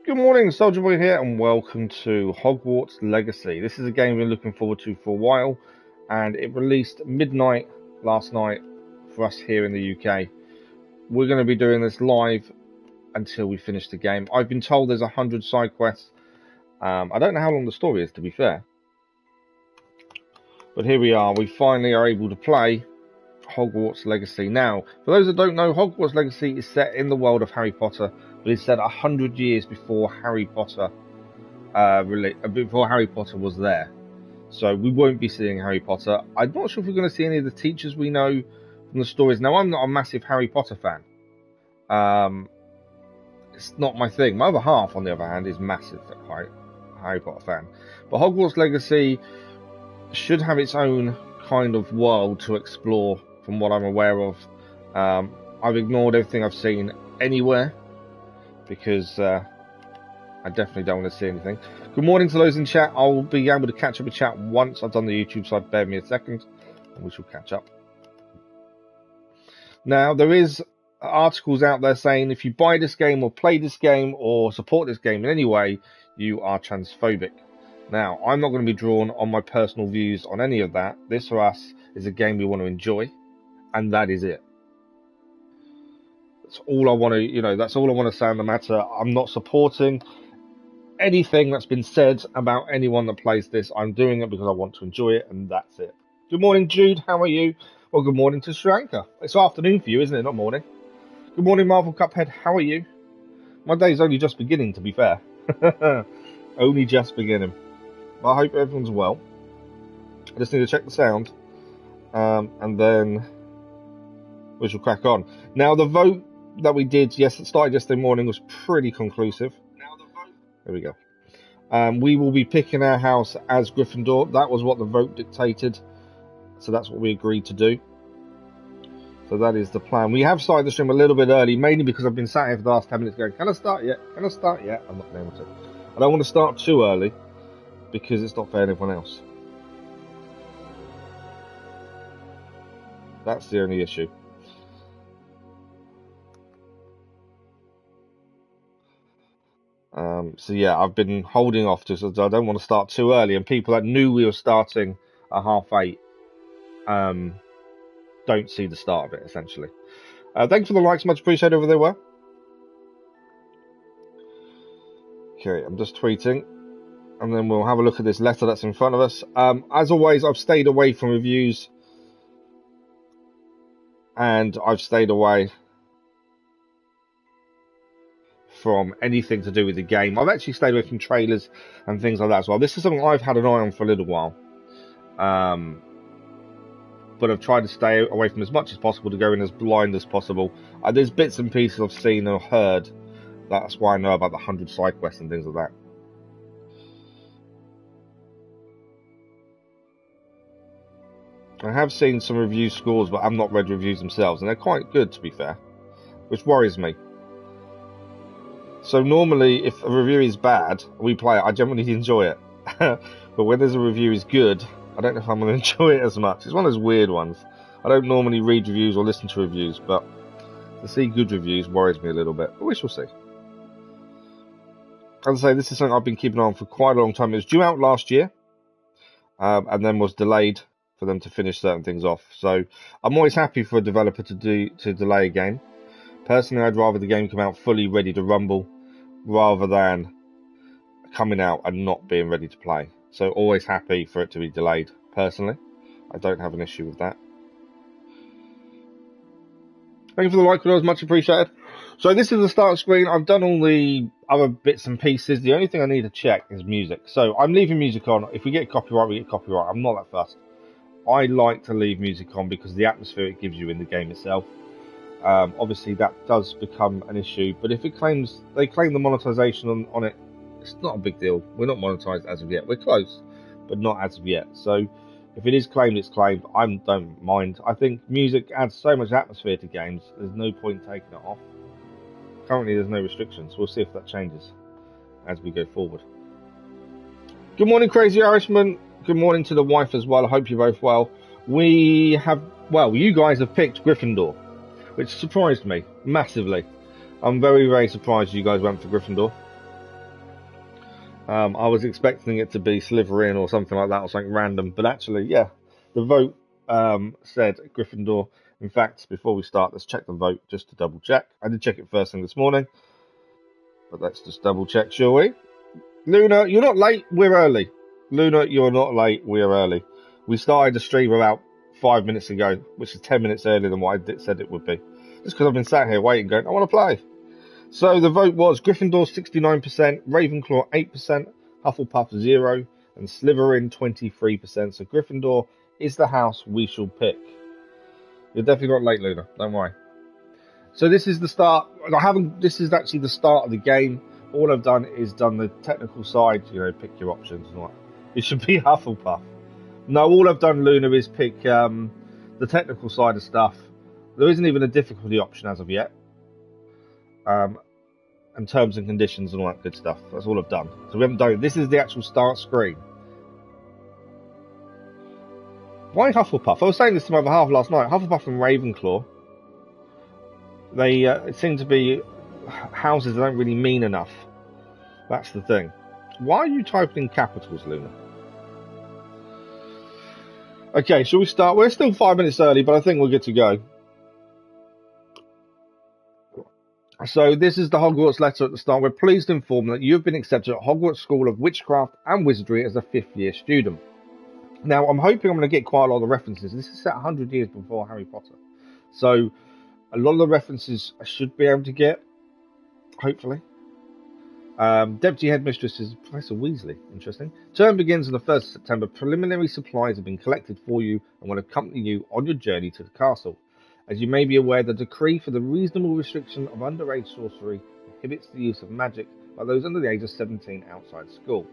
Good morning, Soldier Boy here, and welcome to Hogwarts Legacy. This is a game we've been looking forward to for a while, and it released midnight last night for us here in the UK. We're going to be doing this live until we finish the game. I've been told there's 100 side quests. I don't know how long the story is, to be fair. But here we are. We finally are able to play Hogwarts Legacy. Now, for those that don't know, Hogwarts Legacy is set in the world of Harry Potter, but it's set 100 years before Harry Potter was there. So we won't be seeing Harry Potter. I'm not sure if we're going to see any of the teachers we know from the stories. Now, I'm not a massive Harry Potter fan. It's not my thing. My other half, on the other hand, is massive Harry Potter fan. But Hogwarts Legacy should have its own kind of world to explore, from what I'm aware of. I've ignored everything I've seen anywhere because I definitely don't want to see anything. Good morning to those in chat. I'll be able to catch up with chat once I've done the YouTube side. Bear me a second and we shall catch up. Now, there is articles out there saying if you buy this game or play this game or support this game in any way, you are transphobic. Now, I'm not going to be drawn on my personal views on any of that. This, for us, is a game we want to enjoy, and that is it. That's all I want to, that's all I want to say on the matter. I'm not supporting anything that's been said about anyone that plays this. I'm doing it because I want to enjoy it, and that's it. Good morning, Jude. How are you? Well, good morning to Sri Lanka. It's afternoon for you, isn't it? Not morning. Good morning, Marvel Cuphead. How are you? My day's only just beginning, to be fair. Only just beginning. But I hope everyone's well. I just need to check the sound. And then we shall crack on. Now, the vote that we did, it started yesterday morning, was pretty conclusive. There we go. We will be picking our house as Gryffindor. That was what the vote dictated. So that's what we agreed to do. So that is the plan. We have started the stream a little bit early, mainly because I've been sat here for the last 10 minutes going, can I start yet? Can I start yet? I'm not able to. I don't want to start too early, because it's not fair to everyone else. That's the only issue. So yeah, I've been holding off just as I don't want to start too early, and people that knew we were starting at 8:30 don't see the start of it, essentially. Thanks for the likes, much appreciated over there. Okay, I'm just tweeting. And then we'll have a look at this letter that's in front of us. As always, I've stayed away from reviews. And I've stayed away from anything to do with the game. I've actually stayed away from trailers and things like that as well. This is something I've had an eye on for a little while. But I've tried to stay away from as much as possible to go in as blind as possible. There's bits and pieces I've seen or heard. That's why I know about the 100 side quests and things like that. I have seen some review scores, but I've not read reviews themselves, and they're quite good, to be fair, which worries me. So normally, if a review is bad, we play it, I generally enjoy it. But when there's a review is good, I don't know if I'm going to enjoy it as much. It's one of those weird ones. I don't normally read reviews or listen to reviews, but to see good reviews worries me a little bit, but we shall see. As I say, this is something I've been keeping on for quite a long time. It was due out last year, and then was delayed for them to finish certain things off. So I'm always happy for a developer to delay a game. Personally, I'd rather the game come out fully ready to rumble rather than coming out and not being ready to play. So always happy for it to be delayed. Personally, I don't have an issue with that. Thank you for the like, it was much appreciated. So this is the start screen. I've done all the other bits and pieces. The only thing I need to check is music. So I'm leaving music on. If we get copyright, we get copyright. I'm not that fussed. I like to leave music on because the atmosphere it gives you in the game itself. Obviously, that does become an issue. But if they claim the monetization on it, it's not a big deal. We're not monetized as of yet. We're close, but not as of yet. So if it is claimed, it's claimed. I don't mind. I think music adds so much atmosphere to games. There's no point taking it off. Currently, there's no restrictions. We'll see if that changes as we go forward. Good morning, Crazy Irishman. Good morning to the wife as well. I hope you're both well. You guys have picked Gryffindor, which surprised me massively. I'm very, very surprised you guys went for Gryffindor. I was expecting it to be Slytherin or something like that, or something random, but actually, yeah, the vote said Gryffindor. In fact, before we start, let's check the vote just to double check. I did check it first thing this morning, but let's just double check, shall we? Luna, you're not late. We're early. Luna, you're not late. We're early. We started the stream about 5 minutes ago, which is 10 minutes earlier than what I said it would be. Just because I've been sat here waiting, going, I want to play. So the vote was Gryffindor 69%, Ravenclaw 8%, Hufflepuff 0%, and Slytherin 23%. So Gryffindor is the house we shall pick. You're definitely not late, Luna. Don't worry. So this is the start. This is actually the start of the game. All I've done is done the technical side. You know, pick your options and what. It should be Hufflepuff. No, all I've done, Luna, is pick the technical side of stuff. There isn't even a difficulty option as of yet. And terms and conditions and all that good stuff. That's all I've done. So we haven't done it. This is the actual start screen. Why Hufflepuff? I was saying this to my other half last night. Hufflepuff and Ravenclaw. They seem to be houses that don't really mean enough. That's the thing. Why are you typing in capitals, Luna? Okay, shall we start? We're still 5 minutes early, but I think we're good to go. So this is the Hogwarts letter at the start. We're pleased to inform that you have been accepted at Hogwarts School of Witchcraft and Wizardry as a 5th year student. Now, I'm hoping I'm going to get quite a lot of references. This is set 100 years before Harry Potter. So a lot of the references I should be able to get, hopefully. Deputy Headmistress is Professor Weasley. Interesting. Term begins on the 1st of September. Preliminary supplies have been collected for you and will accompany you on your journey to the castle. As you may be aware, the decree for the reasonable restriction of underage sorcery prohibits the use of magic by those under the age of 17 outside school.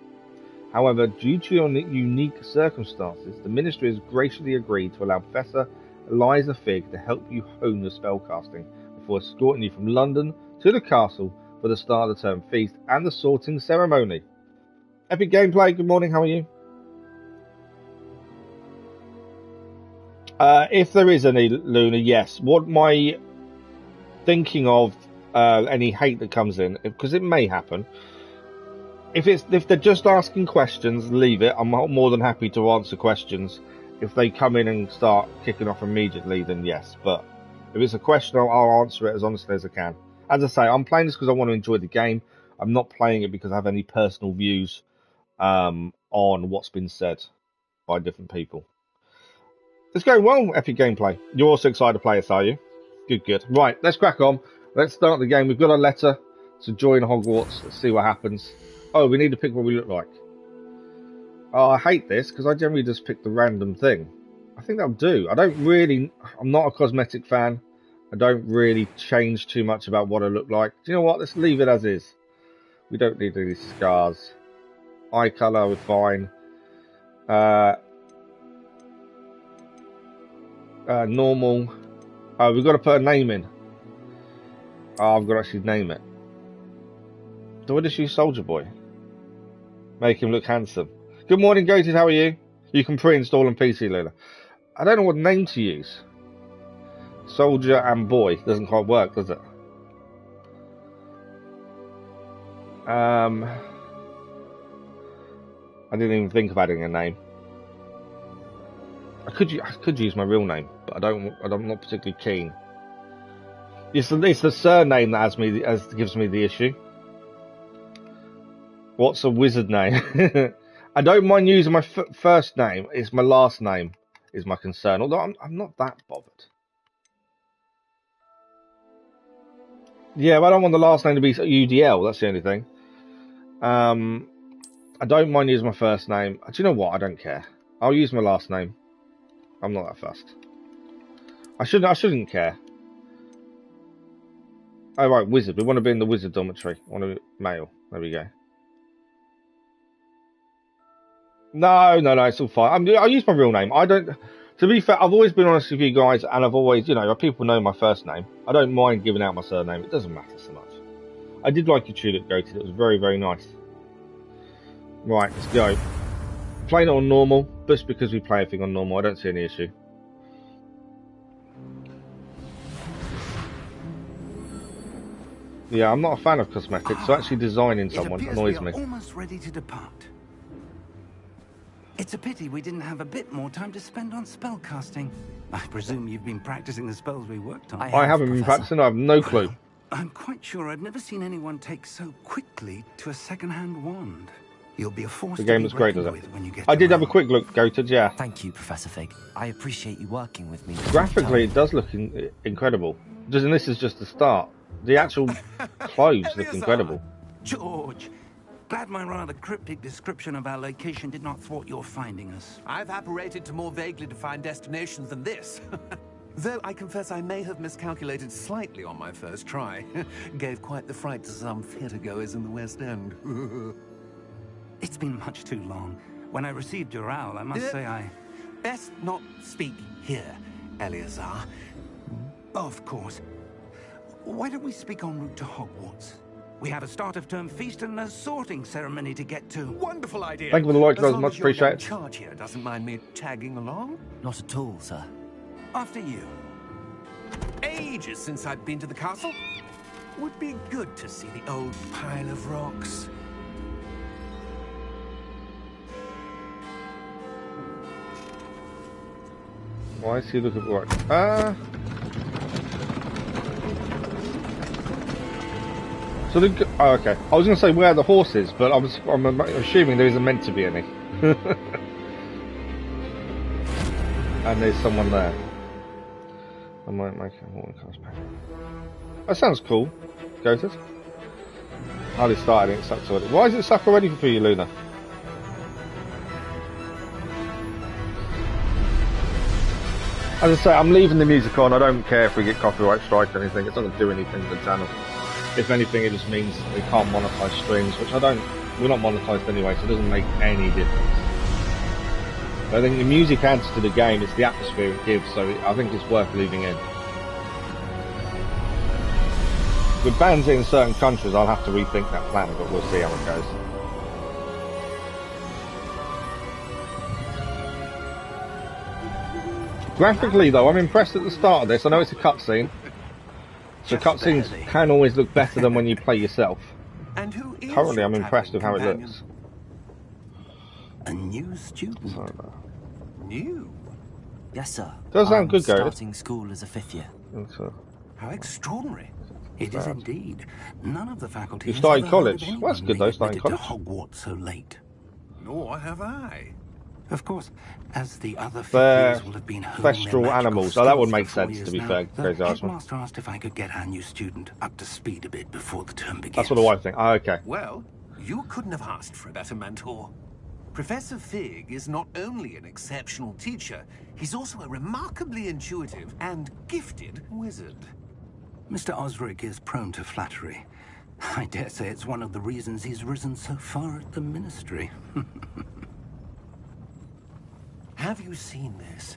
However, due to your unique circumstances, the Ministry has graciously agreed to allow Professor Eliza Figg to help you hone your spellcasting before escorting you from London to the castle for the start of the term feast and the sorting ceremony. Epic Gameplay, good morning, how are you? If there is any, Luna, yes. What my thinking of any hate that comes in, because it may happen. If they're just asking questions, leave it. I'm more than happy to answer questions. If they come in and start kicking off immediately, then yes. But if it's a question, I'll answer it as honestly as I can. As I say, I'm playing this because I want to enjoy the game. I'm not playing it because I have any personal views on what's been said by different people. It's going well, Epic Gameplay. You're also excited to play this, are you? Good, good. Right, let's crack on. Let's start the game. We've got a letter to join Hogwarts. Let's see what happens. Oh, we need to pick what we look like. Oh, I hate this because I generally just pick the random thing. I think that'll do. I'm not a cosmetic fan. I don't really change too much about what I look like. Do you know what? Let's leave it as is. We don't need any scars. Eye colour, we're fine. Normal. Oh, we've got to put a name in. Oh, I've got to actually name it. Do I just use Soldier Boy? Make him look handsome. Good morning, Goated. How are you? You can pre-install on PC, Luna. I don't know what name to use. Soldier and Boy doesn't quite work, does it? I didn't even think of adding a name. I could use my real name, but I'm not particularly keen. It's the surname that gives me the issue. What's a wizard name? I don't mind using my first name. It's my last name is my concern. Although I'm not that bothered. Yeah, but I don't want the last name to be UDL. That's the only thing. I don't mind using my first name. Do you know what? I don't care. I'll use my last name. I'm not that fussed. I shouldn't care. Oh right, wizard. We want to be in the wizard dormitory. I want to be male. There we go. No, it's all fine. I'll use my real name. I don't. To be fair, I've always been honest with you guys, and I've always, people know my first name. I don't mind giving out my surname. It doesn't matter so much. I did like your tulip, Goated. It was very, very nice. Right, let's go. Playing it on normal, just because we play everything on normal. I don't see any issue. Yeah, I'm not a fan of cosmetics, so actually designing someone annoys me. Almost ready to depart. It's a pity we didn't have a bit more time to spend on spellcasting. I presume you've been practicing the spells we worked on. I haven't been practicing, I have no clue. Well, I'm quite sure I've never seen anyone take so quickly to a second-hand wand. You'll be a force The game to was be great, reckoned was it? with when you get I did to have a quick look, Goated, yeah. Thank you, Professor Fig. I appreciate you working with me. Graphically, it does look incredible. And this is just the start. The actual clothes look incredible. George, glad my rather cryptic description of our location did not thwart your finding us. I've apparated to more vaguely defined destinations than this. Though I confess I may have miscalculated slightly on my first try. Gave quite the fright to some theatre-goers in the West End. It's been much too long. When I received your owl, I must say I... Best not speak here, Eleazar. Of course. Why don't we speak en route to Hogwarts? We have a start-of-term feast and a sorting ceremony to get to. Wonderful idea. Thank you for the like, As guys. long Much as your young appreciated. charge here doesn't mind me tagging along. Not at all, sir. After you. Ages since I've been to the castle. Would be good to see the old pile of rocks. Why is he looking right? So the oh, okay. I was going to say where are the horses, but I'm assuming there isn't meant to be any. And there's someone there. I might make it more comes back. That sounds cool. Goated. Hardly started, it sucks already. Why is it suck already for you, Luna? As I say, I'm leaving the music on. I don't care if we get copyright strike or anything. It doesn't do anything to the channel. If anything, it just means we can't monetize streams, which I don't. We're not monetized anyway, so it doesn't make any difference. But I think the music adds to the game. It's the atmosphere it gives, so I think it's worth leaving in. With bans in certain countries, I'll have to rethink that plan, but we'll see how it goes. Graphically, though, I'm impressed at the start of this. I know it's a cutscene, so cutscenes can always look better than when you play yourself. And who is Currently, your I'm impressed with how it traveling looks. A new student. companion? New? Yes, sir. Does sound I'm good, Gareth. starting school as a 5th year. How extraordinary. It is indeed. None of the faculty. You has started ever college. heard of Well, that's anyone good, though, being starting admitted college. to Hogwarts so late. Nor have I. Of course, as the other They're figures will have been honing their thestral magical animals. So that would skills make for 4 sense, years to be now. fair, The Crazy Irishman. headmaster asked if I could get our new student up to speed a bit before the term begins. That's what the wife thinks. Oh, okay. Well, you couldn't have asked for a better mentor. Professor Fig is not only an exceptional teacher, he's also a remarkably intuitive and gifted wizard. Mr. Osric is prone to flattery. I dare say it's one of the reasons he's risen so far at the ministry. Have you seen this?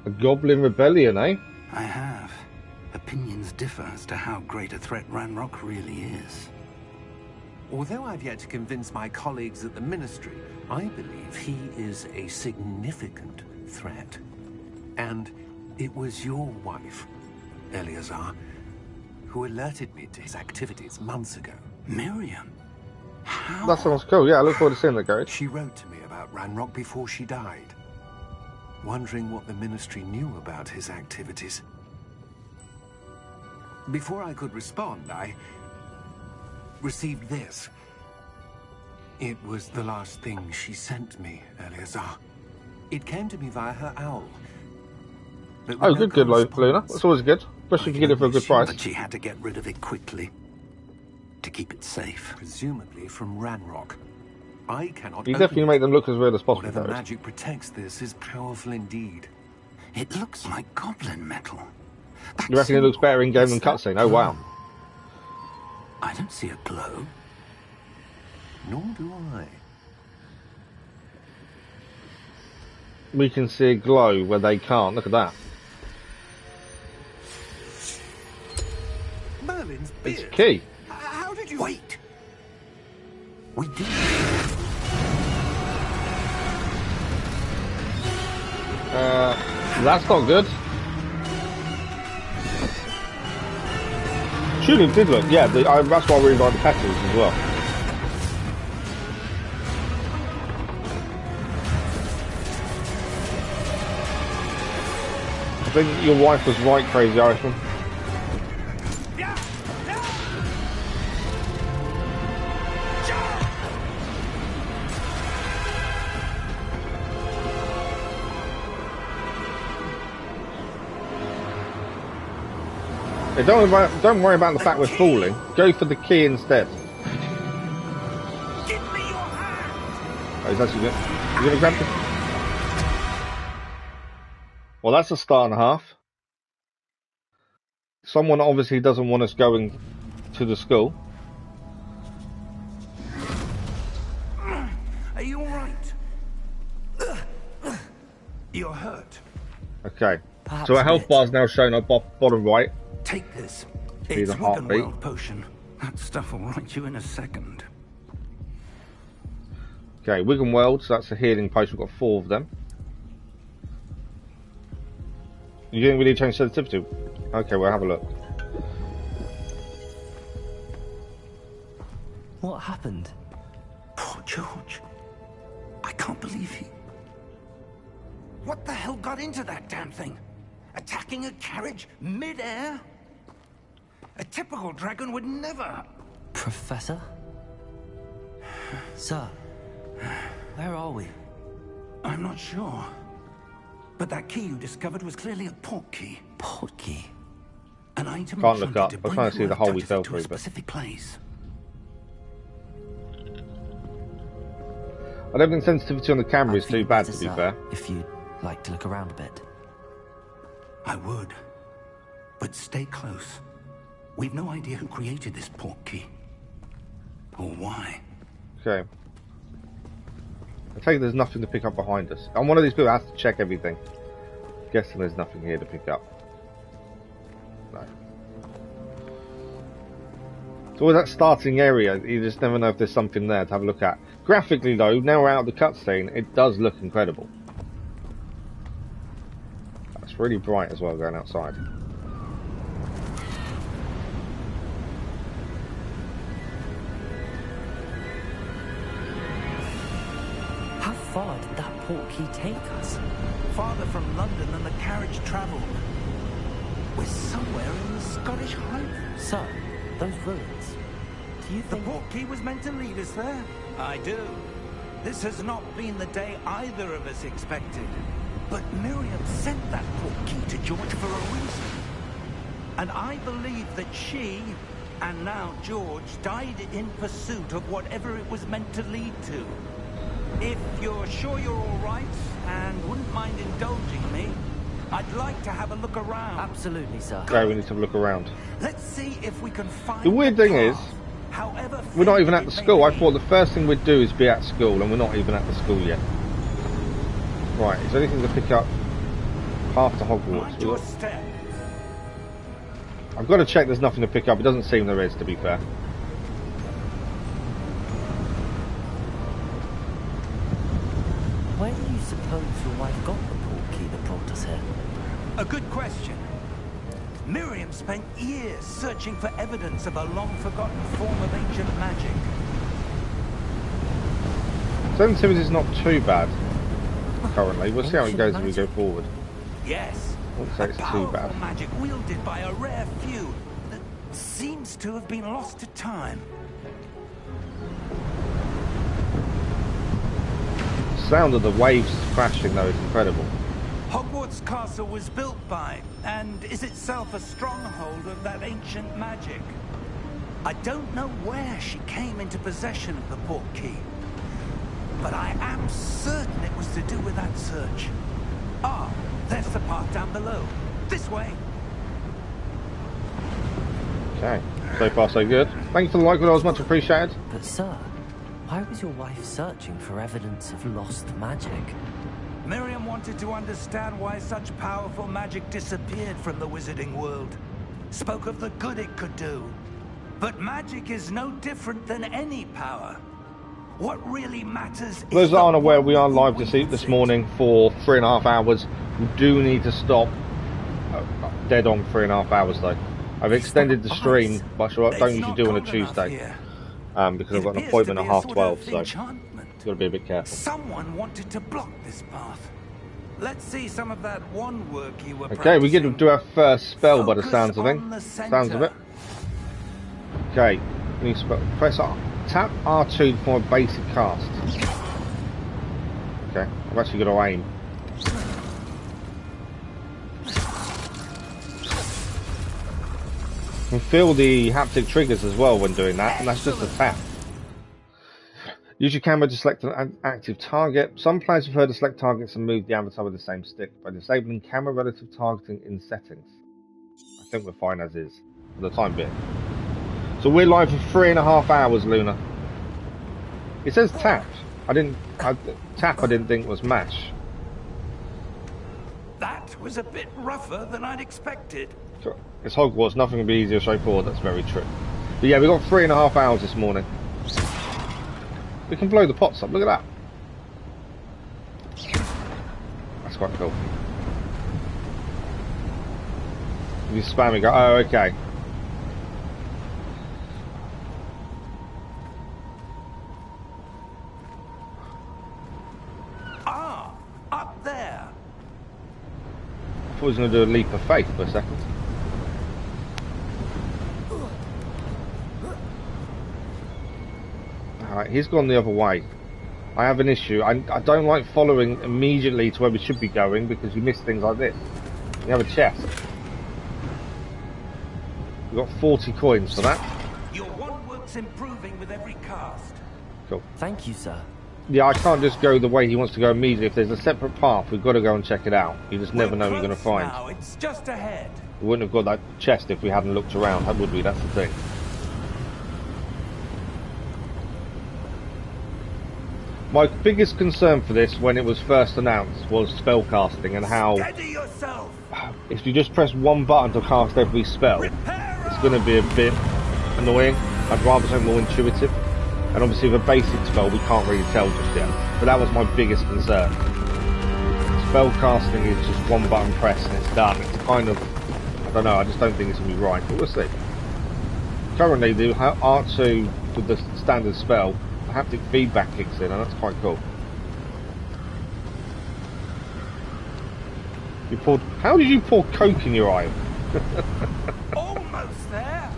A goblin rebellion, eh? I have. Opinions differ as to how great a threat Ranrok really is. Although I've yet to convince my colleagues at the Ministry, I believe he is a significant threat. And it was your wife, Eleazar, who alerted me to his activities months ago. Miriam? How? That sounds cool. Yeah, I look forward to seeing that, Gareth. She wrote to me about Ranrok before she died, wondering what the Ministry knew about his activities. Before I could respond, I received this. It was the last thing she sent me, Eleazar. It came to me via her owl. But Oh, with no good, Luna. correspondence. That's always good. Especially if you get it for a good price. But she had to get rid of it quickly to keep it safe. Presumably from Ranrok. I cannot You open definitely it. make them look as real as possible, Whatever Gareth. magic protects this is powerful indeed. It looks like goblin metal. That You reckon it looks symbol, better in game than what's that cutscene? Oh, wow. glow? I don't see a glow. Nor do I. We can see a glow where they can't. Look at that. Merlin's beard. It's key. How did you... Wait. We did. That's not good. Tulip did look, yeah, that's why I really like the petals as well. I think your wife was right, Crazy Irishman. Hey, don't worry about the fact we're falling. Go for the key instead. Give me your hand. Oh, he's actually good. You gonna grab the... Well, that's a star and a half. Someone obviously doesn't want us going to the school. Are you alright? You're hurt. Okay. Perhaps So our health a bit. bar's now shown up bottom right. Take this. See It's the heartbeat. Wiccan potion. That stuff will right you in a second. Okay, Wigan World, so that's a healing potion. We've got 4 of them. You didn't really change sensitivity? Okay, we'll have a look. What happened? Poor George. I can't believe he... What the hell got into that damn thing? Attacking a carriage mid-air? A typical dragon would never... Professor? Sir, where are we? I'm not sure. But that key you discovered was clearly a port key. Port key? An item Can't look up. to I was bring trying to see the hole we touches fell it to a through, but- specific place. I don't think sensitivity on the camera is I'd too think bad, better, to be sir, fair. if you'd like to look around a bit. I would. But stay close. We've no idea who created this port key. Or why. Okay. I take it there's nothing to pick up behind us. I'm one of these people who has to check everything. Guessing there's nothing here to pick up. No. It's always that starting area. You just never know if there's something there to have a look at. Graphically though, now we're out of the cutscene, it does look incredible. It's really bright as well going outside. How far did that port key take us? Farther from London than the carriage travelled. We're somewhere in the Scottish Highlands. Sir, those ruins. Do you The think... port key was meant to lead us there. I do. This has not been the day either of us expected. But Miriam sent that port key to George for a reason. And I believe that she, and now George, died in pursuit of whatever it was meant to lead to. If you're sure you're all right, and wouldn't mind indulging me, I'd like to have a look around. Absolutely, sir. Okay, we need to have a look around. Let's see if we can find The weird thing is, path, however we're not even thin at the it may school. I be. thought the first thing we'd do is be at school, and we're not even at the school yet. Right, is there anything to pick up? Path to Hogwarts. Mind your step. I've got to check there's nothing to pick up. It doesn't seem there is, to be fair. Where do you suppose your wife got the port key that brought us here? A good question. Miriam spent years searching for evidence of a long-forgotten form of ancient magic. Sensitivity's not too bad currently. We'll see how it Ancient goes as we go magic. forward. Yes, I wouldn't say a it's too powerful bad. magic wielded by a rare few that seems to have been lost to time. The sound of the waves crashing though is incredible. Hogwarts Castle was built by, and is itself a stronghold of that ancient magic. I don't know where she came into possession of the port key, but I am certain it was to do with that search. Ah, there's the path down below. This way. Okay, so far so good. Thank you for the like, but I was much appreciated. But sir, why was your wife searching for evidence of lost magic? Miriam wanted to understand why such powerful magic disappeared from the wizarding world. Spoke of the good it could do. But magic is no different than any power. What really matters is... For those that aren't aware, we are live this this morning for 3.5 hours. We do need to stop. Dead on 3.5 hours though. I've extended the stream, Ice. but I don't It's usually not do on a cold enough Tuesday, here. because I've got an It appears appointment to at be a sort 12:30, of so enchantment. got to be a bit careful. Someone wanted to block this path. Let's see some of that one work you were Okay, we get to do our first spell by the Focus sounds of it. on the Sounds of it. center. Okay, new spell. Press R. Tap R2 for a basic cast. Okay, I've actually got to aim. You can feel the haptic triggers as well when doing that, and that's just a tap. Use your camera to select an active target. Some players prefer to select targets and move the avatar with the same stick by disabling camera relative targeting in settings. I think we're fine as is for the time being. So we're live for 3.5 hours, Luna. It says tap. I didn't think was mash. That was a bit rougher than I'd expected. It's Hogwarts, nothing can be easier or straightforward, that's very true. But yeah, we got 3.5 hours this morning. We can blow the pots up, look at that. That's quite cool. You spam and go, oh, okay. Ah, up there. I thought he was going to do a leap of faith for a second. Alright, he's gone the other way. I have an issue. I don't like following immediately to where we should be going because you miss things like this. You have a chest. We've got 40 coins for that. Your one work's improving with every cast. Cool. Thank you, sir. Yeah, I can't just go the way he wants to go immediately. If there's a separate path, we've got to go and check it out. You just never know what you're going to find. Now. It's just ahead. We wouldn't have got that chest if we hadn't looked around, would we? That's the thing. My biggest concern for this when it was first announced was spellcasting and how Steady yourself. if you just press one button to cast every spell, it's going to be a bit annoying. I'd rather something more intuitive. And obviously with a basic spell we can't really tell just yet. But that was my biggest concern. Spellcasting is just one button press and it's done. It's kind of, I don't know, I just don't think it's going to be right, but we'll see. Currently the R2 with the standard spell, the haptic feedback kicks in and that's quite cool. You poured, how did you pour Coke in your eye? Almost there.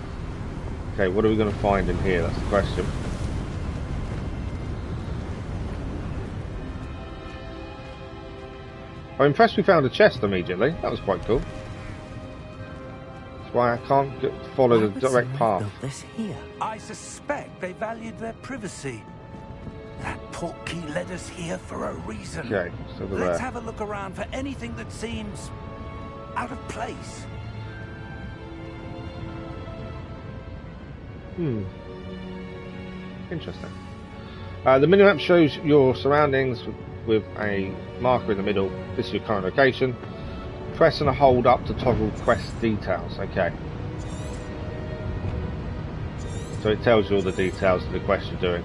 Okay, what are we going to find in here? That's the question. I'm impressed we found a chest immediately. That was quite cool. That's why I can't follow the direct path. This here. I suspect they valued their privacy. That portkey led us here for a reason. Okay, so they're Let's there. have a look around for anything that seems out of place. Interesting. The minimap shows your surroundings with a marker in the middle. This is your current location. Press and hold up to toggle quest details. Okay. So it tells you all the details of the quest you're doing.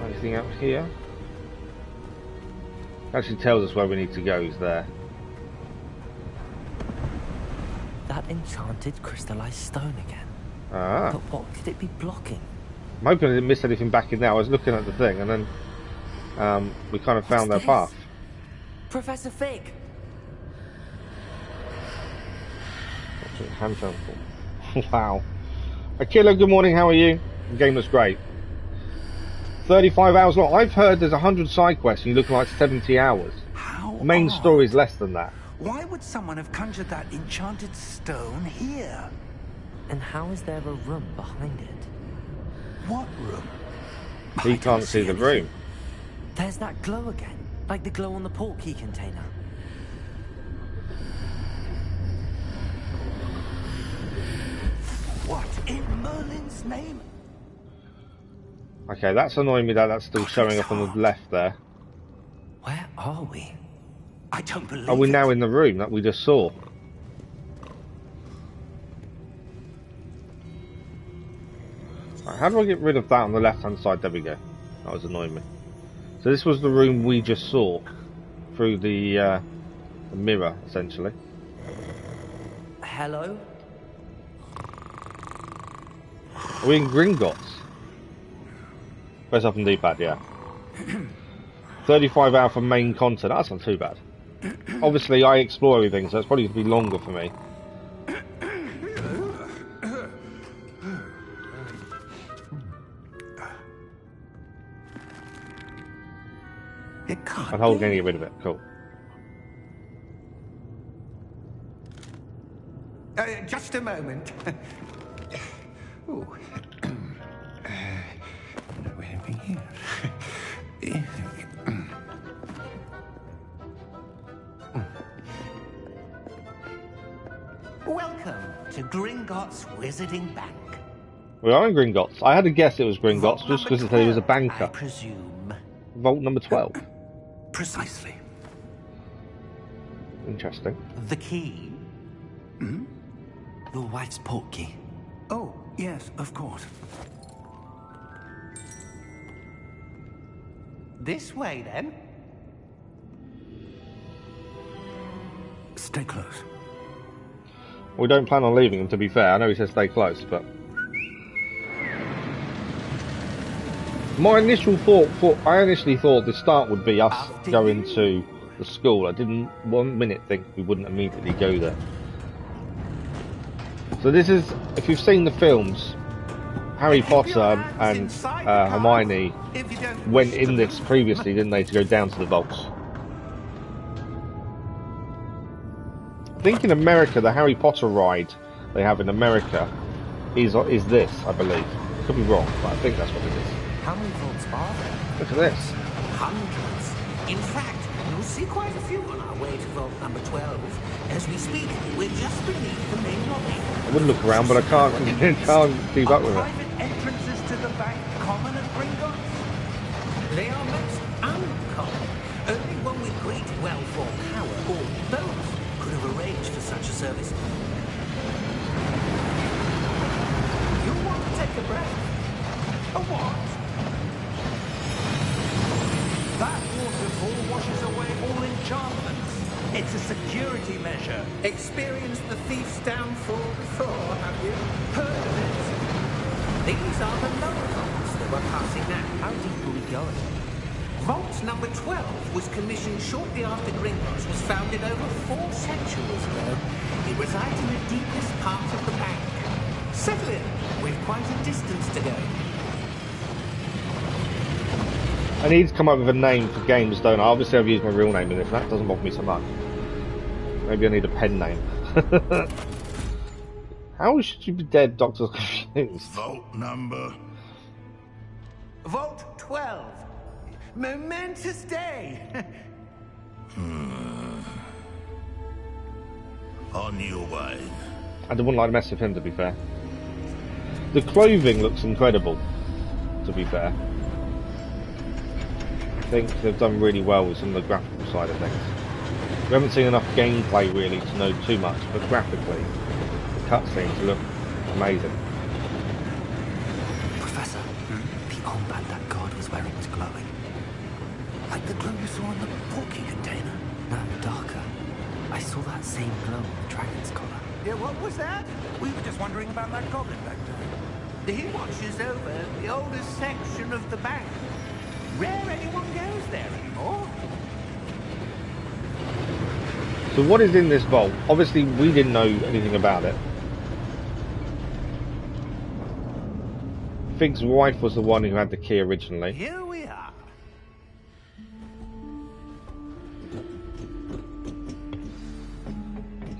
Anything up here? Actually tells us where we need to go. Is there? That enchanted crystallized stone again. Ah. But what could it be blocking? I'm hoping I didn't miss anything back in there. I was looking at the thing and then we kind of found their path. Professor Fig! Hand sample. Wow. Akila, good morning, how are you? The game looks great. 35 hours long. I've heard there's 100 side quests and you're looking like 70 hours. How Main odd. story is less than that. Why would someone have conjured that enchanted stone here? And how is there a room behind it? What room? He I can't don't see the anything. room. There's that glow again, like the glow on the portkey container. What in Merlin's name? Okay, that's annoying me that that's still showing up on the left there. Where are we? I don't believe Are we it. now in the room that we just saw? Right, how do I get rid of that on the left hand side? There we go. That was annoying me. So this was the room we just saw through the A mirror, essentially. Hello? Are we in Gringotts? Press up and D-pad, yeah. 35 hour for main content. That's not too bad. Obviously, I explore everything, so it's probably going to be longer for me. I'd hold again to get rid of it. Cool. Just a moment. Ooh. Nowhere in here. Welcome to Gringotts Wizarding Bank. We are in Gringotts. I had to guess it was Gringotts Vault just because it number said he was a 12, banker. I presume. Vault number 12. Precisely. Interesting. The key? Your wife's portkey. Oh, yes, of course. This way, then. Stay close. We don't plan on leaving him, to be fair. I know he says stay close, but... My initial I initially thought the start would be us going to the school. I didn't one minute think we wouldn't immediately go there. So this is, if you've seen the films, Harry Potter and Hermione went in this previously, didn't they, to go down to the vaults. I think in America, the Harry Potter ride they have in America is this, I believe. Could be wrong, but I think that's what it is. How many vaults are there? Look at this. Hundreds. In fact, you'll see quite a few on our way to vault number 12. As we speak, we're just beneath the main lobby. I would look around, but I can't keep up with it. Private entrances to the bank common at Gringotts? They are most uncommon. Only one with great wealth or power, or both, could have arranged for such a service. You want to take a breath? A what? That waterfall washes away all enchantments. It's a security measure. Experienced the thief's downfall before, have you? Heard of it? These are the lower vaults that we're passing now. How deep are we going? Vault number 12 was commissioned shortly after Gringotts was founded over 4 centuries ago. It resides in the deepest part of the bank. Settle in. We've quite a distance to go. I need to come up with a name for games, don't I? Obviously I've used my real name in this, that doesn't bother me so much. Maybe I need a pen name. How should you be dead, Doctor Confused? Vault number... Vault 12. Momentous day. On your way. I wouldn't like to mess with him, to be fair. The clothing looks incredible, to be fair. I think they've done really well with some of the graphical side of things. We haven't seen enough gameplay really to know too much, but graphically, the cutscenes look amazing. Professor, the armband that guard was wearing was glowing. Like the glow you saw in the portkey container. No, darker. I saw that same glow on the dragon's collar. Yeah, what was that? We were just wondering about that goblin back there. He watches over the oldest section of the bank. Rare anyone goes there anymore. So what is in this vault? Obviously we didn't know anything about it. Fig's wife was the one who had the key originally. Here we are.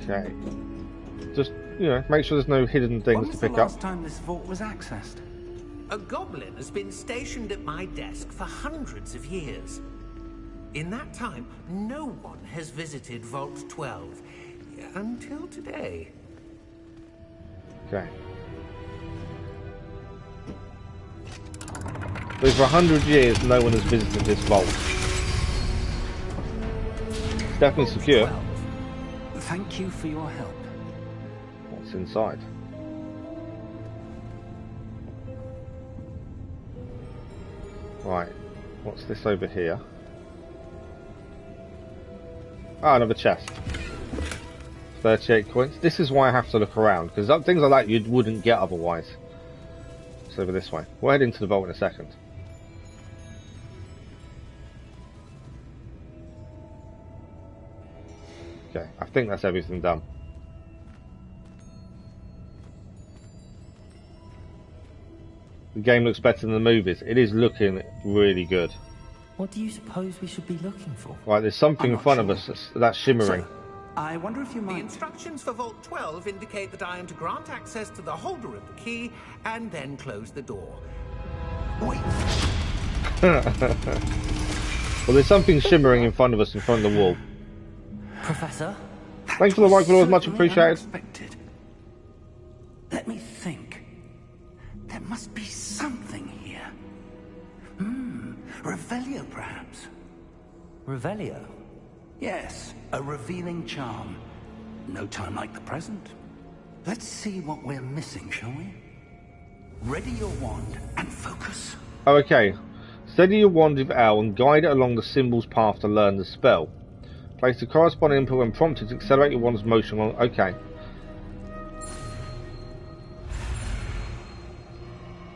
Okay. Just, you know, make sure there's no hidden things When to was the pick up. last time this vault was accessed? A goblin has been stationed at my desk for hundreds of years. In that time, no one has visited Vault 12 until today. Okay. So for 100 years, no one has visited this vault. It's definitely secure. 12. Thank you for your help. What's inside? Right. What's this over here? Ah, another chest. 38 coins. This is why I have to look around, because things like that you wouldn't get otherwise. It's over this way. We're heading to the vault in a second. Okay, I think that's everything done. The game looks better than the movies. It is looking really good. What do you suppose we should be looking for? Right, there's something in front of us that's shimmering. So, I wonder if you The might... instructions for Vault 12 indicate that I am to grant access to the holder of the key and then close the door. Wait. Well, there's something shimmering in front of us, in front of the wall. Professor? Thanks for the like, followers, much appreciated. Unexpected. Let me think. There must be something here. Revelio, perhaps. Revelio? Yes, a revealing charm. No time like the present. Let's see what we're missing, shall we? Ready your wand and focus. Oh, okay. Steady your wand with L and guide it along the symbol's path to learn the spell. Place the corresponding input when prompted to accelerate your wand's motion along... Okay.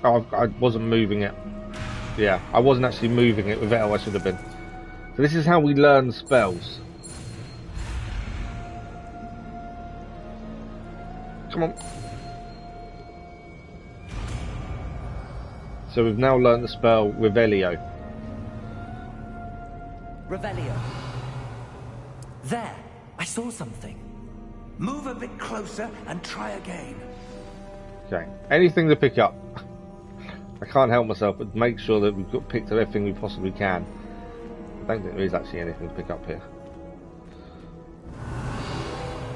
Oh, I wasn't moving it. Yeah, I wasn't actually moving it with L, I should have been. So this is how we learn spells. Come on. So we've now learned the spell Revelio. Revelio. There! I saw something. Move a bit closer and try again. Okay. Anything to pick up. I can't help myself but make sure that we've got picked up everything we possibly can. I don't think there is actually anything to pick up here.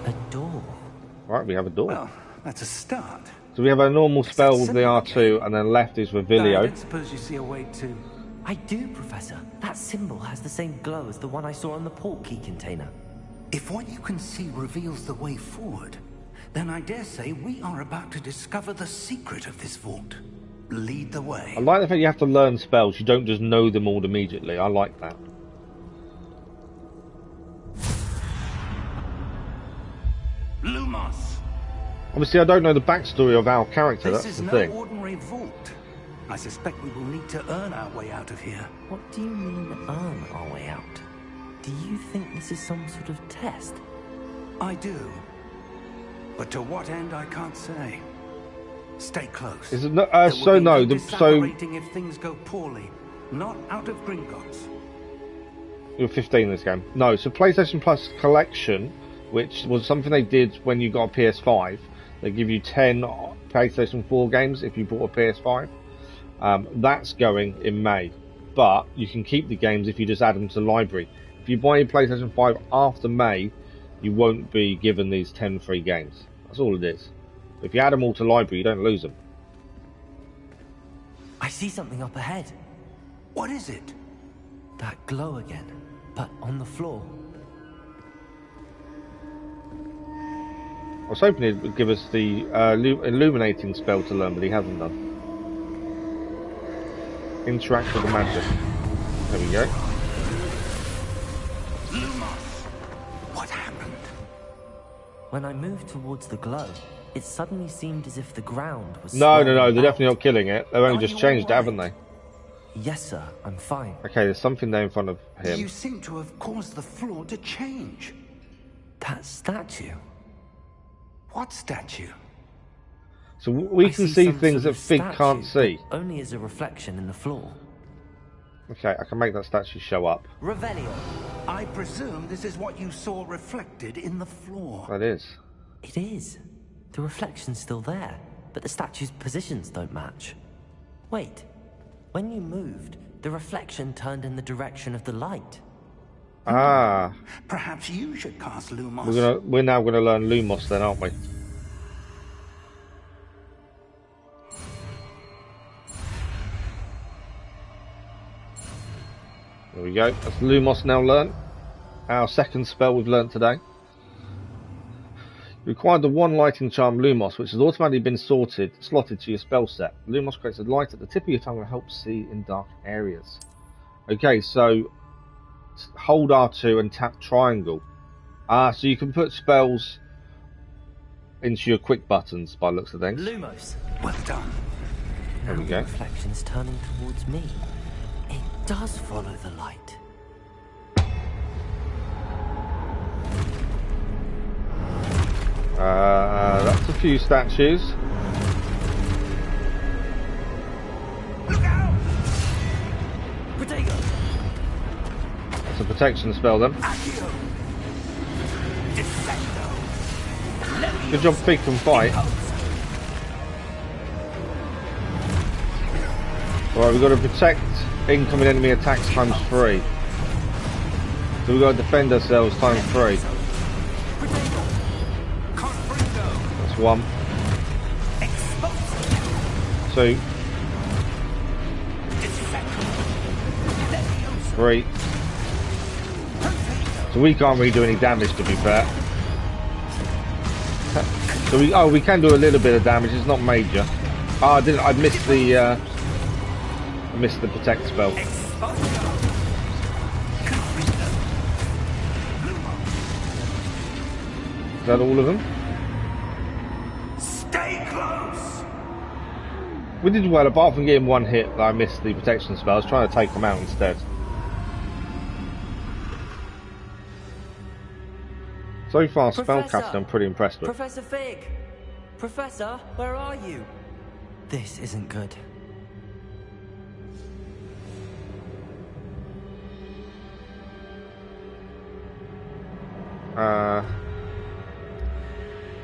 A door. Right, we have a door. Well, that's a start. So we have a normal spell with the R2, and then left is I Revelio. don't suppose you see a way to... I do, Professor. That symbol has the same glow as the one I saw on the port key container. If what you can see reveals the way forward, then I dare say we are about to discover the secret of this vault. Lead the way. I like the fact you have to learn spells, you don't just know them all immediately. I like that. Lumos! Obviously, I don't know the backstory of our character, This that's is the no thing. ordinary vault. I suspect we will need to earn our way out of here. What do you mean, earn our way out? Do you think this is some sort of test? I do. But to what end, I can't say. Stay close. Is it no, There so will be no, no the, so disapparating if things go poorly. Not out of Gringotts. you're 15 in this game. No, so PlayStation Plus Collection, which was something they did when you got a PS5. They give you 10 PlayStation 4 games if you bought a PS5. That's going in May, but you can keep the games if you just add them to the library. If you buy a PlayStation 5 after May, you won't be given these 10 free games. That's all it is. If you add them all to library, you don't lose them. I see something up ahead. What is it? That glow again, but on the floor. I was hoping it would give us the illuminating spell to learn, but he hasn't done. Interact with the magic. There we go. Lumos! What happened? When I moved towards the glow, it suddenly seemed as if the ground was... No, swirling they're out. definitely not killing it. They've only Are just you changed it, all haven't right? they? Yes, sir. I'm fine. Okay, there's something there in front of him. You seem to have caused the floor to change. That statue. What statue? So we I can see some things sort that of Fig statue, can't see. but only as a reflection in the floor. Okay, I can make that statue show up. Revelio. I presume this is what you saw reflected in the floor. That is. It is. The reflection's still there, but the statue's positions don't match. Wait. When you moved, the reflection turned in the direction of the light. Ah, Perhaps you should cast Lumos. we're now gonna learn Lumos then, aren't we? There we go. That's Lumos now learnt. Our second spell we've learnt today. You require the one lighting charm Lumos, which has automatically been slotted to your spell set. Lumos creates a light at the tip of your tongue and helps see in dark areas. Okay, so hold R2 and tap triangle. Ah, so you can put spells into your quick buttons by the looks of things. Lumos. Well done. There Now we the go. reflection's turning towards me. It does follow the light. That's a few statues. Look out! Protego! That's a protection spell then. Accio! Defendo! Good job, Fig can fight. Right, we've got to protect incoming enemy attacks times 3. So we've got to defend ourselves times 3. That's 1. 2. 3. So we can't really do any damage, to be fair. So we can do a little bit of damage. It's not major. Oh, I missed the protect spell. Is that all of them? Stay close! We did well, apart from getting one hit. I missed the protection spell. I was trying to take them out instead. So far, Spellcaster, I'm pretty impressed with. Professor Fig! Professor, where are you? This isn't good.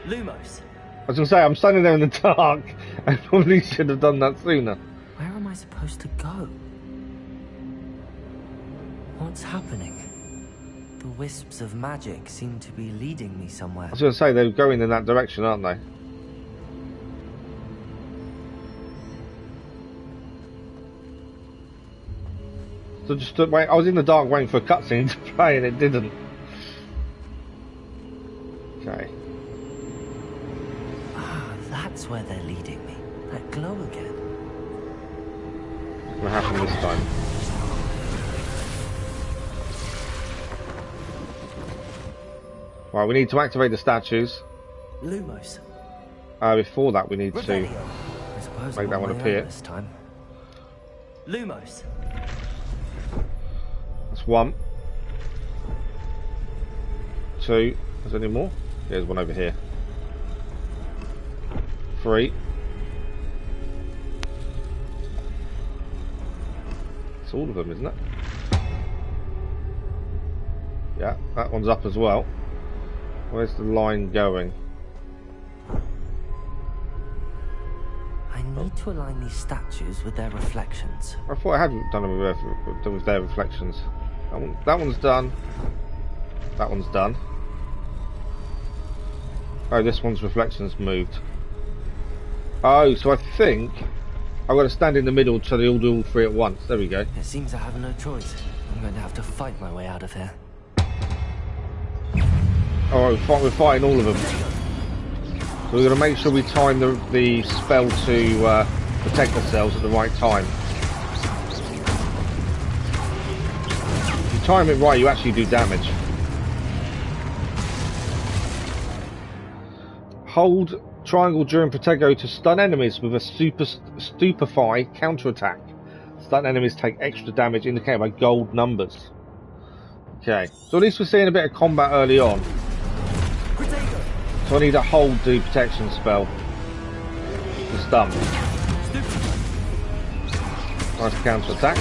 Lumos. I was going to say, I'm standing there in the dark. I probably should have done that sooner. Where am I supposed to go? What's happening? The wisps of magic seem to be leading me somewhere. I was going to say, they're going in that direction, aren't they? So just wait. I was in the dark waiting for a cutscene to play and it didn't. Okay. Ah, that's where they're leading me. That glow again. What's going to happen this time? Right, we need to activate the statues. Lumos. Before that, we need to I suppose make I'm that on one my own appear. this time. Lumos. That's 1. 2. Is there any more? There's one over here. 3. It's all of them, isn't it? Yeah, that one's up as well. Where's the line going? I need to align these statues with their reflections. I thought I hadn't done them with their reflections. That one's done. That one's done. Oh, this one's reflections moved. Oh, so I think I've got to stand in the middle so they all do all 3 at once. There we go. It seems I have no choice. I'm going to have to fight my way out of here. Oh, we're fighting all of them. So we're going to make sure we time the spell to protect ourselves at the right time. If you time it right, you actually do damage. Hold triangle during Protego to stun enemies with a stupefy counterattack. Stun enemies take extra damage indicated by gold numbers. Okay, so at least we're seeing a bit of combat early on. So I need to hold the protection spell to stun. Nice counter attack.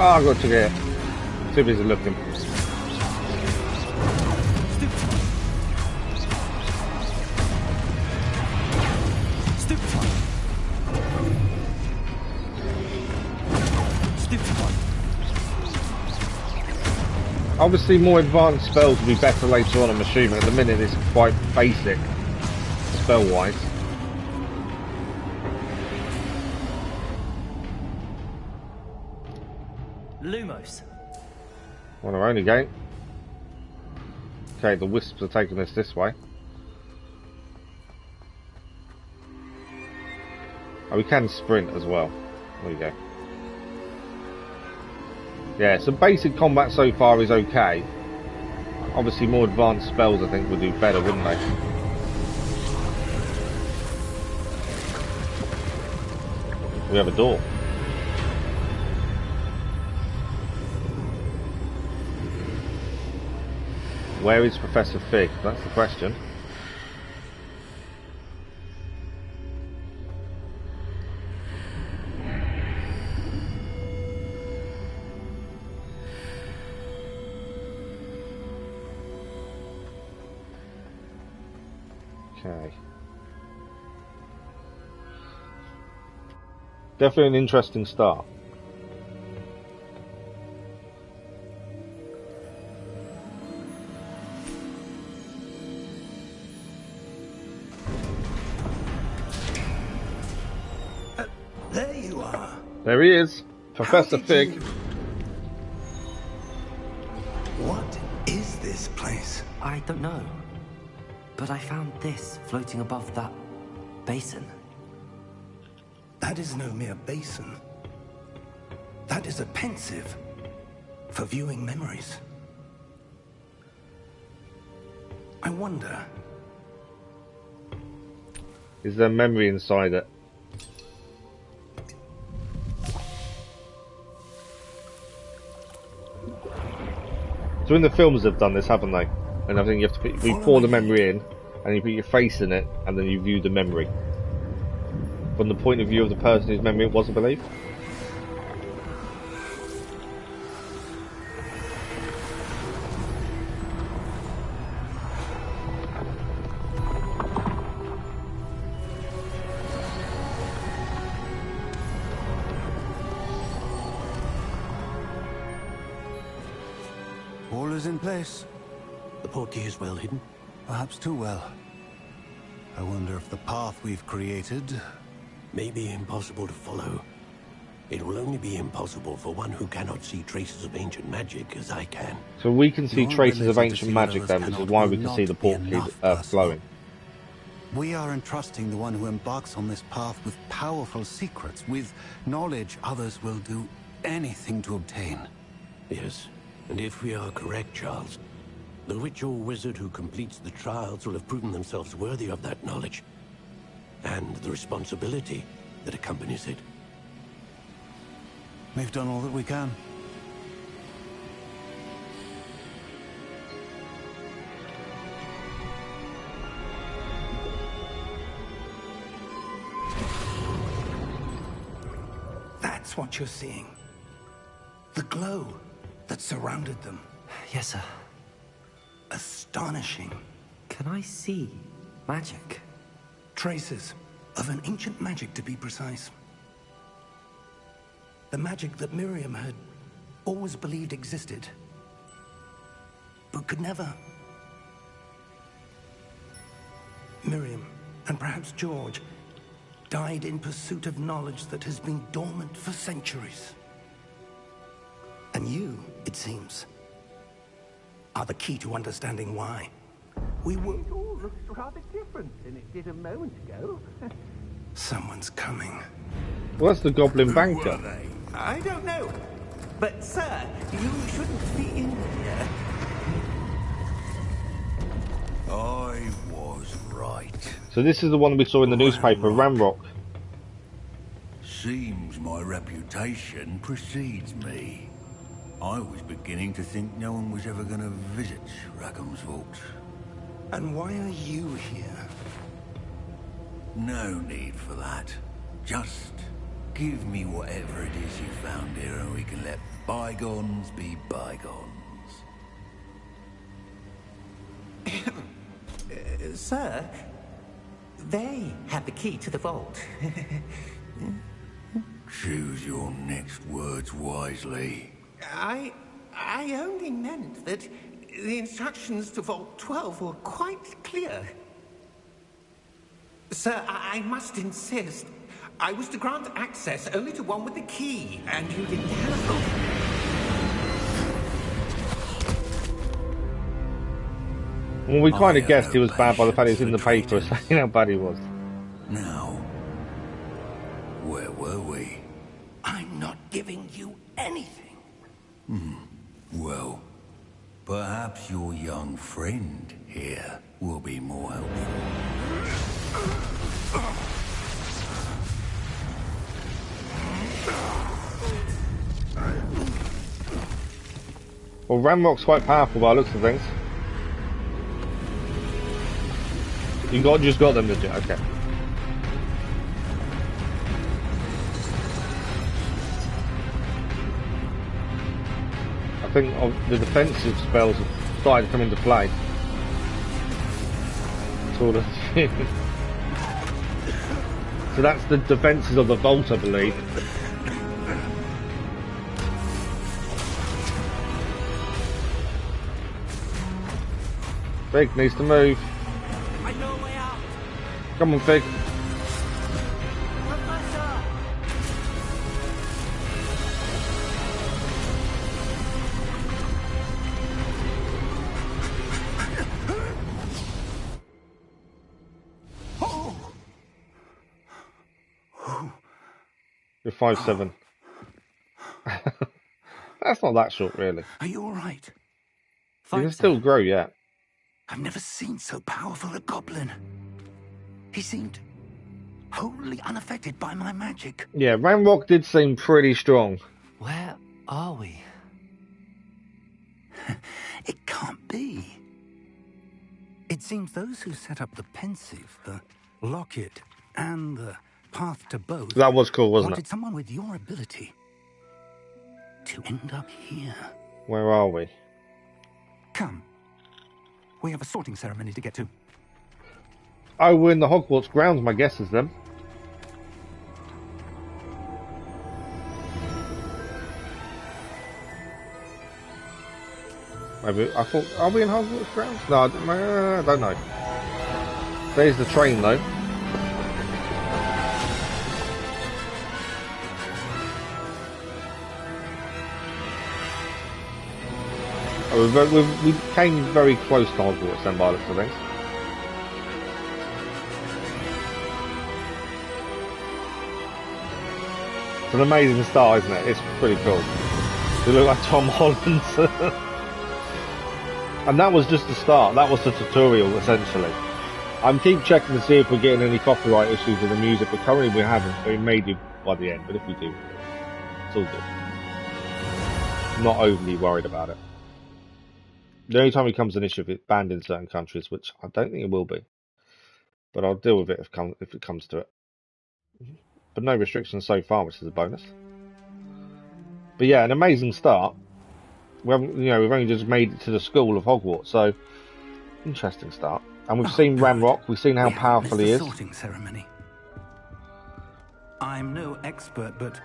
Oh, I got to get too busy looking. Obviously more advanced spells will be better later on, I'm assuming. At the minute it's quite basic spell wise. Lumos. On our own again. Okay, the wisps are taking us this way. Oh, we can sprint as well. There we go. Yeah, so basic combat so far is okay. Obviously more advanced spells I think would do better, wouldn't they? We have a door. Where is Professor Fig? That's the question. Okay. Definitely an interesting start. There you are. There he is, Professor Fig. What is this place? I don't know. But I found this floating above that basin. That is no mere basin. That is a pensive for viewing memories. I wonder. Is there memory inside it? So in the films they've done this, haven't they? And I think you have to you pour the memory in, and you put your face in it, and then you view the memory. From the point of view of the person whose memory it was, I believe. All is in place. The portkey is well hidden. Perhaps too well. I wonder if the path we've created... May be impossible to follow. It will only be impossible for one who cannot see traces of ancient magic as I can. So we can see Your traces of ability to ancient see magic what then, others which is cannot why will we can see the not be portkey enough, flowing. We are entrusting the one who embarks on this path with powerful secrets, with knowledge others will do anything to obtain. Yes, and if we are correct, Charles, the witch or wizard who completes the trials will have proven themselves worthy of that knowledge, and the responsibility that accompanies it. We've done all that we can. That's what you're seeing. The glow that surrounded them. Yes, sir. Astonishing. Can I see magic? Traces of an ancient magic, to be precise. The magic that Miriam had always believed existed, but could never. Miriam, and perhaps George, died in pursuit of knowledge that has been dormant for centuries. And you, it seems, are the key to understanding why. We were... It all looks rather different than it did a moment ago. Someone's coming. Well, that's the Goblin Banker. Were they? I don't know. But, sir, you shouldn't be in here. I was right. So this is the one we saw in the newspaper, Ranrok. Seems my reputation precedes me. I was beginning to think no one was ever going to visit Rackham's vault. And why are you here? No need for that. Just give me whatever it is you found here and we can let bygones be bygones. Sir, they have the key to the vault. Choose your next words wisely. I only meant that the instructions to Vault 12 were quite clear. Sir, I must insist. I was to grant access only to one with the key, and you didn't have them. Well, we kind I of have guessed no he was bad by the fact he was in the patience paper for traitors. saying how bad he was. Now, where were we? I'm not giving you anything. Well, perhaps your young friend here will be more helpful. Well, Ranrok's quite powerful by the looks of things. Just got them, did you? Okay. I think the defensive spells have started to come into play. Sort of. So that's the defences of the vault, I believe. Fig needs to move. I know a way out. Come on, Fig. Professor! You're 5'7". That's not that short, really. Are you all right? You can still grow, yeah. I've never seen so powerful a goblin. He seemed wholly unaffected by my magic. Yeah, Ranrok did seem pretty strong. Where are we? It can't be. It seems those who set up the pensive, the locket, and the path to both That was cool, wasn't wanted it? someone with your ability to end up here. Where are we? Come. We have a sorting ceremony to get to. Oh, we're in the Hogwarts grounds, my guess is then. Maybe, I thought, are we in Hogwarts grounds? No, I don't know. There's the train, though. Oh, we came very close to Hogwarts then, by the looks of things. It's an amazing start, isn't it? It's pretty cool. They look like Tom Holland. And that was just the start. That was the tutorial, essentially. I'm keep checking to see if we're getting any copyright issues with the music, but currently we haven't. But we may do by the end, but if we do, it's all good. I'm not overly worried about it. The only time it becomes an issue if it's banned in certain countries, which I don't think it will be. But I'll deal with it if it comes to it. But no restrictions so far, which is a bonus. But yeah, an amazing start. We haven't, we've only just made it to the school of Hogwarts, so interesting start. And we've seen Ranrok. We've seen how powerful he is. Sorting ceremony. I'm no expert, but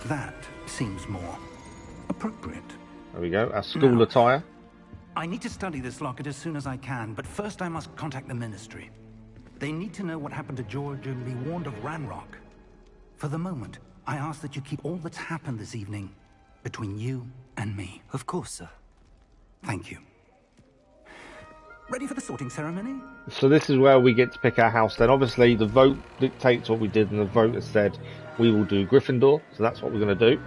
that seems more appropriate. There we go. Our school attire. I need to study this locket as soon as I can, but first I must contact the Ministry. They need to know what happened to George and be warned of Ranrok. For the moment, I ask that you keep all that's happened this evening between you and me. Of course, sir. Thank you. Ready for the sorting ceremony? So this is where we get to pick our house then. Obviously, the vote dictates what we did, and the vote has said we will do Gryffindor, so that's what we're going to do.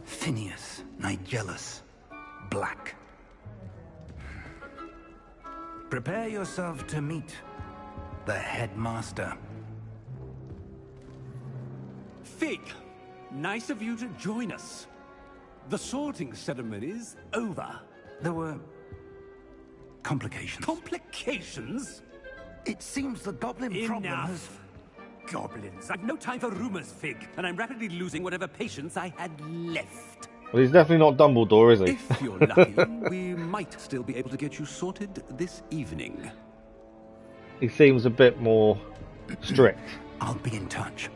Phineas, Nigellus, Black. Prepare yourself to meet the headmaster. Fig, nice of you to join us. The sorting ceremony's over. There were complications. Complications? It seems the goblin problem has... Enough. Goblins. I've no time for rumors, Fig, and I'm rapidly losing whatever patience I had left. Well, he's definitely not Dumbledore, is he? If you're lucky, we might still be able to get you sorted this evening. He seems a bit more strict. I'll be in touch.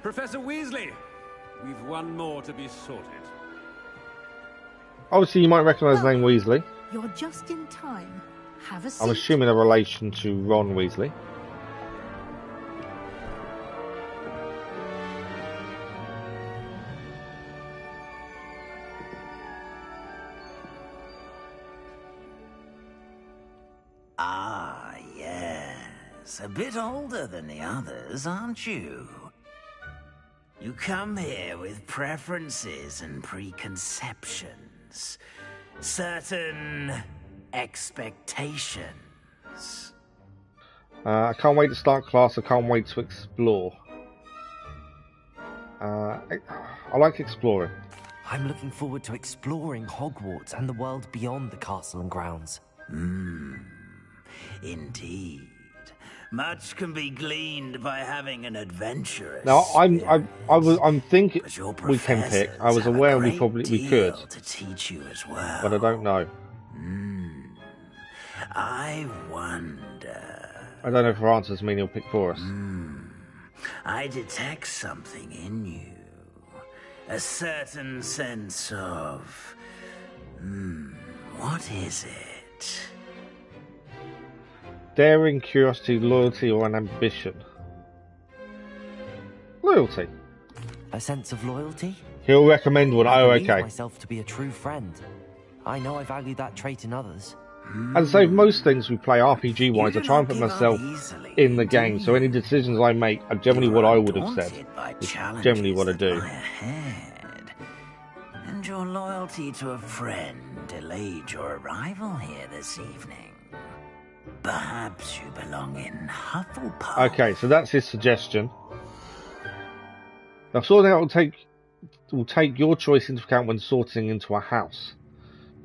Professor Weasley, we've one more to be sorted. Obviously, you might recognise the name Weasley. You're just in time. Have a seat. I'm assuming a relation to Ron Weasley. Ah, yes. A bit older than the others, aren't you? You come here with preferences and preconceptions. Certain expectations. I can't wait to start class. I can't wait to explore. I like exploring. I'm looking forward to exploring Hogwarts and the world beyond the castle and grounds. Indeed. Much can be gleaned by having an adventurous. Now, I'm thinking But your we can pick. I was professors have a aware we great could, deal to teach you as well. but I don't know. I wonder. I don't know if our answers mean he'll pick for us. I detect something in you. A certain sense of. What is it? Daring, curiosity, loyalty, or an ambition? Loyalty. A sense of loyalty? He'll recommend one. I Oh, believe okay. myself to be a true friend. I know I value that trait in others. And so most things we play RPG-wise, I You try and do put not myself give up easily, in the do game. So you? any decisions I make are generally what I would have said. Daunted by It's challenges generally what I that do. lie ahead. And your loyalty to a friend delayed your arrival here this evening. Perhaps you belong in Hufflepuff. Okay, so that's his suggestion. Now, sorting out will take your choice into account when sorting into a house.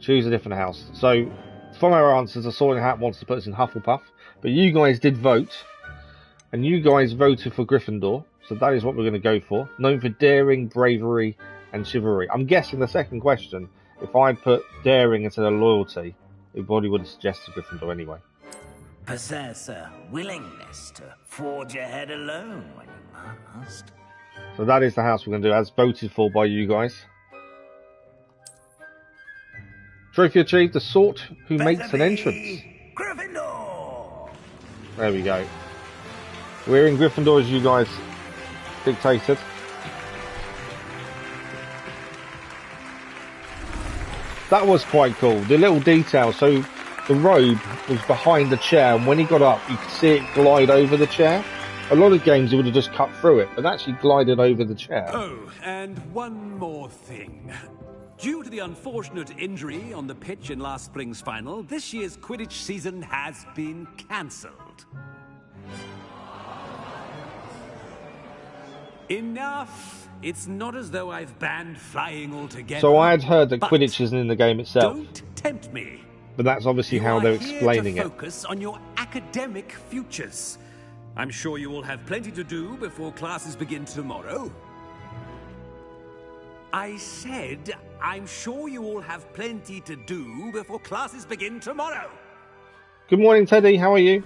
Choose a different house. So, from our answers, the sorting hat wants to put us in Hufflepuff, but you guys did vote, and you guys voted for Gryffindor, so that is what we're going to go for. Known for daring, bravery, and chivalry. I'm guessing the second question, if I put daring instead of loyalty, it probably would have suggested Gryffindor anyway. Possess a willingness to forge ahead alone when you must. So that is the house we're going to do, as voted for by you guys. Trophy achieved, the sort who makes an entrance. Gryffindor! There we go. We're in Gryffindor as you guys dictated. That was quite cool. The little detail, so the robe was behind the chair, and when he got up, you could see it glide over the chair. A lot of games, you would have just cut through it, but actually glided over the chair. Oh, and one more thing. Due to the unfortunate injury on the pitch in last spring's final, this year's Quidditch season has been cancelled. Enough! It's not as though I've banned flying altogether. So I had heard that but Quidditch isn't in the game itself, don't tempt me. but that's obviously how they're explaining You are it. here to focus on your academic futures. I'm sure you will have plenty to do before classes begin tomorrow. I said, I'm sure you all have plenty to do before classes begin tomorrow. Good morning, Teddy. How are you?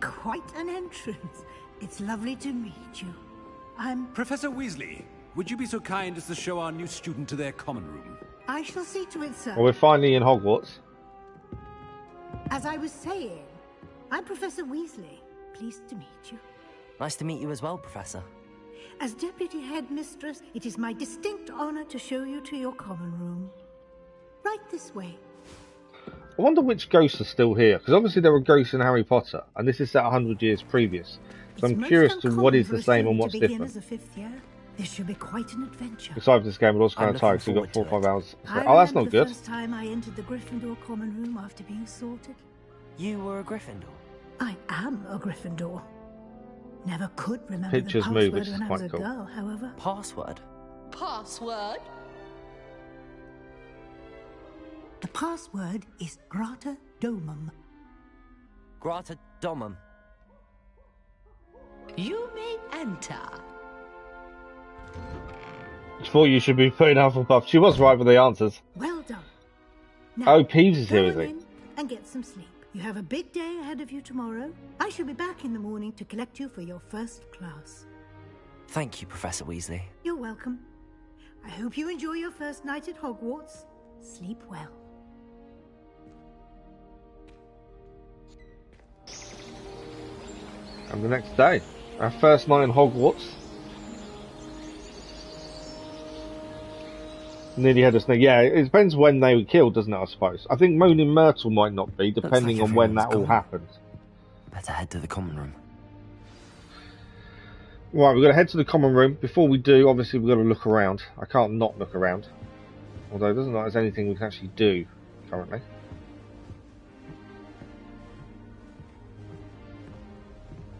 Quite an entrance. It's lovely to meet you. Professor Weasley, would you be so kind as to show our new student to their common room? I shall see to it, sir. Well, we're finally in Hogwarts. As I was saying, I'm Professor Weasley. Pleased to meet you. Nice to meet you as well, Professor. As Deputy Headmistress, it is my distinct honor to show you to your common room. Right this way. I wonder which ghosts are still here, because obviously there were ghosts in Harry Potter, and this is set 100 years previous. So I'm curious to what is the same and what's different. As a fifth year, this should be quite an adventure. Besides this game, we're also kind of tired, so we've got 4 or 5 hours. So, oh, that's not good. The first time I entered the Gryffindor common room after being sorted. You were a Gryffindor? I am a Gryffindor. Never could remember Pictures the move, password which is when I quite was a cool. girl, however. Password? Password? The password is Grata Domum. Grata Domum. You may enter. I thought you should be putting Hufflepuff. She was right with the answers. Well done. Now, Oh, Peeves is here, go is he? in and get some sleep. You have a big day ahead of you tomorrow. I shall be back in the morning to collect you for your first class. Thank you, Professor Weasley. You're welcome. I hope you enjoy your first night at Hogwarts. Sleep well. And the next day, our first night in Hogwarts. Nearly had a snake. Yeah, it depends when they were killed, doesn't it, I suppose? I think Moaning Myrtle might not be, depending on when that all happened. Better head to the common room. Right, we've got to head to the common room. Before we do, obviously we've got to look around. I can't not look around. Although it doesn't look like there's anything we can actually do currently.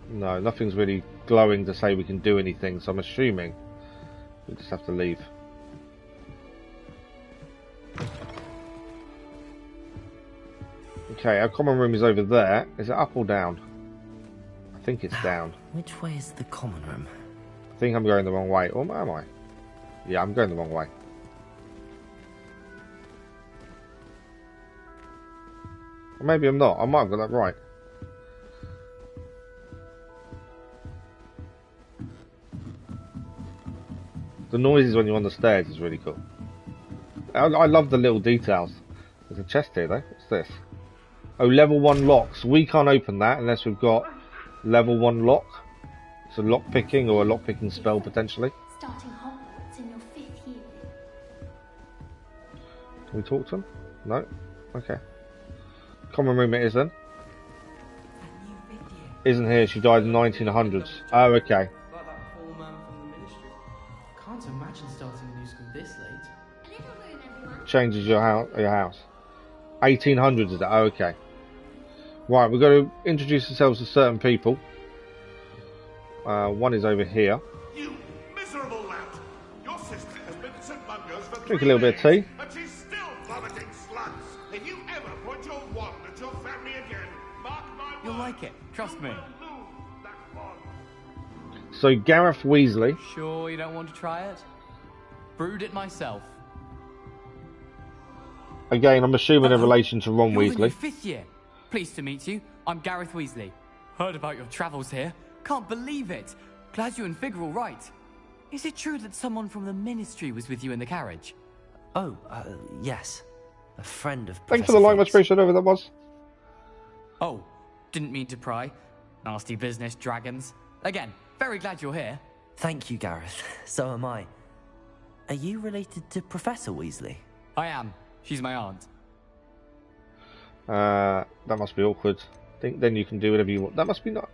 No, nothing's really glowing to say we can do anything, so I'm assuming we just have to leave. Okay, our common room is over there. Is it up or down? I think it's down. Which way is the common room? I think I'm going the wrong way. Or am I? Yeah, I'm going the wrong way. Or maybe I'm not. I might have got that right. The noises when you're on the stairs is really cool. I love the little details. There's a chest here though. What's this? Oh, level 1 locks. We can't open that unless we've got level 1 lock. It's a lock picking or a lock picking spell potentially. Starting Hogwarts in your 5th year. Can we talk to him? No? Okay. Common room it is then. Isn't here, she died in the 1900s. Oh, okay. Like that poor man from the ministry. Can't imagine starting a new school this late. Changes your house. 1800s is it? Oh, okay. Right, we've got to introduce ourselves to certain people. One is over here. You miserable lout! Your sister has been to St. Mungo's for Drink a little bit of tea. and she's still vomiting slugs. If you ever point your wand at your family again, mark my You'll like it, trust me. So Gareth Weasley. Sure you don't want to try it? Brewed it myself. Again, I'm assuming in relation to Ron You're in your Weasley. 5th year. Pleased to meet you. I'm Gareth Weasley. Heard about your travels here. Can't believe it. Glad you and Fig are all right. Is it true that someone from the ministry was with you in the carriage? Oh, yes. A friend of Thanks for the like, much appreciated, whoever that was. Oh, didn't mean to pry. Nasty business, dragons. Again, very glad you're here. Thank you, Gareth. So am I. Are you related to Professor Weasley? I am. She's my aunt. That must be awkward. Then you can do whatever you want. That must be not.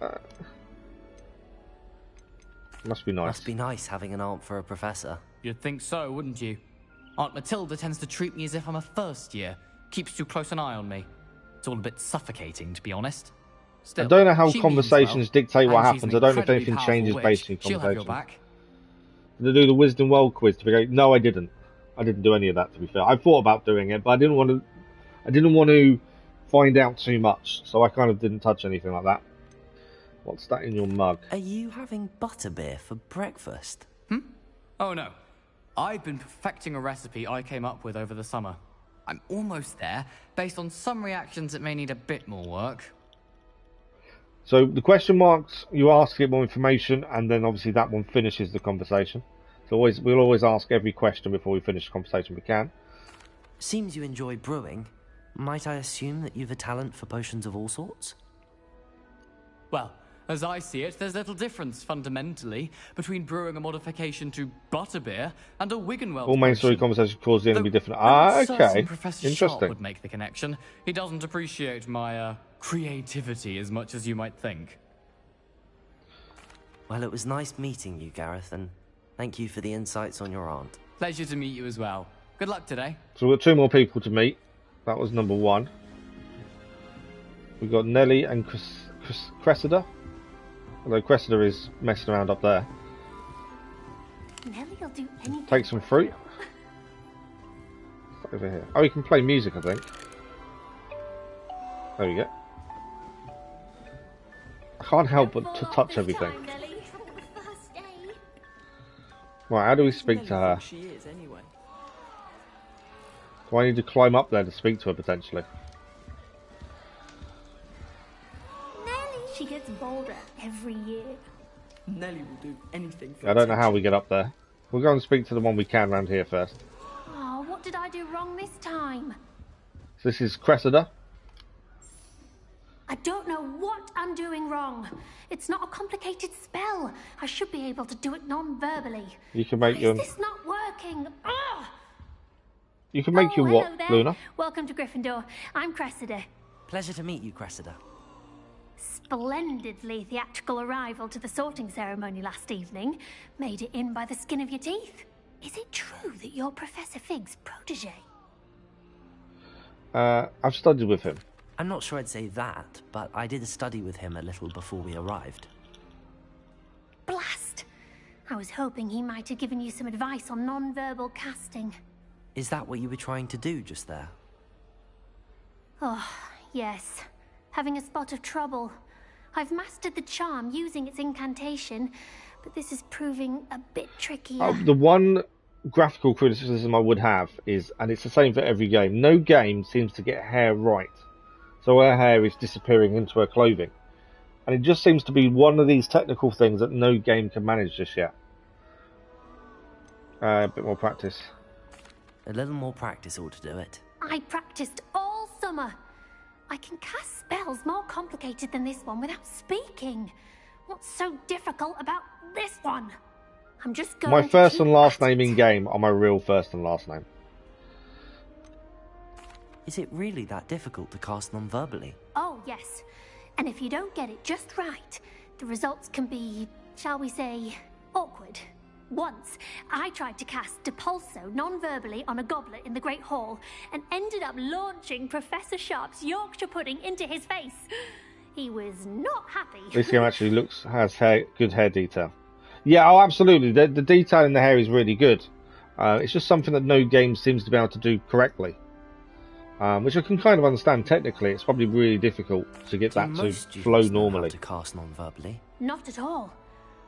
Must be nice. Must be nice having an aunt for a professor. You'd think so, wouldn't you? Aunt Matilda tends to treat me as if I'm a first year. Keeps too close an eye on me. It's all a bit suffocating, to be honest. Still, I don't know how she conversations means well, dictate what and she's happens. an I don't know if incredibly anything powerful changes witch. based on She'll have your conversations. back. Did I do the Wisdom World quiz to be going? No, I didn't. I didn't do any of that, to be fair. I thought about doing it, but I didn't want to find out too much, so I kind of didn't touch anything like that. What's that in your mug? Are you having butterbeer for breakfast? Oh no. I've been perfecting a recipe I came up with over the summer. I'm almost there, based on some reactions that may need a bit more work. So the question marks, you ask to get more information, and then obviously that one finishes the conversation. So we'll always ask every question before we finish the conversation we can. Seems you enjoy brewing. Might I assume that you've a talent for potions of all sorts? Well, as I see it, there's little difference, fundamentally, between brewing a modification to butterbeer and a Wiggenweld All main story potion. conversations cause the end to be different. I'm Okay. certain Professor Sharp Interesting. would make the connection. He doesn't appreciate my, creativity as much as you might think. Well, it was nice meeting you, Gareth, and thank you for the insights on your aunt. Pleasure to meet you as well. Good luck today. So we've got 2 more people to meet. That was number 1. We've got Nelly and Cressida. Although Cressida is messing around up there. Nelly'll do anything. Take some fruit. Over here. Oh, you can play music, I think. There we go. I can't help but to touch everything. Right, how do we speak to her? She is, anyway. Do I need to climb up there to speak to her, potentially? every year. Nelly will do anything for I don't know how we get up there. We'll go and speak to the one we can around here first. Oh, what did I do wrong this time? So this is Cressida. I don't know what I'm doing wrong. It's not a complicated spell. I should be able to do it non-verbally. You can make your... Is this not working? Ugh! You can make your what, there. Luna? Welcome to Gryffindor. I'm Cressida. Pleasure to meet you, Cressida. Splendidly theatrical arrival to the sorting ceremony last evening. Made it in by the skin of your teeth. Is it true that you're Professor Fig's protege? I've studied with him. I'm not sure I'd say that, but I did study with him a little before we arrived. Blast! I was hoping he might have given you some advice on non-verbal casting. Is that what you were trying to do just there? Oh, yes. Having a spot of trouble. I've mastered the charm using its incantation, but this is proving a bit trickier. The one graphical criticism I would have is, and it's the same for every game, no game seems to get hair right. So her hair is disappearing into her clothing. And it just seems to be one of these technical things that no game can manage just yet. A bit more practice. A little more practice ought to do it. I practiced all summer. I can cast spells more complicated than this one without speaking. What's so difficult about this one? I'm just going My to first keep and last at name it. in game are my real first and last name. Is it really that difficult to cast non-verbally? Oh, yes. And if you don't get it just right, the results can be, shall we say, awkward. Once, I tried to cast Depulso non-verbally on a goblet in the Great Hall and ended up launching Professor Sharp's Yorkshire pudding into his face. He was not happy. This game actually has good hair detail. Yeah, oh, absolutely. The detail in the hair is really good. It's just something that no game seems to be able to do correctly. Which I can kind of understand technically. It's probably really difficult to get that to flow normally. To cast non-verbally? Not at all.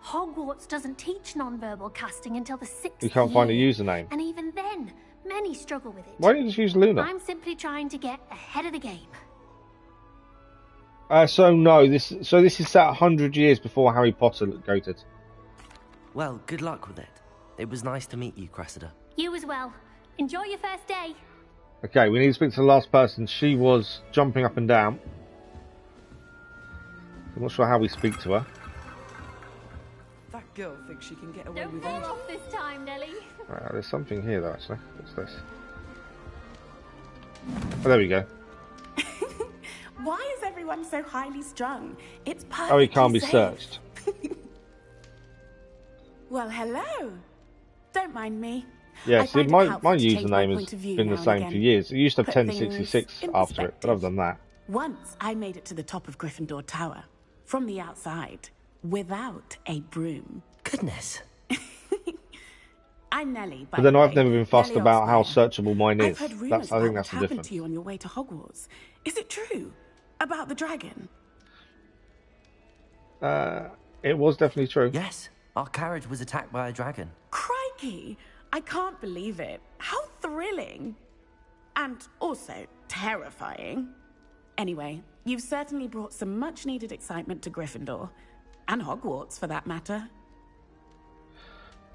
Hogwarts doesn't teach non-verbal casting until the 6th You can't find a year. username. And even then, many struggle with it. Why don't you just use Luna? I'm simply trying to get ahead of the game. So this is set 100 years before Harry Potter goated. Well, good luck with it. It was nice to meet you, Cressida. You as well. Enjoy your first day. Okay, we need to speak to the last person. She was jumping up and down. I'm not sure how we speak to her. That girl thinks she can get away Don't with fall anything. off this time, Nelly. There's something here though, actually. What's this? Oh, there we go. Why is everyone so highly strung? It's perfect. Oh, he can't be searched. Well, hello. Don't mind me. Yeah, I see, find it my helpful to change my username point has of view been now the and same again. for years. It used to have Put 1066 things in after it, but other than that. Once I made it to the top of Gryffindor Tower, from the outside, without a broom. Goodness. I'm Nelly, But then I've never been fussed Nelly about how Oxford. searchable mine I've is. heard rumours I think about that's what the happened difference. to you on your way to Hogwarts. Is it true? About the dragon? It was definitely true. Yes, our carriage was attacked by a dragon. Crikey! I can't believe it. How thrilling! And also terrifying. Anyway, you've certainly brought some much-needed excitement to Gryffindor. And Hogwarts, for that matter.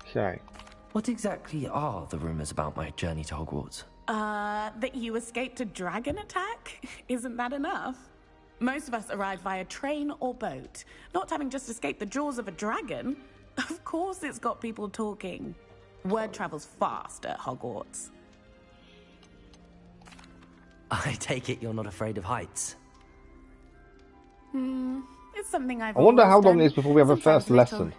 Okay. What exactly are the rumours about my journey to Hogwarts? That you escaped a dragon attack? Isn't that enough? Most of us arrive via train or boat, not having just escaped the jaws of a dragon. Of course it's got people talking. Word travels fast at Hogwarts. I take it you're not afraid of heights. It's something I've I wonder always how long done. it is before we have a Sometimes first little. lesson.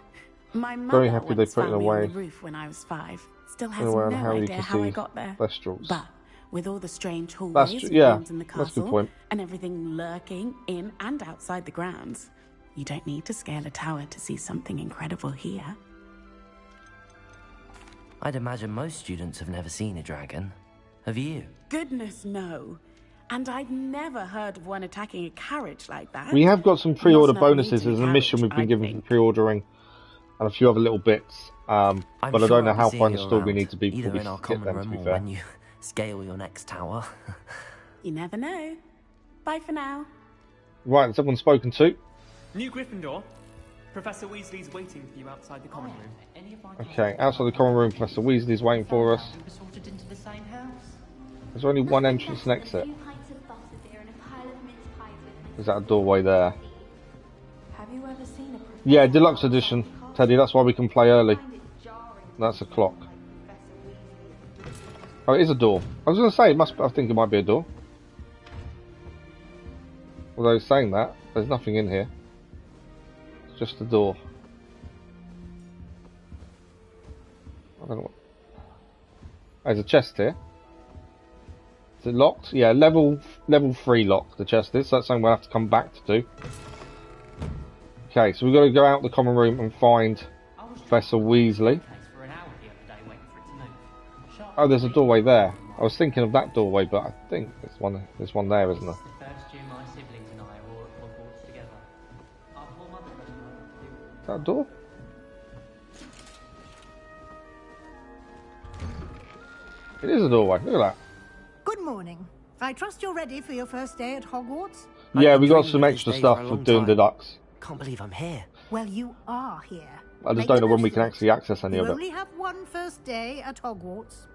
My Very mother happy they once put it found me on away. the roof when I was 5. Still has Anywhere no on Harry idea could how I see got there. Thestrals. But with all the strange hallways and yeah, rooms in the that's a good castle point. and everything lurking in and outside the grounds, you don't need to scale a tower to see something incredible here. I'd imagine most students have never seen a dragon. Have you? Goodness, no. And I've never heard of one attacking a carriage like that. We have got some pre-order Not enough meat bonuses in as a a mission we've carriage, been I given think. for pre-ordering and a few other little bits. But I sure don't know I'll how be far seeing in the you store we around, need to be either before in our we get common them, to be room or fair. when you scale your next tower. You never know. Bye for now. Right, has everyone spoken to? New Gryffindor, Professor Weasley's waiting for you outside the common room. Okay, outside the common room, Professor Weasley's waiting for us. Is there only one entrance and exit? Is that a doorway there? Have you ever seen a Yeah, deluxe edition, Teddy. That's why we can play early. That's a clock. Oh, it is a door. I was going to say, I think it might be a door. Although saying that, there's nothing in here. It's just a door. I don't know what... There's a chest here. Is it locked? Yeah, level 3 lock, the chest is. So that's something we'll have to come back to do. Okay, so we've got to go out the common room and find Professor Weasley. Oh, there's a doorway there. I was thinking of that doorway, but I think there's one there, isn't there? Is that a door? It is a doorway. Look at that. Good morning. I trust you're ready for your first day at Hogwarts? Yeah, we got some extra stuff for doing deluxe. Can't believe I'm here. Well, you are here. I just don't know when we can actually access any of You it. only have one first day at Hogwarts.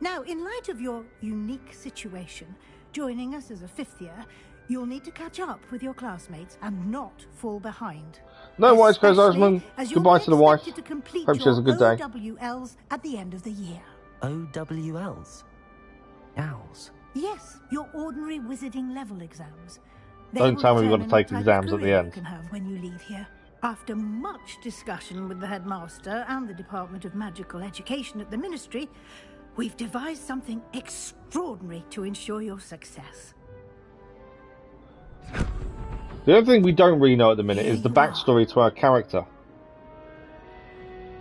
Now, in light of your unique situation, joining us as a 5th year, you'll need to catch up with your classmates and not fall behind. No worries, Chris Osmond. Goodbye to the wife. Hope she has a good day. OWLs at the end of the year. OWLs? Owls? Yes, your ordinary wizarding level exams. Don't tell me we've got to take exams at the end. You can have when you leave here. After much discussion with the headmaster and the Department of Magical Education at the Ministry, we've devised something extraordinary to ensure your success. The only thing we don't really know at the minute is the backstory to our character.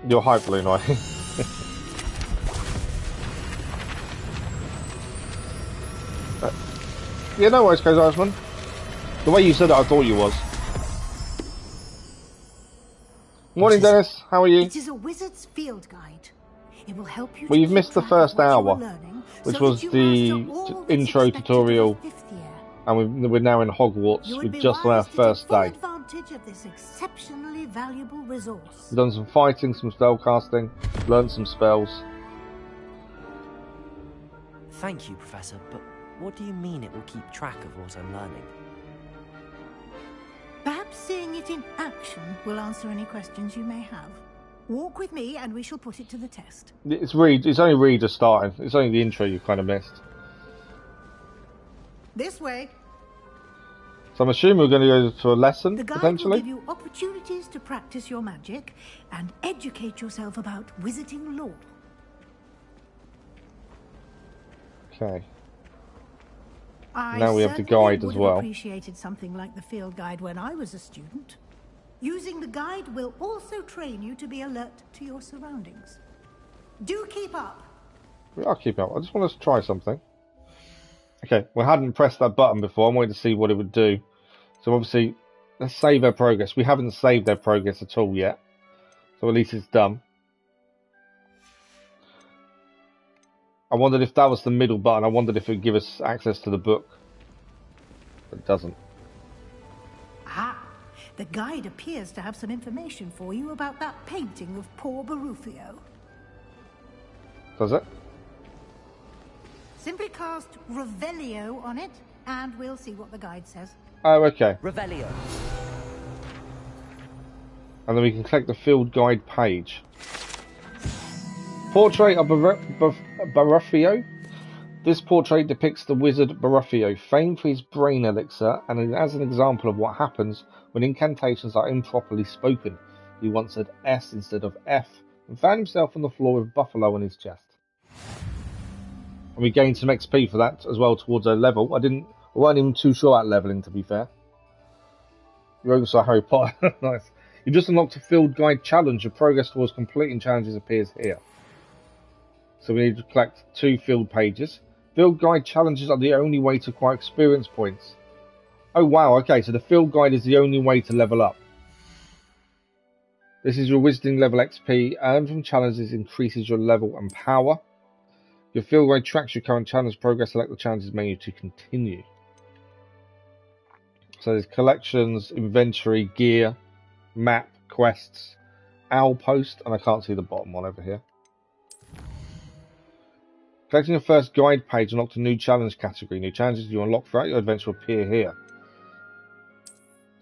You're hyperly annoying. Yeah, no worries, Chris Osmond. The way you said it, I thought you was. Morning, Dennis. How are you? It is a wizard's field guide. It will help you. Well, you've missed the first hour, which was the intro tutorial, and we're now in Hogwarts. We've just on our first day. Advantage of this exceptionally valuable resource. We've done some fighting, some spell casting, learned some spells. Thank you, Professor, but what do you mean it will keep track of what I'm learning? Perhaps seeing it in action will answer any questions you may have. Walk with me and we shall put it to the test. It's only really just starting. It's only the intro you kind of missed. This way. So I'm assuming we're going to go to a lesson, The guide potentially? will give you opportunities to practice your magic and educate yourself about wizarding lore. Okay. I Now we have the guide as well. I appreciated something like the field guide when I was a student. Using the guide will also train you to be alert to your surroundings. Do keep up. I'll keep up. I just want us to try something. Okay, we hadn't pressed that button before. I'm waiting to see what it would do. So obviously, let's save our progress. We haven't saved our progress at all yet. So at least it's done. I wondered if that was the middle button. I wondered if it would give us access to the book. But it doesn't. Ah, the guide appears to have some information for you about that painting of poor Barufio. Does it? Simply cast Revelio on it, and we'll see what the guide says. Oh, okay. Revelio. And then we can click the field guide page. Portrait of Barufio. This portrait depicts the wizard Barufio, famed for his brain elixir, and as an example of what happens when incantations are improperly spoken. He once said S instead of F, and found himself on the floor with buffalo on his chest. And we gained some XP for that as well towards our level. I weren't even too sure about leveling, to be fair. You also Harry Potter. Nice. You just unlocked a field guide challenge. Your progress towards completing challenges appears here. So we need to collect 2 field pages. Field guide challenges are the only way to acquire experience points. Oh wow, okay, so the field guide is the only way to level up. This is your wizarding level XP. Earned from challenges increases your level and power. Your field guide tracks your current challenge progress. Select the challenges menu to continue. So there's collections, inventory, gear, map, quests, owl post, and I can't see the bottom one over here. Collecting your first guide page unlocked a new challenge category. New challenges you unlock throughout your adventure appear here.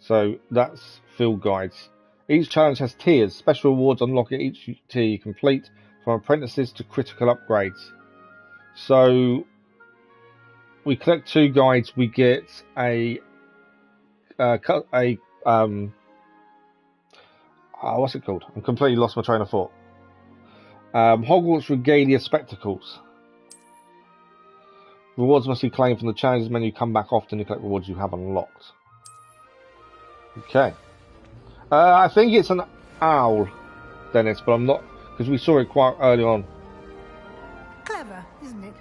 So that's field guides. Each challenge has tiers. Special rewards unlock at each tier you complete, from apprentices to critical upgrades. So we collect 2 guides, we get a what's it called? I'm completely lost my train of thought. Hogwarts Regalia Spectacles. Rewards must be claimed from the challenges menu. Come back often to collect rewards you have unlocked. Okay. I think it's an owl, Dennis, but I'm not, because we saw it quite early on. Clever, isn't it?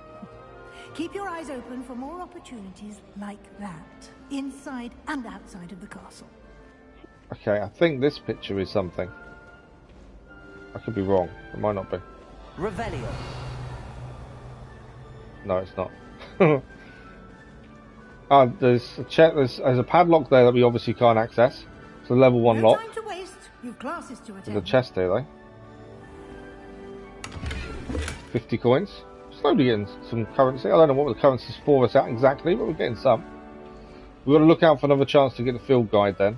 Keep your eyes open for more opportunities like that, inside and outside of the castle. Okay, I think this picture is something. I could be wrong. It might not be. Revelio. No, it's not. There's a padlock there that we obviously can't access. It's a level 1 lock. No time to waste. You've classes to attend. There's a chest here though. 50 coins. Slowly getting some currency. I don't know what the currency's for us at exactly, but we're getting some. We've got to look out for another chance to get the field guide then.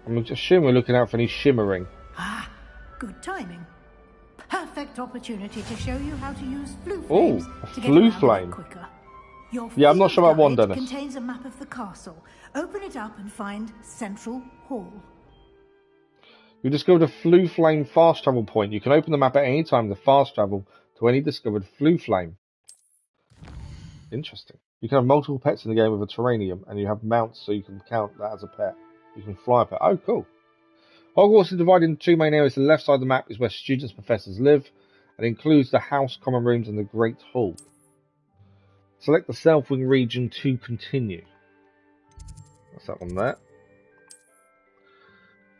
I'm assuming we're looking out for any shimmering. Ah, good timing. Perfect opportunity to show you how to use flue flames to get around a bit quicker. Yeah, I'm not sure about one, Dennis. It contains a map of the castle. Open it up and find Central Hall. You discovered a flue flame fast travel point. You can open the map at any time to fast travel to any discovered flue flame. Interesting. You can have multiple pets in the game with a terranium, and you have mounts so you can count that as a pet. You can fly a pet. Oh, cool. Hogwarts is divided into 2 main areas. The left side of the map is where students and professors live, and includes the house, common rooms, and the Great Hall. Select the Southwing region to continue. That's that one there.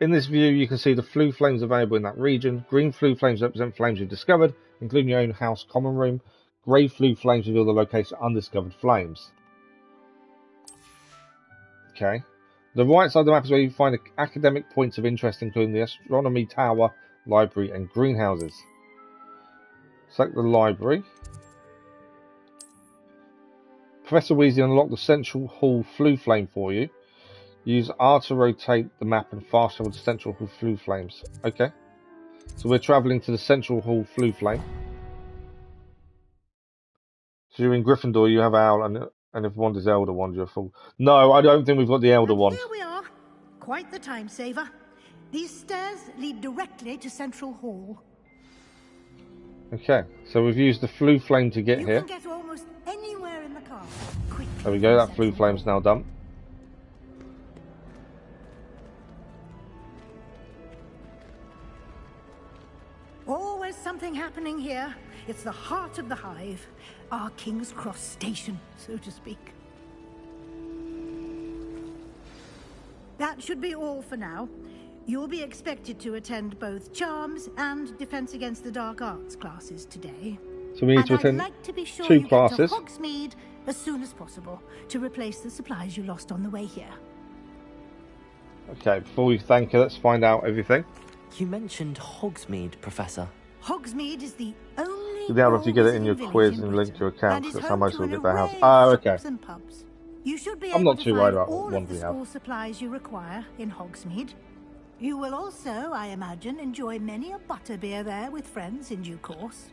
In this view, you can see the flue flames available in that region. Green flue flames represent flames you've discovered, including your own house common room. Grey flue flames reveal the location of undiscovered flames. Okay. The right side of the map is where you find academic points of interest, including the Astronomy Tower, Library, and Greenhouses. Select the Library. Professor Weasley unlocked the Central Hall flue flame for you. Use R to rotate the map and fast travel to Central Hall flue flames. Okay. So we're travelling to the Central Hall flue flame. So you're in Gryffindor, you have Owl, and if one is Elder Wand, you're full. No, I don't think we've got the Elder Wand. Here we are. Quite the time saver. These stairs lead directly to Central Hall. Okay, so we've used the flue flame to get here. You can get almost anywhere in the castle quickly. There we go, that flue flame's now done. Always something happening here. It's the heart of the hive. Our King's Cross station, so to speak. That should be all for now. You'll be expected to attend both Charms and Defense Against the Dark Arts classes today. So we need to attend I'd like to be sure 2 you classes. Get to Hogsmeade as soon as possible to replace the supplies you lost on the way here. Okay, before we thank her, let's find out everything. You mentioned Hogsmeade, Professor. Hogsmeade is the only. You'll be able to get it in your quiz and link to your account, because that's how most people get their house. Oh, okay. You should be I'm able not to too find worried about all what of ones the we have. school supplies you require in Hogsmeade. You will also, I imagine, enjoy many a butterbeer there with friends in due course.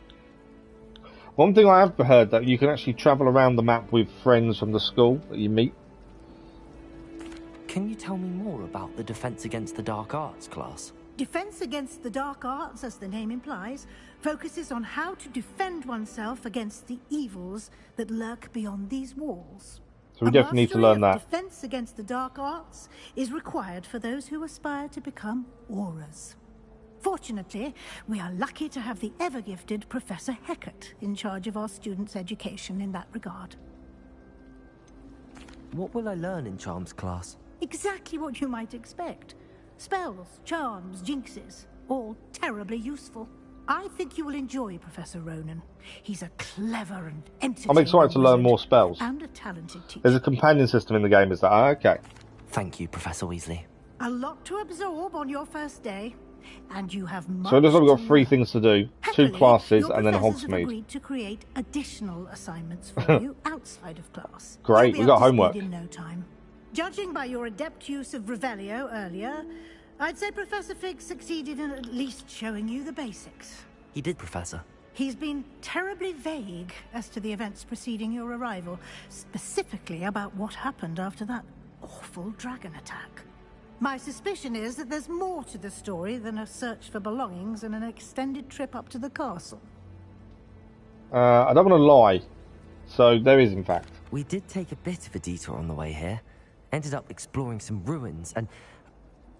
One thing I have heard that you can actually travel around the map with friends from the school that you meet. Can you tell me more about the Defense Against the Dark Arts class? Defense Against the Dark Arts, as the name implies, focuses on how to defend oneself against the evils that lurk beyond these walls. So we definitely need to learn that. Defense Against the Dark Arts is required for those who aspire to become Aurors. Fortunately, we are lucky to have the ever-gifted Professor Hecat in charge of our students' education in that regard. What will I learn in Charms class? Exactly what you might expect. Spells, charms, jinxes, all terribly useful. I think you will enjoy Professor Ronan. He's a clever and entertaining I'm excited to learn more spells. And a talented teacher. There's a companion system in the game, is that? Ah, okay. Thank you, Professor Weasley. A lot to absorb on your first day, and you have much So it looks like we've got to 3 learn. things to do. Happily, 2 classes your and then professors have Hogsmeade. agreed to create additional assignments for you outside of class. Great, You'll we be got up to homework. speed in no time. Judging by your adept use of Revelio earlier, I'd say Professor Fig succeeded in at least showing you the basics. He did, Professor. He's been terribly vague as to the events preceding your arrival, specifically about what happened after that awful dragon attack. My suspicion is that there's more to the story than a search for belongings and an extended trip up to the castle. I don't want to lie. So there is, in fact. We did take a bit of a detour on the way here. Ended up exploring some ruins and...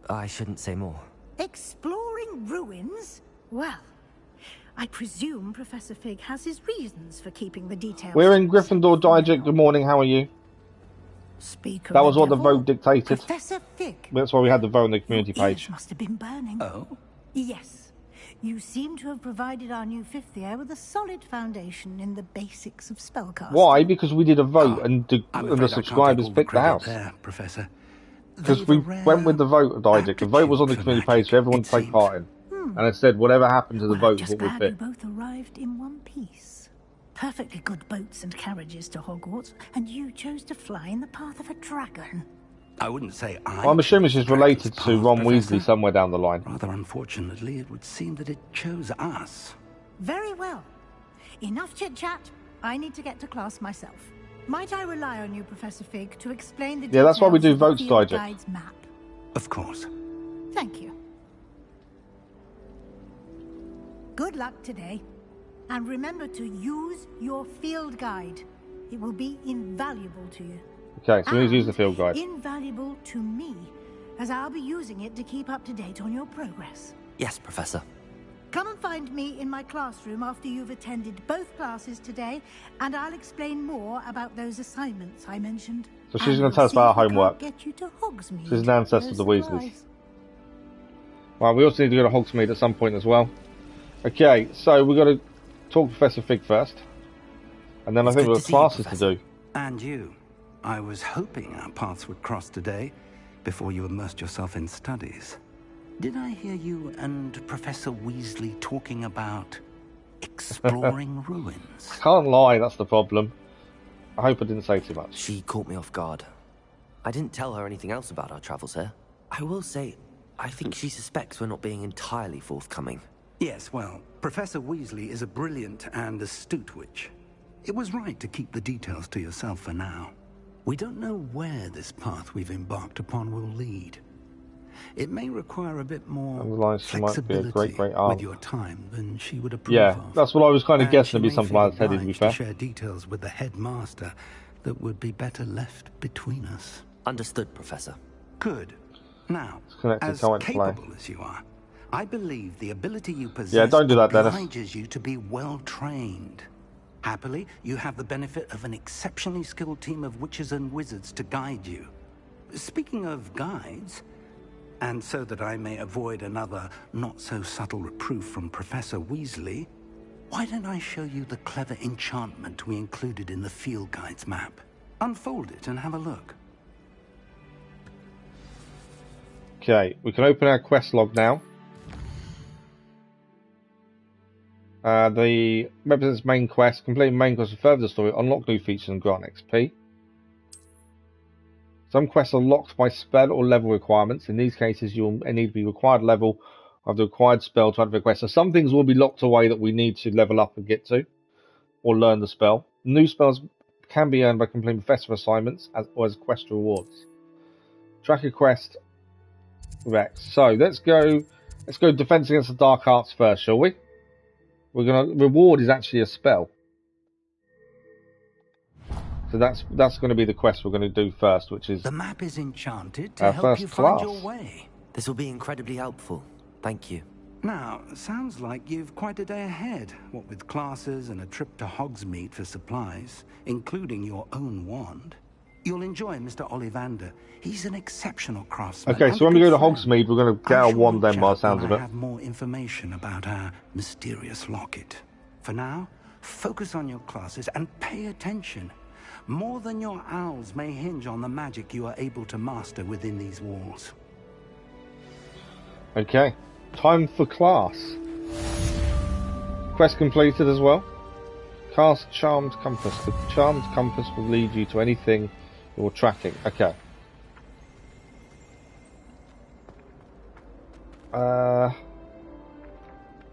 I shouldn't say more. Exploring ruins? Well, I presume Professor Fig has his reasons for keeping the details. We're in Gryffindor, Dijak. Good morning, how are you? Speak of That was the what the devil, vote dictated. Professor Fig. That's why we had the vote on the community Your ears page. must have been burning. Oh? Yes. You seem to have provided our new 5th year with a solid foundation in the basics of spellcasting. Why? Because we did a vote and the subscribers picked the house. There, Professor. Because we went with the vote, Dijak. The vote was on the community page for everyone to take part in. And it said whatever happened to the vote is what we Glad picked. you both arrived in one piece. Perfectly good boats and carriages to Hogwarts, and you chose to fly in the path of a dragon. I wouldn't say Well, I'm assuming she's related to Ron Weasley somewhere down the line. Rather unfortunately, it would seem that it chose us. Very well. Enough chit-chat. I need to get to class myself. Might I rely on you, Professor Fig, to explain the Yeah, that's why we do details of the votes, field Dijak. guide's map? Of course. Thank you. Good luck today. And remember to use your field guide. It will be invaluable to you. Okay, so we need to use the field guide. Invaluable to me, as I'll be using it to keep up to date on your progress. Yes, Professor. Come and find me in my classroom after you've attended both classes today, and I'll explain more about those assignments I mentioned. So she's going to tell us about our homework. Get you to Hogsmeade. She's an ancestor of the Those Weasleys. supplies. Right, we also need to go to Hogsmeade at some point as well. Okay, so we've got to talk to Professor Fig first. And then I think we've got classes to do. And you. I was hoping our paths would cross today, before you immersed yourself in studies. Did I hear you and Professor Weasley talking about exploring ruins? Can't lie, that's the problem. I hope I didn't say too much. She caught me off guard. I didn't tell her anything else about our travels here. I will say, I think she suspects we're not being entirely forthcoming. Yes, well, Professor Weasley is a brilliant and astute witch. It was right to keep the details to yourself for now. We don't know where this path we've embarked upon will lead. It may require a bit more flexibility with your time than she would approve Yeah, of. that's what I was kind of And guessing she it'd be may something feel like that, to be obliged fair. to share details with the headmaster that would be better left between us. Understood, Professor. Good. Now, connected, as can't play. capable as you are, I believe the ability you possess Yeah, don't do that, Dennis. obliges you to be well trained. Happily, you have the benefit of an exceptionally skilled team of witches and wizards to guide you. Speaking of guides, and so that I may avoid another not-so-subtle reproof from Professor Weasley, why don't I show you the clever enchantment we included in the field guide's map? Unfold it and have a look. Okay, we can open our quest log now. The represents main quest. Completing main quest to further the story, unlock new features and grant XP. Some quests are locked by spell or level requirements. In these cases, you'll need to be required level of the required spell to activate the quest. So some things will be locked away that we need to level up and get to, or learn the spell. New spells can be earned by completing festive assignments or as quest rewards. Track a quest. Rex. So let's go defense against the dark arts first, shall we? We're gonna reward is actually a spell. So that's going to be the quest we're going to do first, which is the map is enchanted to help first you find class. your way. This will be incredibly helpful. Thank you. Now, sounds like you've quite a day ahead, what with classes and a trip to Hogsmeade for supplies, including your own wand. You'll enjoy Mr. Ollivander. He's an exceptional craftsman. Okay, so when we go to Hogsmeade, we're going to get our wand then, by the sounds of I it. have more information about our mysterious locket. For now, focus on your classes and pay attention. More than your owls may hinge on the magic you are able to master within these walls. Okay, time for class. Quest completed as well. Cast Charmed Compass. The Charmed Compass will lead you to anything you're tracking. Okay. I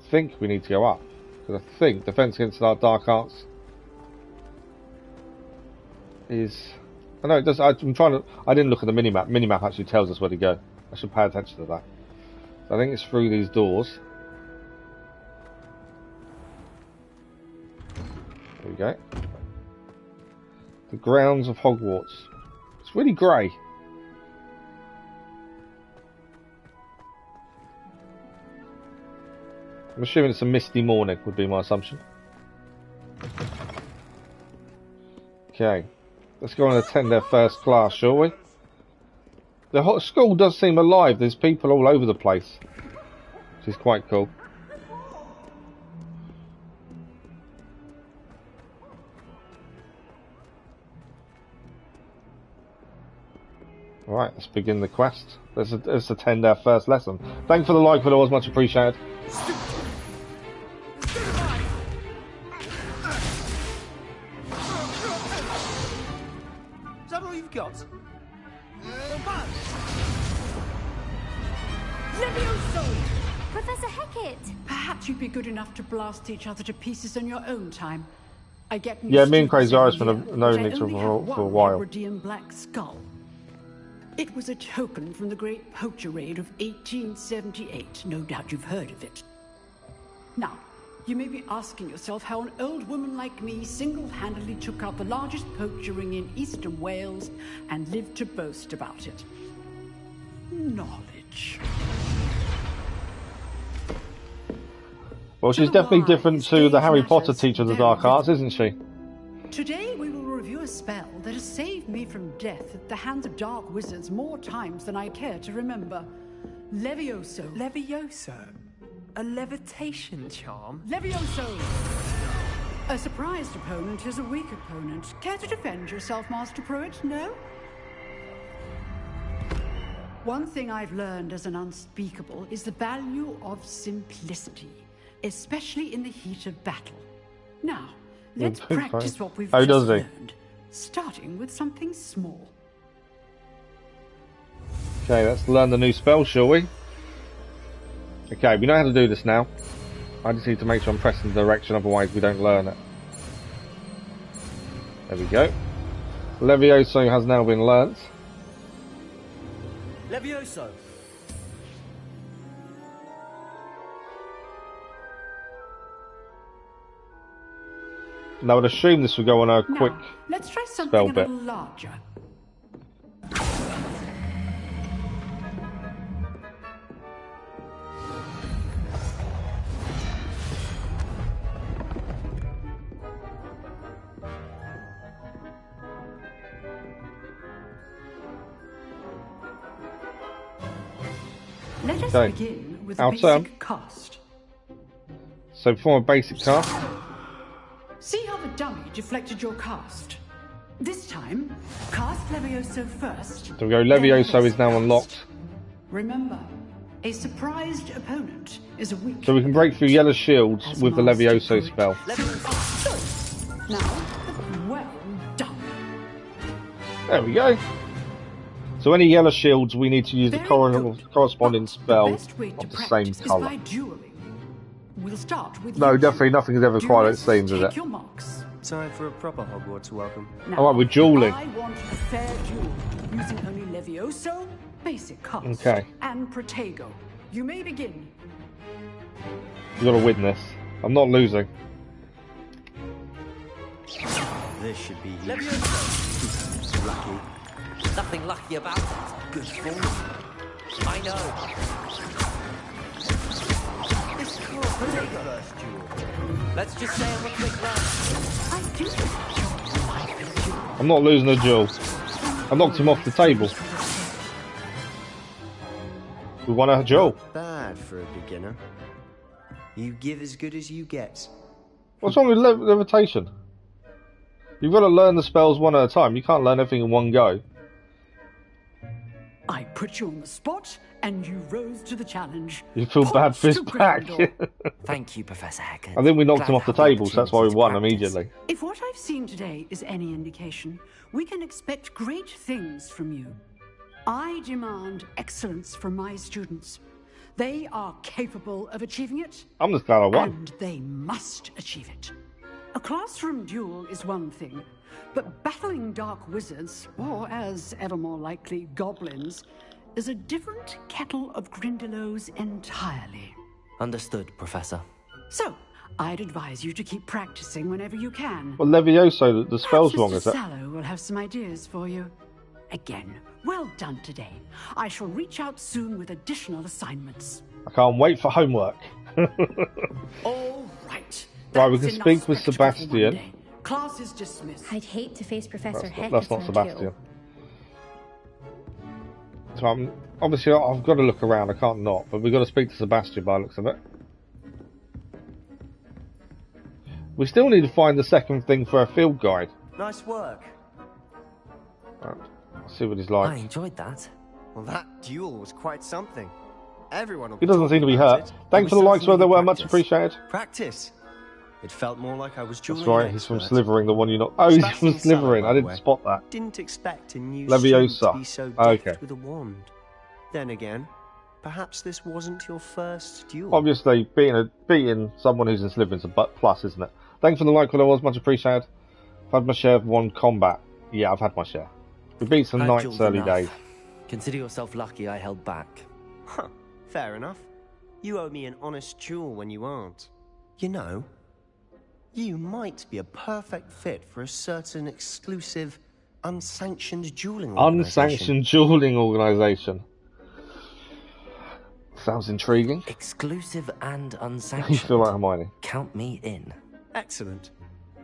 think we need to go up. Because I think Defense Against Dark Arts is... I know it does. I'm trying to... I didn't look at the minimap. Minimap actually tells us where to go. I should pay attention to that. So I think it's through these doors. There we go. The grounds of Hogwarts. It's really grey. I'm assuming it's a misty morning, would be my assumption. Okay. Let's go and attend their first class, shall we? The school does seem alive. There's people all over the place, which is quite cool. Alright, let's begin the quest. Let's attend our first lesson. Thanks for the like, followers, much appreciated. Is that all you've got? Levioso! Professor Hecat! Perhaps you'd be good enough to blast each other to pieces on your own time. I get me and Crazy Irishman have known each other for a while. Hebridean black skull. It was a token from the Great Poacher Raid of 1878. No doubt you've heard of it. Now, you may be asking yourself how an old woman like me single-handedly took out the largest poacher ring in eastern Wales and lived to boast about it. Knowledge. Well, she's definitely different to the Harry Potter teacher of the Dark Arts, isn't she? Today we will review a spell that has saved me from death at the hands of dark wizards more times than I care to remember. Levioso. Levioso? A levitation charm? Levioso! A surprised opponent is a weak opponent. Care to defend yourself, Master Pruitt? No? One thing I've learned as an unspeakable is the value of simplicity, especially in the heat of battle. Now, let's practice what we've just learned, starting with something small. Okay, let's learn the new spell, shall we? Okay, we know how to do this now. I just need to make sure I'm pressing the direction, otherwise we don't learn it. There we go. Levioso has now been learnt. Levioso! And I would assume this would go on a quick let's try something spell a bit. little larger. Let us begin with a basic cast. So perform a basic cast. See how the dummy deflected your cast. This time, cast Levioso first. So we go, Levioso is now unlocked. Remember, a surprised opponent is a weak. So we can break through yellow shields with the Levioso spell. Now, well done. There we go. So any yellow shields, we need to use the corresponding spell of the same colour. We'll start with no, definitely nothing is ever quite the same, is it? Time for a proper Hogwarts welcome. Alright, we're dueling. I want a fair duel, using only Levioso, basic cast, and Protego. You may begin. You gotta win this. I'm not losing. This should be Levioso! Lucky. Nothing lucky about it. Good form. I know. This cool Protego first duel. Let's just say I'm a quick run. I'm not losing a duel. I knocked him off the table. We won a duel. Not bad for a beginner. You give as good as you get. What's wrong with levitation? You've got to learn the spells one at a time. You can't learn everything in one go. I put you on the spot, and you rose to the challenge. You feel bad for his Points to back. Gryffindor. Thank you, Professor Hackett. I think we knocked him Glad off the to have table, so that's why we opportunity to won practice. immediately. If what I've seen today is any indication, we can expect great things from you. I demand excellence from my students. They are capable of achieving it. I'm just glad I won. And they must achieve it. A classroom duel is one thing, but battling dark wizards, or as ever more likely, goblins, is a different kettle of Grindylows entirely. Understood, Professor. So, I'd advise you to keep practicing whenever you can. Well, Levioso, the spell's Perhaps wrong, Mr. is it? Sallow will have some ideas for you. Again, well done today. I shall reach out soon with additional assignments. I can't wait for homework. All right. Right, we can That's enough speak with spectacle for one Sebastian. day. Class is dismissed. I'd hate to face Professor Heck. That's not Sebastian. So obviously I've got to look around, I can't not, but we've got to speak to Sebastian by the looks of it. We still need to find the second thing for a field guide. Nice work. Right, let's see what he's like. I enjoyed that. Well, that duel was quite something. Everyone will He doesn't seem to be hurt. Thanks for the likes where they were, much appreciated. Practice. It felt more like I was dueling. That's right, an he's from expert. Slithering, the one you know. Oh, he's from Sebastian Sallow, Slithering, by I the didn't way. spot that. Didn't expect a new Leviosa. student to be so deft Okay. with a wand. Then again, perhaps this wasn't your first duel. Obviously, beating someone who's in Slithering's a plus, isn't it? Thanks for the like, what I was, much appreciated. I've had my share of one combat. Yeah, I've had my share. We beat some Had knights duels early enough. days. Consider yourself lucky I held back. Huh, fair enough. You owe me an honest duel when you aren't. You know, you might be a perfect fit for a certain exclusive, unsanctioned dueling organisation. Unsanctioned dueling organisation. Sounds intriguing. Exclusive and You unsanctioned. feel like Hermione. Count me in. Excellent.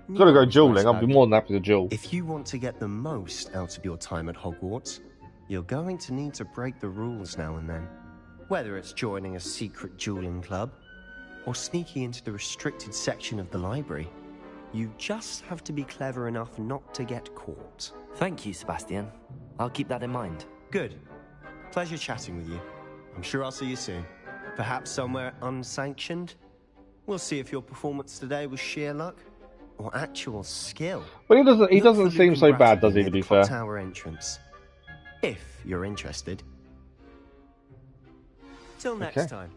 You've got to go Nice dueling. I'd be lad. more than happy to duel. If you want to get the most out of your time at Hogwarts, you're going to need to break the rules now and then. Whether it's joining a secret dueling club, or sneaking into the restricted section of the library, you just have to be clever enough not to get caught. Thank you, Sebastian. I'll keep that in mind. Good. Pleasure chatting with you. I'm sure I'll see you soon. Perhaps somewhere unsanctioned? We'll see if your performance today was sheer luck or actual skill. But he doesn't Look for seem Luke so and bad, Bradley does he, near to the be clock fair? Tower entrance. If you're interested. Till next Okay. time.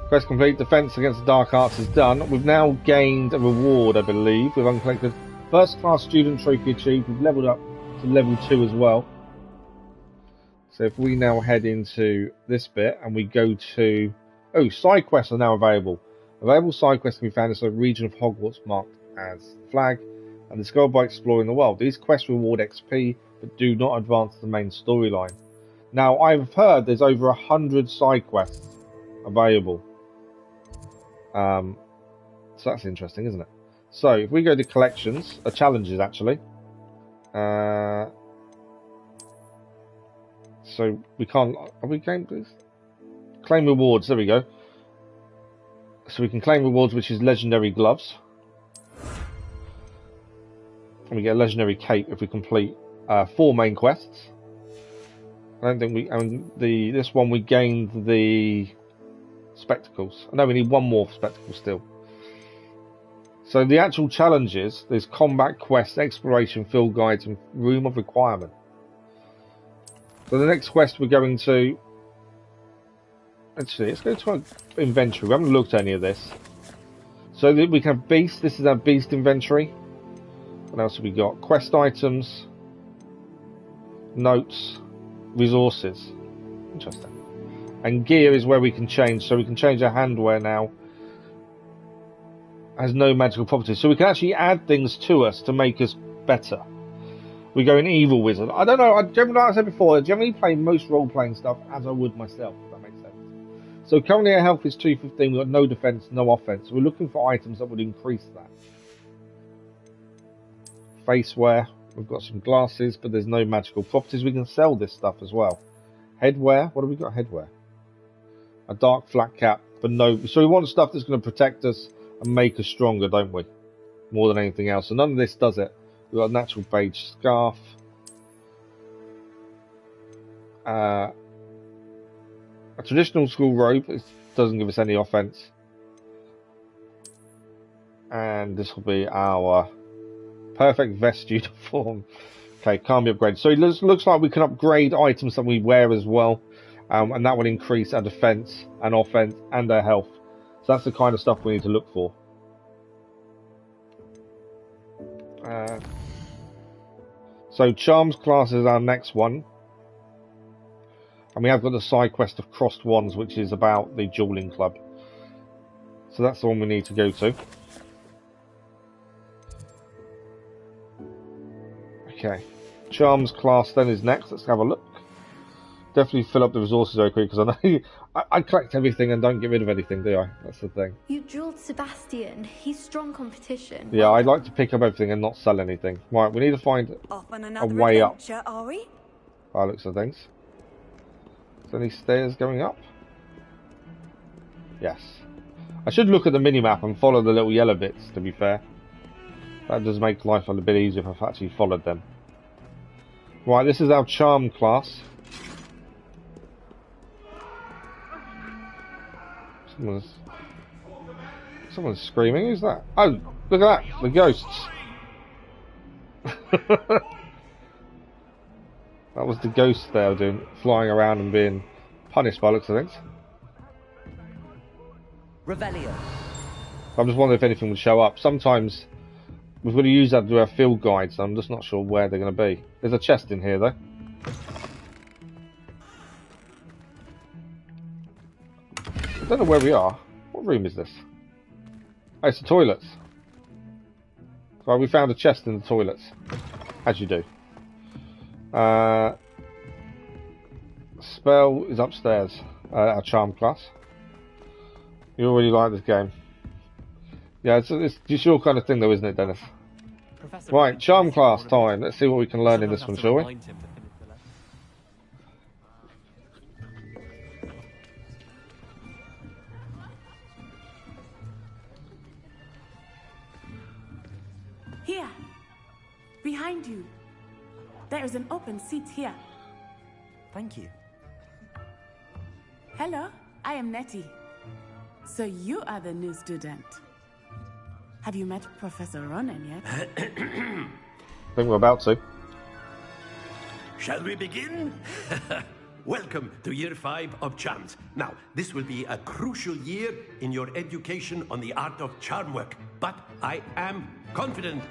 Quest complete. Defense against the dark arts is done. We've now gained a reward, I believe. We've uncollected first class student trophy achieved. We've leveled up to level 2 as well. So if we now head into this bit and we go to... Oh, side quests are now available. Available side quests can be found in the region of Hogwarts marked as flag and discovered by exploring the world. These quests reward XP but do not advance the main storyline. Now, I've heard there's over 100 side quests available. So that's interesting, isn't it? So if we go to collections, challenges actually. So we can't. Are we claim this? Claim rewards. There we go. So we can claim rewards, which is legendary gloves, and we get a legendary cape if we complete 4 main quests. I don't think we. And this one we gained the spectacles. No, we need 1 more spectacle still. So the actual challenges, there's combat quest, exploration, field guides, and room of requirement. So the next quest we're going to... Actually, let's go to our inventory. We haven't looked at any of this. So we can have beast. This is our beast inventory. What else have we got? Quest items, notes, resources. Interesting. And gear is where we can change. So we can change our handwear now. Has no magical properties. So we can actually add things to us to make us better. We go in evil wizard. I don't know. Like I said before, I generally play most role-playing stuff as I would myself, if that makes sense. So currently our health is 215. We've got no defense, no offense. So we're looking for items that would increase that. Face wear. We've got some glasses, but there's no magical properties. We can sell this stuff as well. Headwear. What have we got? Headwear. A dark flat cap, but no. So we want stuff that's going to protect us and make us stronger, don't we? More than anything else. And none of this does it. We've got a natural beige scarf. A traditional school robe. It doesn't give us any offense. And this will be our perfect vest uniform. Okay, can't be upgraded. So it looks like we can upgrade items that we wear as well. And that will increase our defense and offense and our health. So that's the kind of stuff we need to look for. So Charms class is our next one. And we have got the side quest of Crossed Wands, which is about the Dueling Club. So that's the one we need to go to. Okay. Charms class then is next. Let's have a look. Definitely fill up the resources very quick, because I know I collect everything and don't get rid of anything, do I? That's the thing. You dueled Sebastian. He's strong competition. Yeah, I'd like to pick up everything and not sell anything. Right, we need to find a way up. Are we? By the looks of things. Is there any stairs going up? Yes. I should look at the minimap and follow the little yellow bits, to be fair. That does make life a little bit easier if I've actually followed them. Right, this is our Charm class. Someone's screaming. Who's that? Oh, look at that. The ghosts. That was the ghosts there flying around and being punished by looks of things. Revelio. I'm just wondering if anything would show up. Sometimes we've got to use that to do our field guides, so I'm just not sure where they're going to be. There's a chest in here, though. I don't know where we are. What room is this? Oh, it's the toilets. So we found a chest in the toilets. As you do. Spell is upstairs. Our Charm class. You already like this game. Yeah, it's just your kind of thing though, isn't it, Dennis? Right, Charm class time. Let's see what we can learn in this one, shall we? Here, behind you. There is an open seat here. Thank you. Hello, I am Nettie. So you are the new student. Have you met Professor Ronan yet? I think we're about to. Shall we begin? Welcome to Year 5 of Charms. Now, this will be a crucial year in your education on the art of charm work. But I am confident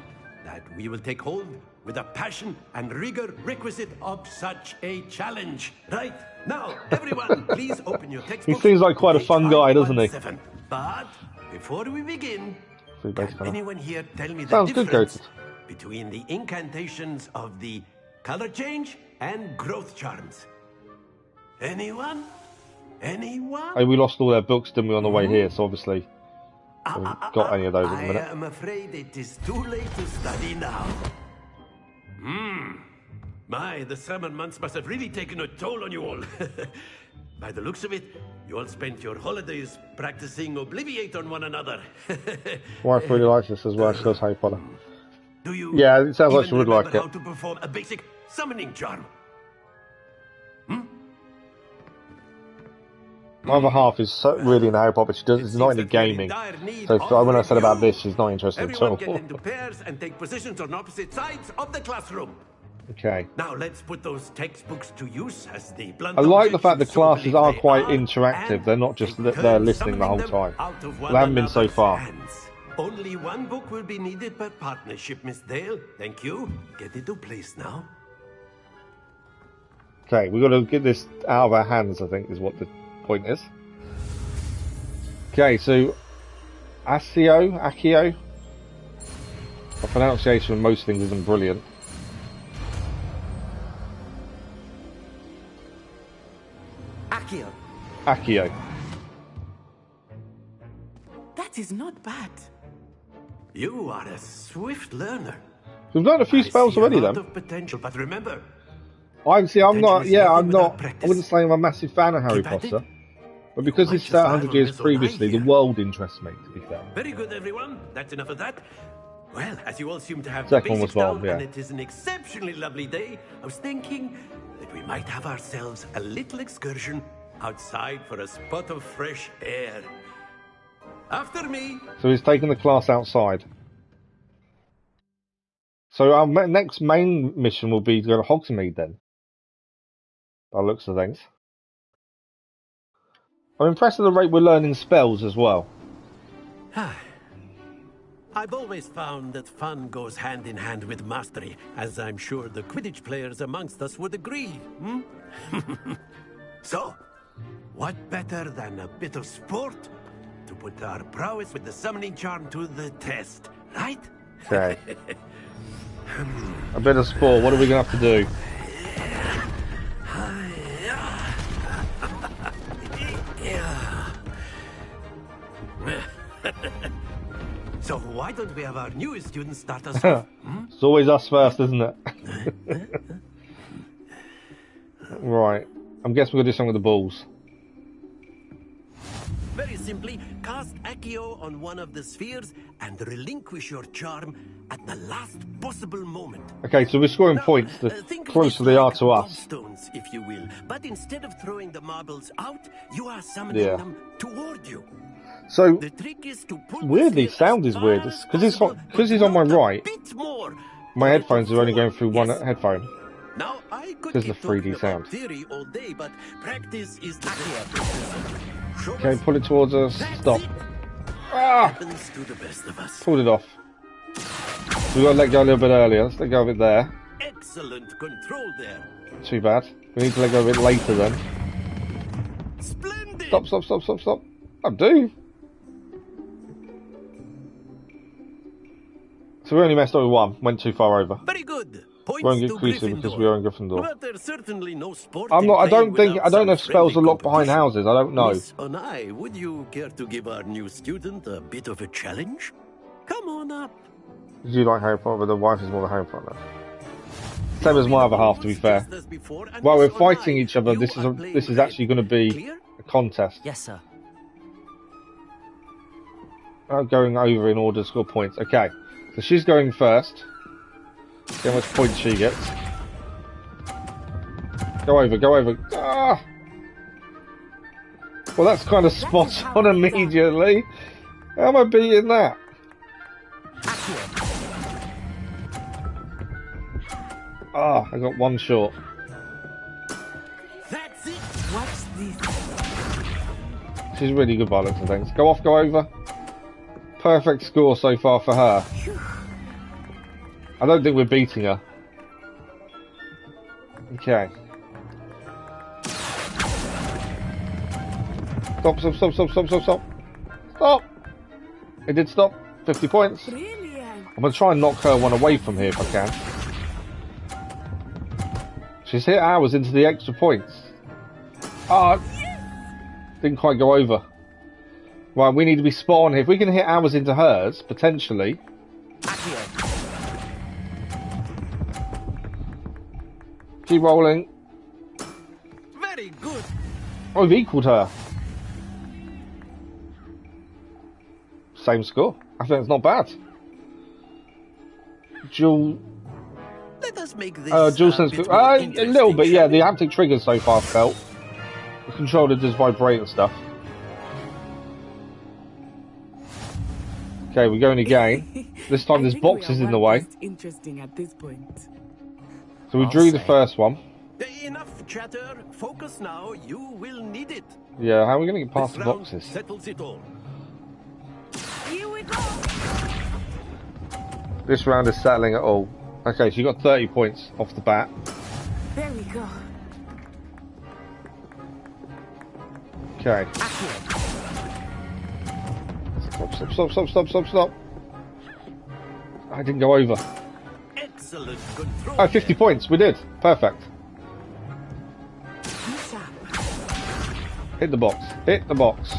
that we will take hold with the passion and rigor requisite of such a challenge. Right? Now, everyone, please open your textbooks. He seems like quite a fun guy, doesn't he? But before we begin, can anyone here tell me the Sounds difference good, between the incantations of the color change and growth charms? Anyone? Anyone? Oh, we lost all their books, didn't we, on the way here? So obviously, we haven't got any of those at the minute. I am afraid it is too late to study now. My, the summer months must have really taken a toll on you all. By the looks of it, you all spent your holidays practicing Obliviate on one another. Wife really likes this as well. She loves Harry Potter. Do you? Yeah, it sounds like she would like it. How to perform a basic summoning charm? My other half is really into Harry Potter. She's not into gaming. So when I said about this, she's not interested at all. Everyone get into pairs and take positions on opposite sides of the classroom. Okay. Now let's put those textbooks to use as the blunt. I like the fact the classes are quite interactive. They're not just they're listening the whole time. They haven't been so far. Only one book will be needed per partnership, Miss Dale. Thank you. Get into place now. Okay, we've got to get this out of our hands, I think, is what the point is. Okay, so Accio. The pronunciation of most things isn't brilliant. Accio. That is not bad. You are a swift learner. We've learned a few spells already, then. Of potential, but remember, I wouldn't say I'm a massive fan of Harry Potter, but because it's set 100 years previously, the world interests me, to be fair. Very good, everyone. That's enough of that. Well, as you all seem to have Second the basics was well, down, yeah. and it is an exceptionally lovely day, I was thinking, that we might have ourselves a little excursion outside for a spot of fresh air. After me. So he's taking the class outside. So our next main mission will be to go to Hogsmeade then. By the looks of things. I'm impressed at the rate we're learning spells as well. I've always found that fun goes hand in hand with mastery, as I'm sure the Quidditch players amongst us would agree. So, what better than a bit of sport to put our prowess with the summoning charm to the test, right? Okay. A bit of sport, what are we going to have to do? So why don't we have our newest student start us off? It's always us first, isn't it? Right. I'm guessing we're going to do something with the balls. Very simply, cast Accio on one of the spheres and relinquish your charm at the last possible moment. Okay, so we're scoring points the closer they are to us. Stones, if you will. But instead of throwing the marbles out, you are summoning them toward you. So, the trick is to pull weirdly, sound is weird. Because he's on my right, my headphones are only going through one headphone. Now, I could because of the 3D sound. Theory all day, but practice is the okay, pull it towards us. Stop. Ah! To the best of us. Pulled it off. We've got to let go a little bit earlier. Let's let go of it there. Excellent control there. Too bad. We need to let go of it later then. Splendid. Stop, stop, stop, stop, stop. I do. So we only messed up with one. Went too far over. Very good. We won't get crucial because we are in Gryffindor. But there's certainly no sport I'm not. I don't know if spells are locked behind houses. I don't know. Miss Onai, would you care to give our new student a bit of a challenge? Come on up. Did you like Harry Potter? But the wife is more than Harry Potter. Same as my other half, to be fair. While we're fighting each other, this is actually going to be a contest. Yes, sir. Going over in order to score points. Okay, so she's going first. See how much points she gets. Go over, go over. Ah! Well, that's kind of spot on immediately. How am I beating that? Ah, I got one short. That's it. Watch this. She's really good by the looks of things. Go off, go over. Perfect score so far for her. I don't think we're beating her. Okay. Stop, stop, stop, stop, stop, stop, stop. Stop! It did stop. 50 points. Brilliant. I'm going to try and knock her one away from here if I can. She's hit ours into the extra points. Ah! Didn't quite go over. Right, we need to be spot on here. If we can hit ours into hers, potentially. Keep rolling. Very good. Oh, we've equalled her. Same score. I think it's not bad. Let us make this dual sense. A little bit, yeah. The haptic triggers so far felt. The controller does vibrate and stuff. Okay, we're going again. This time there's boxes in the way. Interesting at this point. So we drew the first one. Enough chatter. Focus now. You will need it. Yeah, how are we going to get past the boxes? Settles it all. Here we go. This round is settling it all. Okay, so you got 30 points off the bat. There we go. Okay. Stop, stop, stop, stop, stop, stop, stop. I didn't go over. Excellent control. Oh, 50 points. We did. Perfect. Hit the box. Hit the box.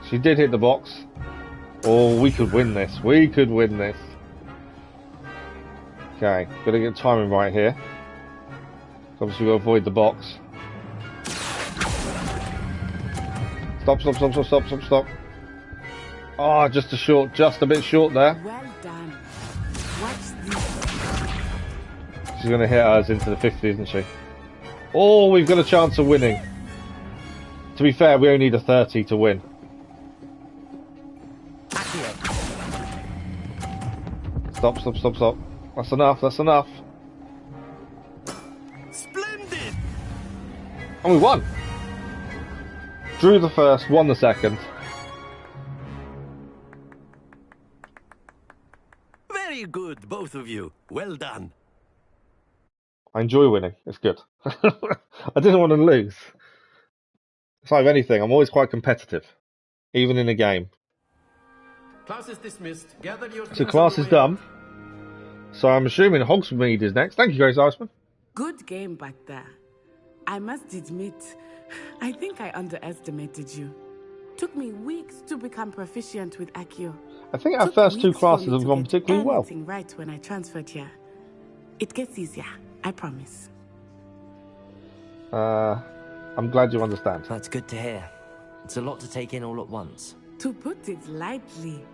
She did hit the box. Oh, we could win this. We could win this. Okay, gotta get timing right here. Obviously, we'll avoid the box. Stop, stop, stop, stop, stop, stop, stop. Oh, just a bit short there. Well done. Watch this. She's gonna hit us into the 50, isn't she? Oh, we've got a chance of winning. To be fair, we only need a 30 to win. Stop. That's enough. Splendid! And we won! Drew the first, won the second. Very good, both of you. Well done. I enjoy winning. It's good. I didn't want to lose. It's like anything. I'm always quite competitive, even in a game. Class is dismissed. Gather your So class is done. So I'm assuming Hogsmeade is next. Thank you, Grace Iceman. Good game back there. I must admit, I think I underestimated you. Took me weeks to become proficient with Accio. I think our first two classes have gone particularly well. Right when I transferred here. It gets easier, I promise. I'm glad you understand. That's good to hear. It's a lot to take in all at once. To put it lightly,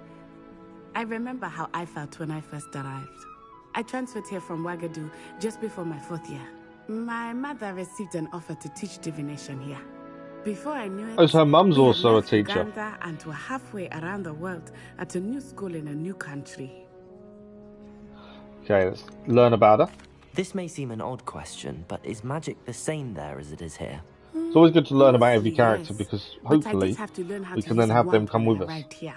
I remember how I felt when I first arrived. I transferred here from Wagadu just before my 4th year. My mother received an offer to teach divination here. Before I knew it, oh, so her mum's also a teacher. Uganda, and we're halfway around the world at a new school in a new country. Okay, let's learn about her. This may seem an odd question, but is magic the same there as it is here? It's always good to learn about every character because hopefully we can then have them come with us. Right here.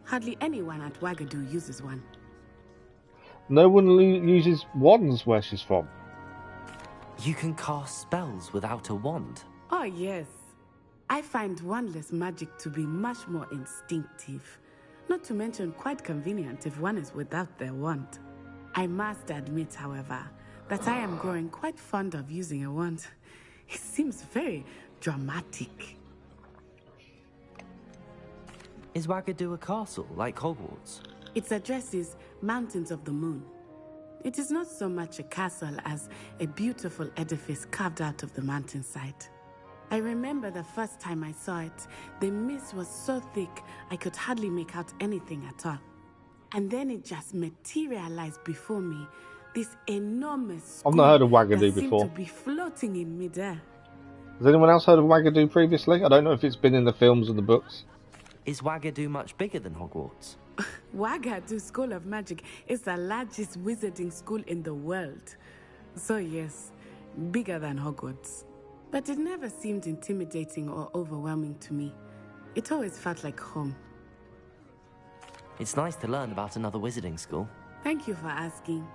Hardly anyone at Wagadu uses one. No one uses wands where she's from. You can cast spells without a wand? Oh, yes. I find wandless magic to be much more instinctive. Not to mention quite convenient if one is without their wand. I must admit, however, that I am growing quite fond of using a wand. It seems very dramatic. Is Wagadu a castle, like Hogwarts? Its address is Mountains of the Moon. It is not so much a castle as a beautiful edifice carved out of the mountainside. I remember the first time I saw it, the mist was so thick I could hardly make out anything at all. And then it just materialized before me, this enormous school I've not heard of Wagadu that before. seemed to be floating in midair. Has anyone else heard of Wagadu previously? I don't know if it's been in the films or the books. Is Wagadu much bigger than Hogwarts? Wagadu School of Magic is the largest wizarding school in the world. So yes, bigger than Hogwarts. But it never seemed intimidating or overwhelming to me. It always felt like home. It's nice to learn about another wizarding school. Thank you for asking.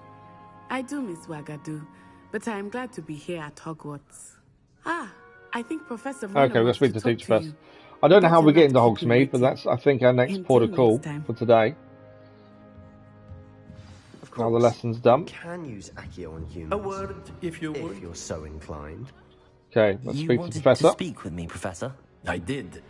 I do miss Wagadu, but I am glad to be here at Hogwarts. I think Professor Mona Okay, we'll speak to talk teacher first. you. I don't know how we Better get not into keep you Hogsmeade, but that's, I think, our next port of call for today. Now the lesson's done. You can use Accio on humans. A word, if you would. If you're so inclined. Okay, let's You speak to wanted Professor. to speak with me, Professor? I did.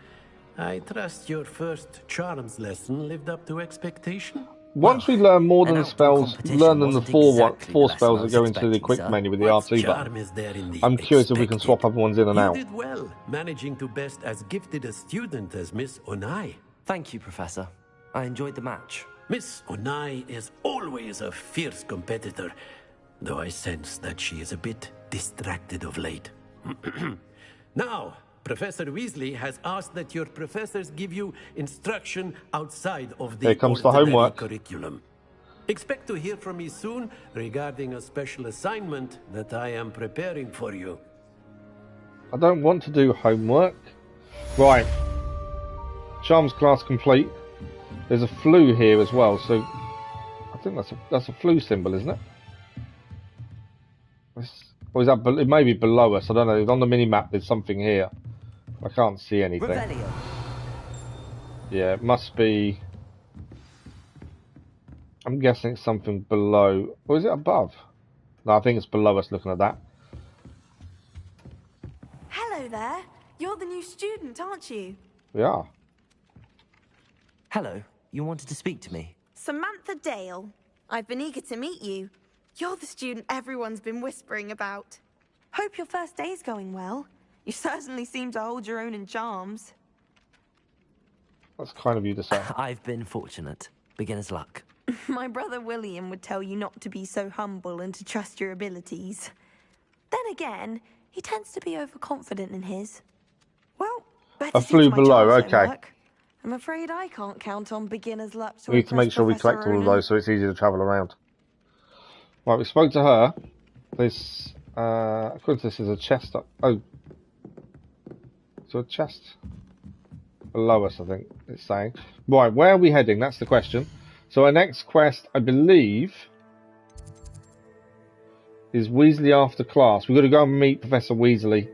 I trust your first charms lesson lived up to expectation? Once we learn more than an the spells, competition learn than the wasn't four exactly the four lesson I spells that was go into the expecting, quick sir. menu with the What RT charm button. is there in the I'm curious if we can expected? swap other ones in and You out. did well, managing to best as gifted a student as Miss Onai. Thank you, Professor. I enjoyed the match. Miss Onai is always a fierce competitor, though I sense that she is a bit distracted of late. Now, Professor Weasley has asked that your professors give you instruction outside of the Here comes the ordinary homework. curriculum. Expect to hear from me soon regarding a special assignment that I am preparing for you. I don't want to do homework. Right. Charms class complete. There's a flu here as well, so I think that's a flu symbol, isn't it? Or is that? It may be below us. I don't know. On the mini map, there's something here. I can't see anything. Revelio. Yeah, it must be. I'm guessing it's something below. Or is it above? No, I think it's below us. Looking at that. Hello there. You're the new student, aren't you? We are. Hello. You wanted to speak to me? Samantha Dale. I've been eager to meet you. You're the student everyone's been whispering about. Hope your first day's going well. You certainly seem to hold your own in charms. That's kind of you to say. I've been fortunate. Beginner's luck. My brother William would tell you not to be so humble and to trust your abilities. Then again, He tends to be overconfident in his. Well, I better see flew to my below, child's okay. homework. I'm afraid I can't count on beginner's luck to We need to impress make sure we Professor collect all of Ronan. those so it's easy to travel around. Right, we spoke to her. This, of course, this is a chest up. Oh. So a chest below us, I think it's saying. Right, where are we heading? That's the question. So our next quest, I believe, is Weasley after class. We've got to go and meet Professor Weasley.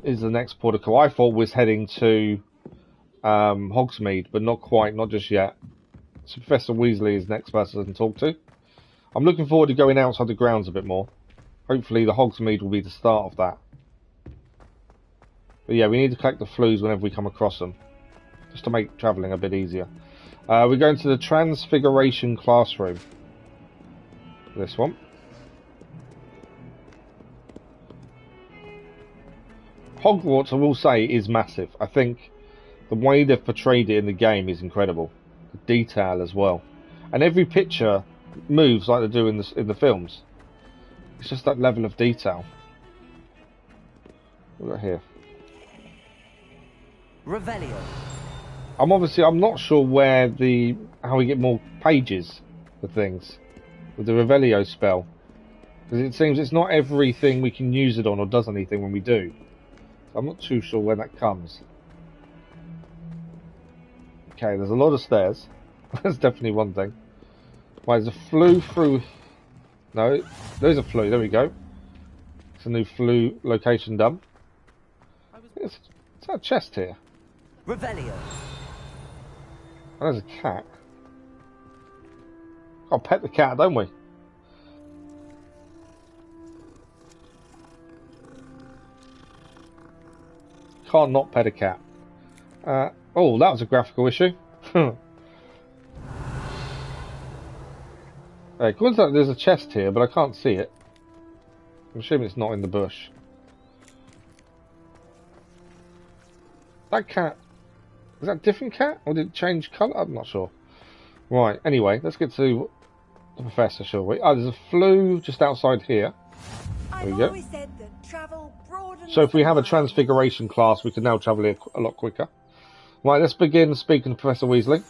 Is the next port of call. I thought we was heading to Hogsmeade, but not quite, not just yet. So Professor Weasley is the next person to talk to. I'm looking forward to going outside the grounds a bit more. Hopefully the Hogsmeade will be the start of that. But yeah, we need to collect the flues whenever we come across them, just to make travelling a bit easier. We're going to the Transfiguration classroom. This one. Hogwarts, I will say, is massive. I think the way they've portrayed it in the game is incredible. The detail as well. And every picture moves like they do in the films. It's just that level of detail. What have we got here? Revelio. I'm not sure how we get more pages for things with the Revelio spell. Because it seems it's not everything we can use it on or does anything when we do. So I'm not too sure where that comes. Okay, there's a lot of stairs. That's definitely one thing. Right, there's a flue through... No, there's a flue, there we go. It's a new flue location done. Is that a chest here? Revelio. Oh, there's a cat. Gotta pet the cat, don't we? Can't not pet a cat. Oh, that was a graphical issue. It looks like there's a chest here, but I can't see it. I'm assuming it's not in the bush. That cat... Is that a different cat? Or did it change colour? I'm not sure. Right, anyway, let's get to the professor, shall we? Oh, there's a flue just outside here. There we go. So if we have a transfiguration class, we can now travel here a lot quicker. Right, let's begin speaking to Professor Weasley.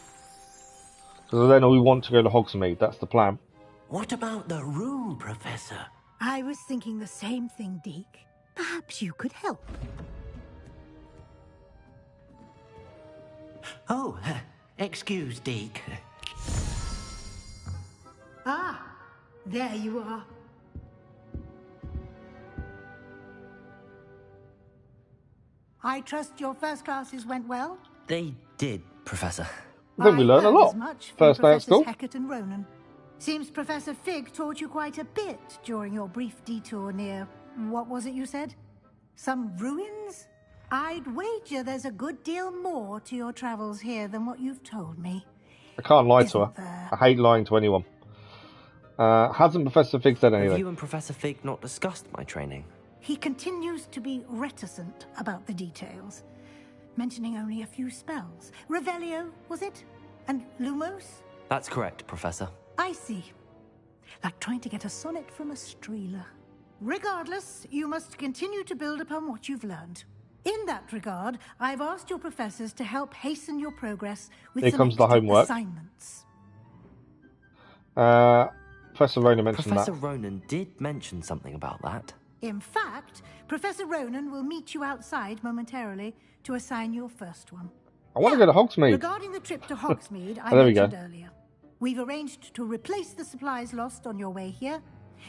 Because then we want to go to Hogsmeade, that's the plan. What about the room, Professor? I was thinking the same thing, Deke. Perhaps you could help. Oh, excuse, Deke. Ah, there you are. I trust your first classes went well? They did, Professor. I think we learned a lot. First day at school. Hackett and Ronan. Seems Professor Fig taught you quite a bit during your brief detour near... What was it you said? Some ruins? I'd wager there's a good deal more to your travels here than what you've told me. I can't lie to her. I hate lying to anyone. Hasn't Professor Fig said anything? Have you and Professor Fig not discussed my training? He continues to be reticent about the details, mentioning only a few spells. Revelio, was it? And Lumos? That's correct, Professor. I see. Like trying to get a sonnet from a streeler. Regardless, you must continue to build upon what you've learned. In that regard, I've asked your professors to help hasten your progress with Here some comes the extra homework. assignments. Professor Ronan mentioned Professor that. Ronan did mention something about that. In fact, Professor Ronan will meet you outside momentarily to assign your first one. I want to go to Hogsmeade. Regarding the trip to Hogsmeade, I There we mentioned go. earlier, we've arranged to replace the supplies lost on your way here,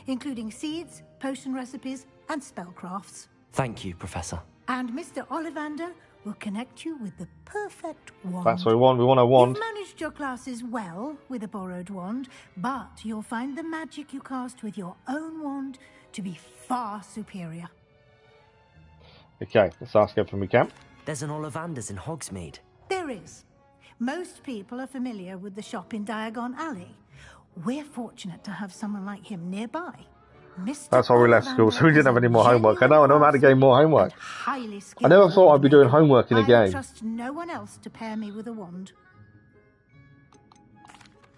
including seeds, potion recipes, and spellcrafts. Thank you, Professor. And Mr. Ollivander will connect you with the perfect wand. That's what we want. We want a wand. You've managed your classes well with a borrowed wand, but you'll find the magic you cast with your own wand to be far superior. Okay, let's ask everything we can. There's an Ollivander's in Hogsmeade. There is. Most people are familiar with the shop in Diagon Alley. We're fortunate to have someone like him nearby. Mr. That's why we left school, so we didn't have any more homework. I know how to gain more homework. Highly I skilled never thought I'd be doing homework in a I game. trust no one else to pair me with a wand.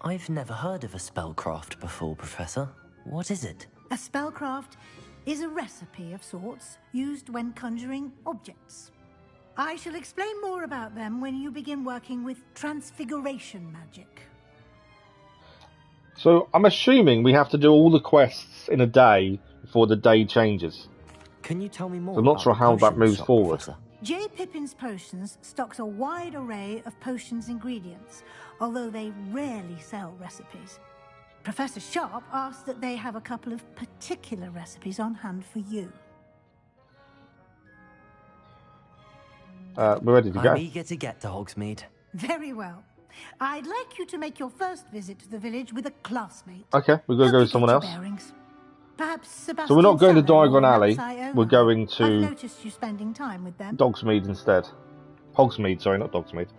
I've never heard of a spellcraft before, Professor. What is it? A spellcraft is a recipe of sorts used when conjuring objects. I shall explain more about them when you begin working with transfiguration magic. So I'm assuming we have to do all the quests in a day before the day changes. Can you tell me more? So I'm not sure how that moves forward. Professor? J. Pippin's Potions stocks a wide array of potions ingredients, although they rarely sell recipes. Professor Sharp asked that they have a couple of particular recipes on hand for you. We're ready to go. I'm eager to get to Hogsmeade. Very well. I'd like you to make your first visit to the village with a classmate. Okay, we're going to go with someone else. Perhaps Sebastian. So we're not going to Sallow Diagon or Alley. Napsai We're Onar. going I've to noticed you spending time with them. Hogsmeade instead. Hogsmeade, sorry, not Hogsmeade.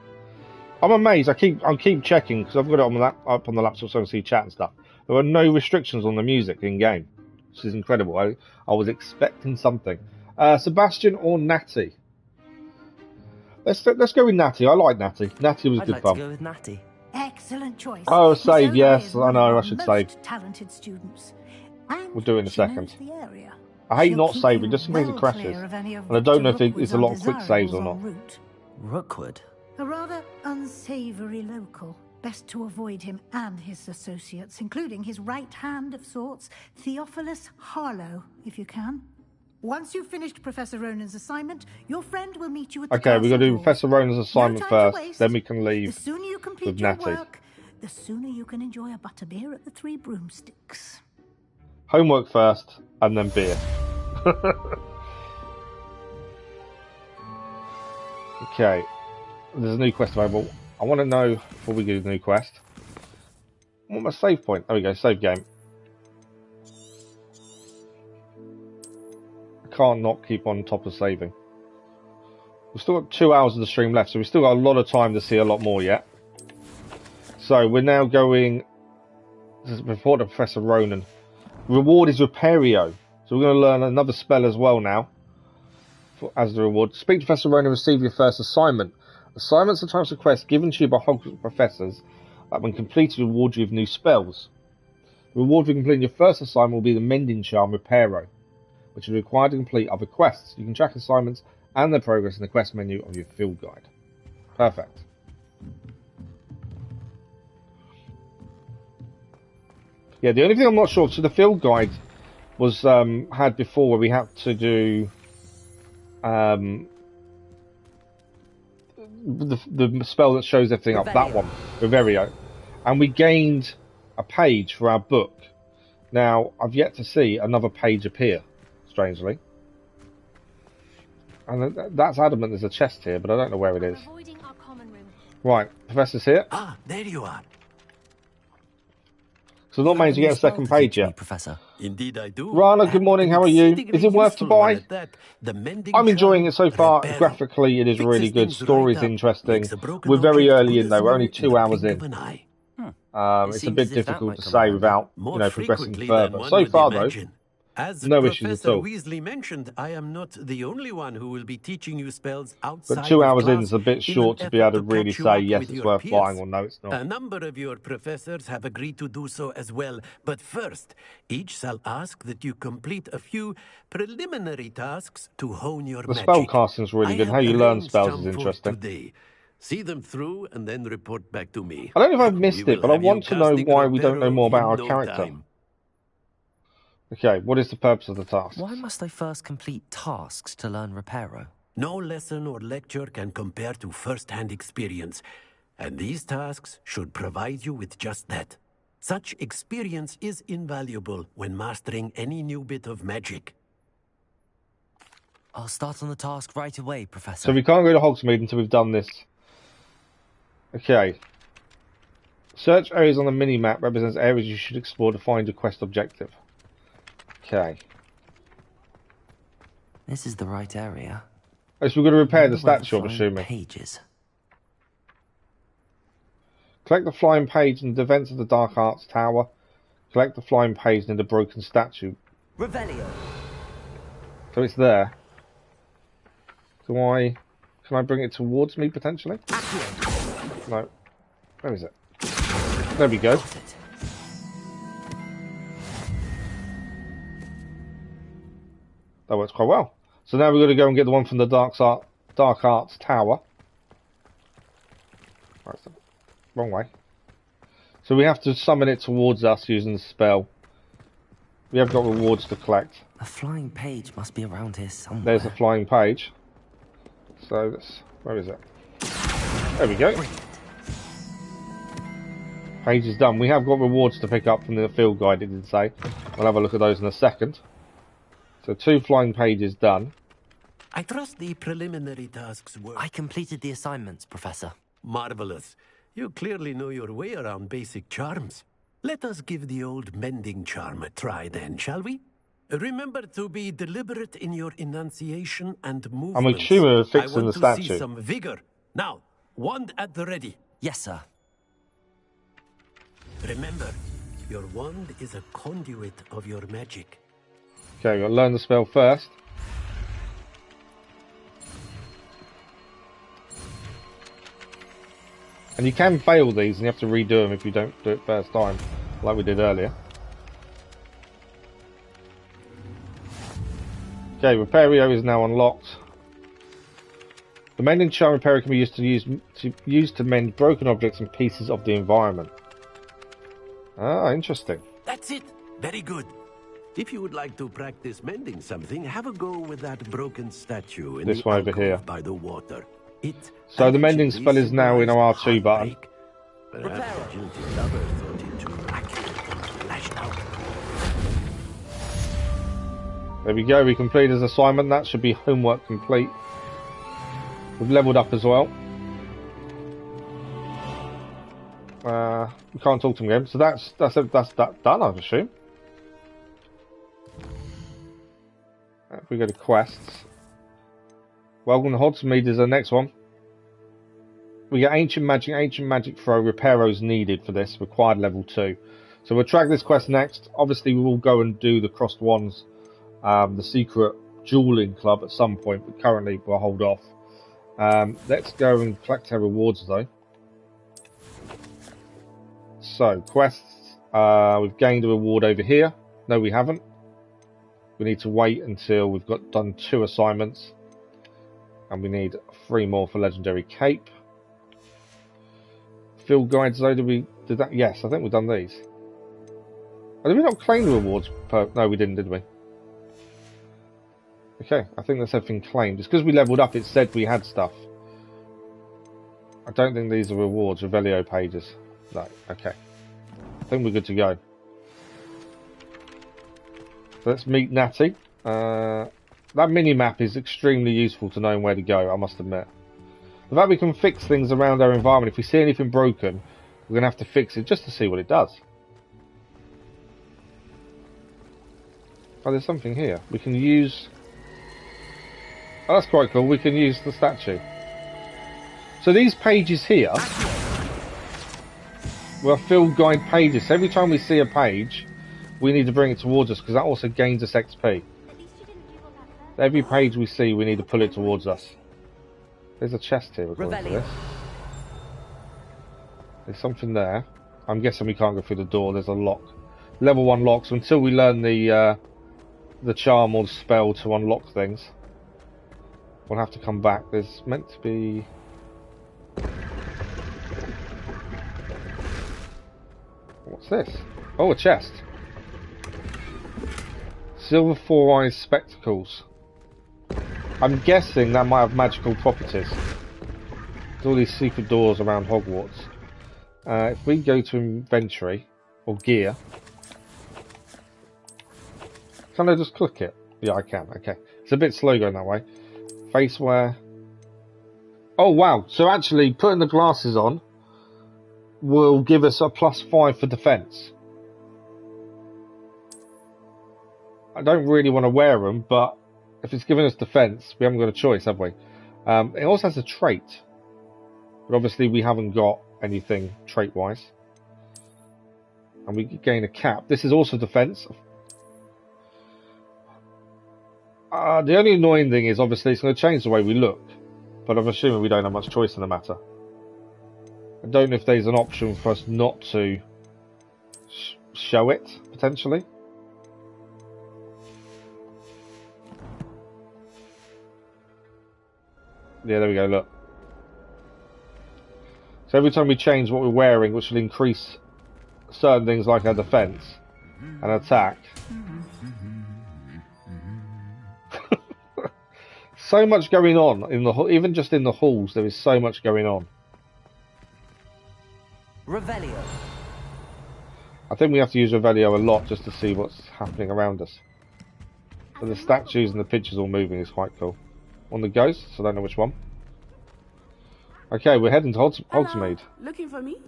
I'm amazed. I keep checking because I've got it up on the laptop so I can see chat and stuff. There are no restrictions on the music in game, which is incredible. I was expecting something. Sebastian or Natty? Let's go with Natty. I like Natty. Natty was good fun. I'd like to go with Natty. Excellent choice. Oh, save, Miss Onar yes. is I one of know, our I should most save. Talented students. And We'll do it in a she second. knows the area. I hate She'll not keep saving you just in case it well crashes. clear of any of And I don't know Victor if it's a Rookwood's lot of quick saves or undesirables not. en route. Rookwood? A rather unsavoury local. Best to avoid him and his associates, including his right hand of sorts, Theophilus Harlow, if you can. Once you've finished Professor Ronan's assignment, your friend will meet you at the Okay, we've got to do castle Professor Ronan's assignment time to first, waste. then we can door. leave The sooner you complete with your Natty. work, the sooner you can enjoy a butterbeer at the Three Broomsticks. Homework first, and then beer. Okay, there's a new quest available. I want to know, before we do the new quest, what my save point? There we go, save game. I can't not keep on top of saving. We've still got 2 hours of the stream left, so we've still got a lot of time to see a lot more yet. So we're now going to report to Professor Ronan. Reward is Repario. So we're going to learn another spell as well now. As the reward. Speak to Professor Ronan and receive your first assignment. Assignments are types of quests given to you by Hogwarts professors that when completed reward you with new spells. The reward for completing your first assignment will be the Mending Charm Reparo, which is required to complete other quests. You can track assignments and their progress in the quest menu of your field guide. Perfect. Yeah, the only thing I'm not sure, so the field guide was had before where we had to do the spell that shows everything up, that one, Reverio, and we gained a page for our book. Now I've yet to see another page appear, strangely, and that's adamant there's a chest here, but I don't know where it is. Right, Professor's here. Ah, there you are. So not managed to get a second page yet. Professor. Indeed I do. Rana, good morning, how are you? Is it worth to buy? I'm enjoying it so far. Graphically, it is really good. Story's interesting. We're very early in though. We're only 2 hours in. It's a bit difficult to say without, progressing further. So far though, as no issues at Professor all. Weasley mentioned, I am not the only one who will be teaching you spells outside But 2 hours of in class is a bit in short an to be able effort to really catch you say up yes, with it's your worth peers. buying or no, it's not. A number of your professors have agreed to do so as well, but first, each shall ask that you complete a few preliminary tasks to hone your The magic. spell casting's really good. How you learn spells is interesting. Today. See them through and then report back to me. I don't know if I've missed We it, will but I have you want to know casting why we don't know Reparo more about in our no character. time. Okay, what is the purpose of the task? Why must I first complete tasks to learn Reparo? No lesson or lecture can compare to first-hand experience, and these tasks should provide you with just that. Such experience is invaluable when mastering any new bit of magic. I'll start on the task right away, Professor. So we can't go to Hogsmeade until we've done this. Okay. Search areas on the mini-map represents areas you should explore to find your quest objective. Okay. This is the right area. Oh, so we're going to repair the Wonder where statue, I'm flying assuming. Pages. Collect the flying page in the defense of the Dark Arts Tower. Collect the flying page in the broken statue. Revelio. So it's there. Can I bring it towards me, potentially? No. Where is it? There we go. That works quite well. So now we're going to go and get the one from the Dark Arts Tower. That's the wrong way. So we have to summon it towards us using the spell. We have got rewards to collect. A flying page must be around here somewhere. There's a flying page. So that's, where is it? There we go. Page is done. We have got rewards to pick up from the field guide, it did say. We'll have a look at those in a second. So 2 flying pages done. I trust the preliminary tasks were... I completed the assignments, Professor. Marvelous. You clearly know your way around basic charms. Let us give the old mending charm a try then, shall we? Remember to be deliberate in your enunciation and movements. I'm assuming we're fixing the statue. I want to see some vigor. Now, wand at the ready. Yes, sir. Remember, your wand is a conduit of your magic. Okay, we've got to learn the spell first. And you can fail these and you have to redo them if you don't do it first time, like we did earlier. Okay, Repario is now unlocked. The mending charm repairer can be used to mend broken objects and pieces of the environment. Ah, interesting. That's it. Very good. If you would like to practice mending something, have a go with that broken statue in this the one over here by the water. So the mending spell is now in our R2 button. Perhaps the guilty lover thought it too accurate and flashed out. There we go, we completed his assignment. That should be homework complete. We've leveled up as well. We can't talk to him again, so that's that done, I assume. If we go to quests, welcome to Hogsmeade is the next one. We get Ancient Magic Throw, Repairos needed for this, required level 2. So we'll track this quest next. Obviously we will go and do the Crossed Wands, the secret Dueling Club at some point, but currently we'll hold off. Let's go and collect our rewards though. So, quests, we've gained a reward over here. No, we haven't. We need to wait until we've done 2 assignments. And we need 3 more for Legendary Cape. Field guides though, did that? Yes, I think we've done these. Oh, did we not claim the rewards? No, we didn't, did we? Okay, I think that's everything claimed. Just because we leveled up, it said we had stuff. I don't think these are rewards, Revelio pages. No, okay. I think we're good to go. So let's meet Natty. That mini-map is extremely useful to knowing where to go, I must admit. The fact we can fix things around our environment, if we see anything broken, we're going to have to fix it just to see what it does. Oh, there's something here. We can use... Oh, that's quite cool. We can use the statue. So these pages here were field guide pages. So every time we see a page, we need to bring it towards us because that also gains us XP. Every page we see, we need to pull it towards us. There's a chest here according to this. There's something there. I'm guessing we can't go through the door. There's a lock. Level 1 lock. So until we learn the charm or the spell to unlock things, we'll have to come back. There's meant to be... What's this? Oh, a chest. Silver 4 eyes spectacles. I'm guessing that might have magical properties. There's all these secret doors around Hogwarts. If we go to inventory or gear, can I just click it? Yeah, I can. Okay, it's a bit slow going that way. Faceware. Oh wow! So actually, putting the glasses on will give us a +5 for defense. I don't really want to wear them, but if it's giving us defense, we haven't got a choice, have we? It also has a trait, but obviously we haven't got anything trait-wise. And we gain a cap. This is also defense. The only annoying thing is obviously it's going to change the way we look, but I'm assuming we don't have much choice in the matter. I don't know if there's an option for us not to show it, potentially. Yeah, there we go, look. So every time we change what we're wearing, which will increase certain things like our defense and attack. So much going on in the even just in the halls. There is so much going on. Revelio. I think we have to use Revelio a lot just to see what's happening around us. But the statues and the pictures all moving is quite cool. On the ghosts, I don't know which one. Okay, we're heading to Hogsmeade. Looking for me?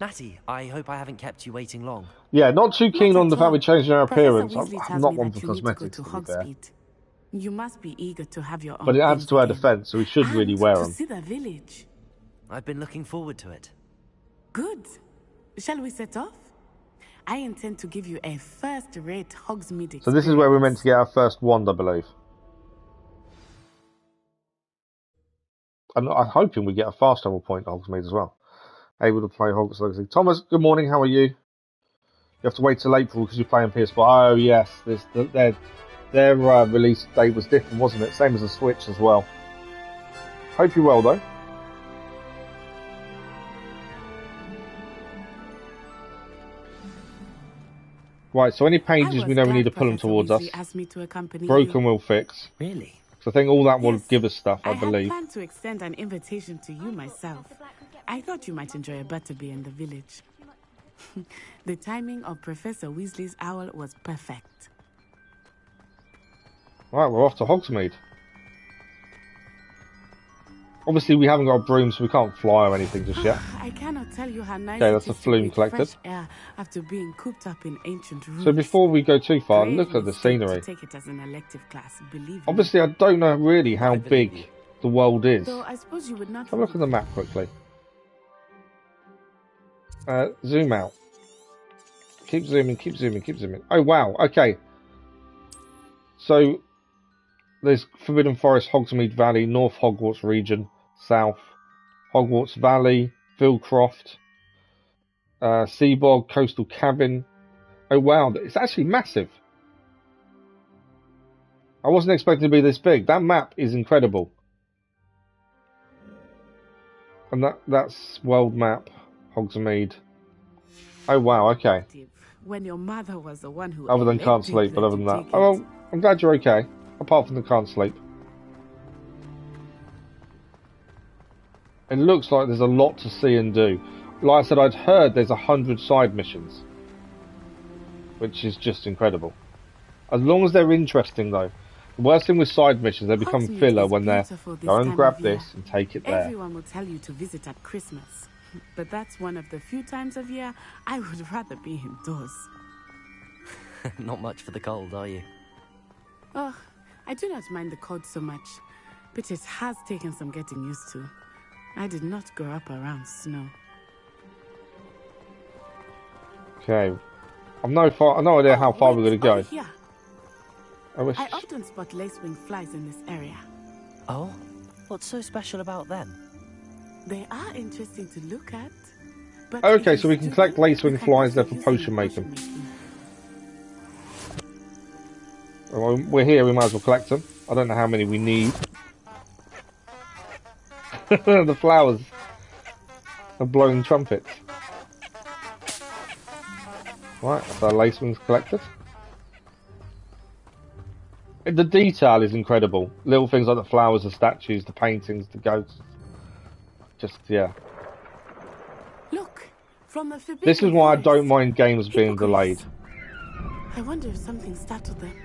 Natty, I hope I haven't kept you waiting long. Yeah, not too keen on the fact we're changing our appearance. Professor I'm not one for cosmetics, to be fair. You must be eager to have your own. But it adds to our defense, so we should really wear them. To see the village. I've been looking forward to it. Good. Shall we set off? I intend to give you a first-rate Hogsmeade experience. So this is where we're meant to get our first wand, I believe. And I'm hoping we get a fast travel point at Hogsmeade as well. Able to play Hogwarts Legacy. Thomas, good morning, how are you? You have to wait till April because you're playing PS5. Oh yes, their release date was different, wasn't it? Same as the Switch as well. Hope you're well though. Right, so any pages we know we need to pull them towards us. Broken we'll fix. Really? So I think all that will give us stuff, I believe. I planned to extend an invitation to you myself. I thought you might enjoy a butterbeer in the village. The timing of Professor Weasley's owl was perfect. Right, we're off to Hogsmeade. Obviously, we haven't got a broom, so we can't fly or anything just yet. I cannot tell you how nice okay, that's a flume collected. Fresh air after being cooped up in ancient rooms. So before we go too far, look at the scenery. Take it as an elective class, believe obviously, I don't know really how big the world is. So I suppose you would not. Have a look at the map quickly. Zoom out. Keep zooming, keep zooming, keep zooming. Oh wow, okay. So there's Forbidden Forest, Hogsmeade Valley, North Hogwarts region, South Hogwarts Valley, Vilcroft, Seabog, Coastal Cabin. Oh wow, it's actually massive. I wasn't expecting to be this big. That map is incredible. And that's world map, Hogsmeade. Oh wow, okay. When your mother was the one who other than can't sleep, but other than that. Oh well, I'm glad you're okay. Apart from the can't sleep. It looks like there's a lot to see and do. Like I said, I'd heard there's 100 side missions. Which is just incredible. As long as they're interesting though. The worst thing with side missions, they become filler when they're go and grab this and take it there. Everyone will tell you to visit at Christmas. But that's one of the few times of year I would rather be indoors. Not much for the cold, are you? Oh, I do not mind the cold so much, but it has taken some getting used to. I did not grow up around snow. Okay. I've no idea how far we're going to go. Here. I often spot lacewing flies in this area. Oh? What's so special about them? They are interesting to look at. But okay, so we can collect lacewing flies there for potion making. Well, we're here, we might as well collect them. I don't know how many we need. The flowers are blowing trumpets. Right, that's our lacewings collected. The detail is incredible. Little things like the flowers, the statues, the paintings, the ghosts. Just, yeah. Look, from the this is why I don't mind games being delayed. I wonder if something startled them.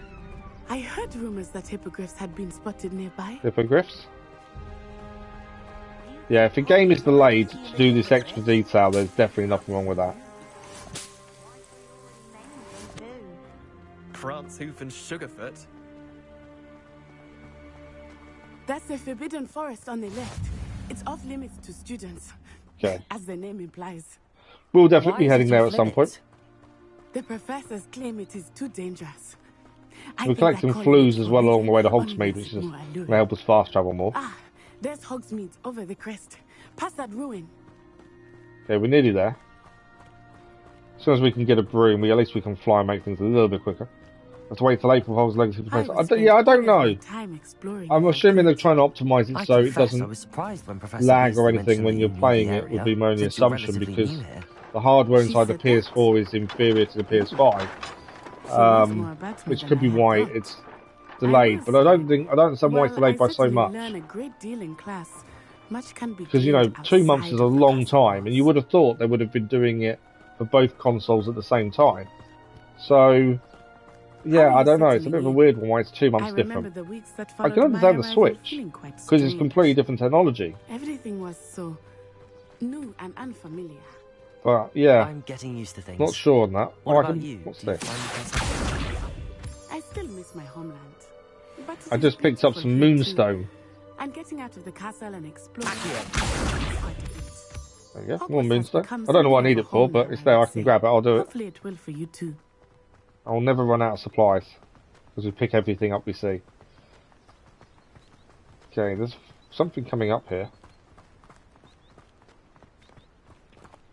I heard rumors that hippogriffs had been spotted nearby. Hippogriffs? Yeah, if a game is delayed to do this extra detail, there's definitely nothing wrong with that. Prancehoof and Sugarfoot. That's the Forbidden Forest on the left. It's off limits to students. Okay. As the name implies. We'll definitely be heading there at some point. The professors claim it is too dangerous. We're collecting flues as well along the way to Hogsmeade, which is going to help us fast travel more. Ah, there's Hogsmeade over the crest. Past that ruin. Okay, we're nearly there. As soon as we can get a broom, at least we can fly and make things a little bit quicker. have to wait till April Hogwarts Legacy for I don't know. I'm assuming they're trying to optimise it so it doesn't lag or anything when you're playing it, would be my only assumption, because the hardware inside the PS4 is inferior to the PS5, which could be why it's delayed. But I don't understand why it's delayed by so much. Because, you know, 2 months is a long time, and you would have thought they would have been doing it for both consoles at the same time. So, yeah, I don't know. It's a bit of a weird one why it's 2 months different. I can understand the Switch, because it's completely different technology. Everything was so new and unfamiliar. But, yeah, I'm getting used to things. Not sure on that. What about you? What's this? I still miss my homeland. But I just picked up some moonstone. And getting out of the castle and exploring. There you go, more moonstone. I don't know what I need it for, but it's there. I can grab it. I'll do it. Hopefully it will for you too. I'll never run out of supplies because we pick everything up we see. Okay, there's something coming up here.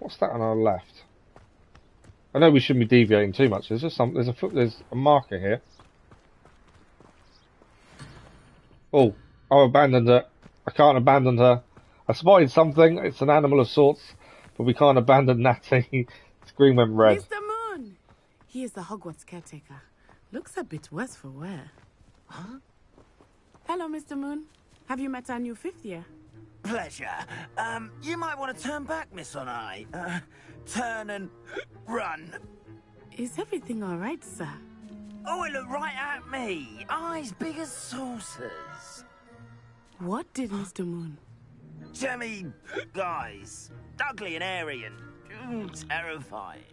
What's that on our left? I know we shouldn't be deviating too much. There's just there's a marker here. Oh, I've abandoned it. I can't abandon her. I spotted something. It's an animal of sorts, but we can't abandon Natty. Screen went red. Mr. Moon! He is the Hogwarts caretaker. Looks a bit worse for wear. Huh? Hello, Mr. Moon. Have you met our new 5th year? Pleasure. You might want to turn back, Miss Onai. Turn and run. Is everything all right, sir? Oh, it looked right at me. Eyes big as saucers. What did Mr. Moon? Jemmy guys. Ugly and airy and terrifying.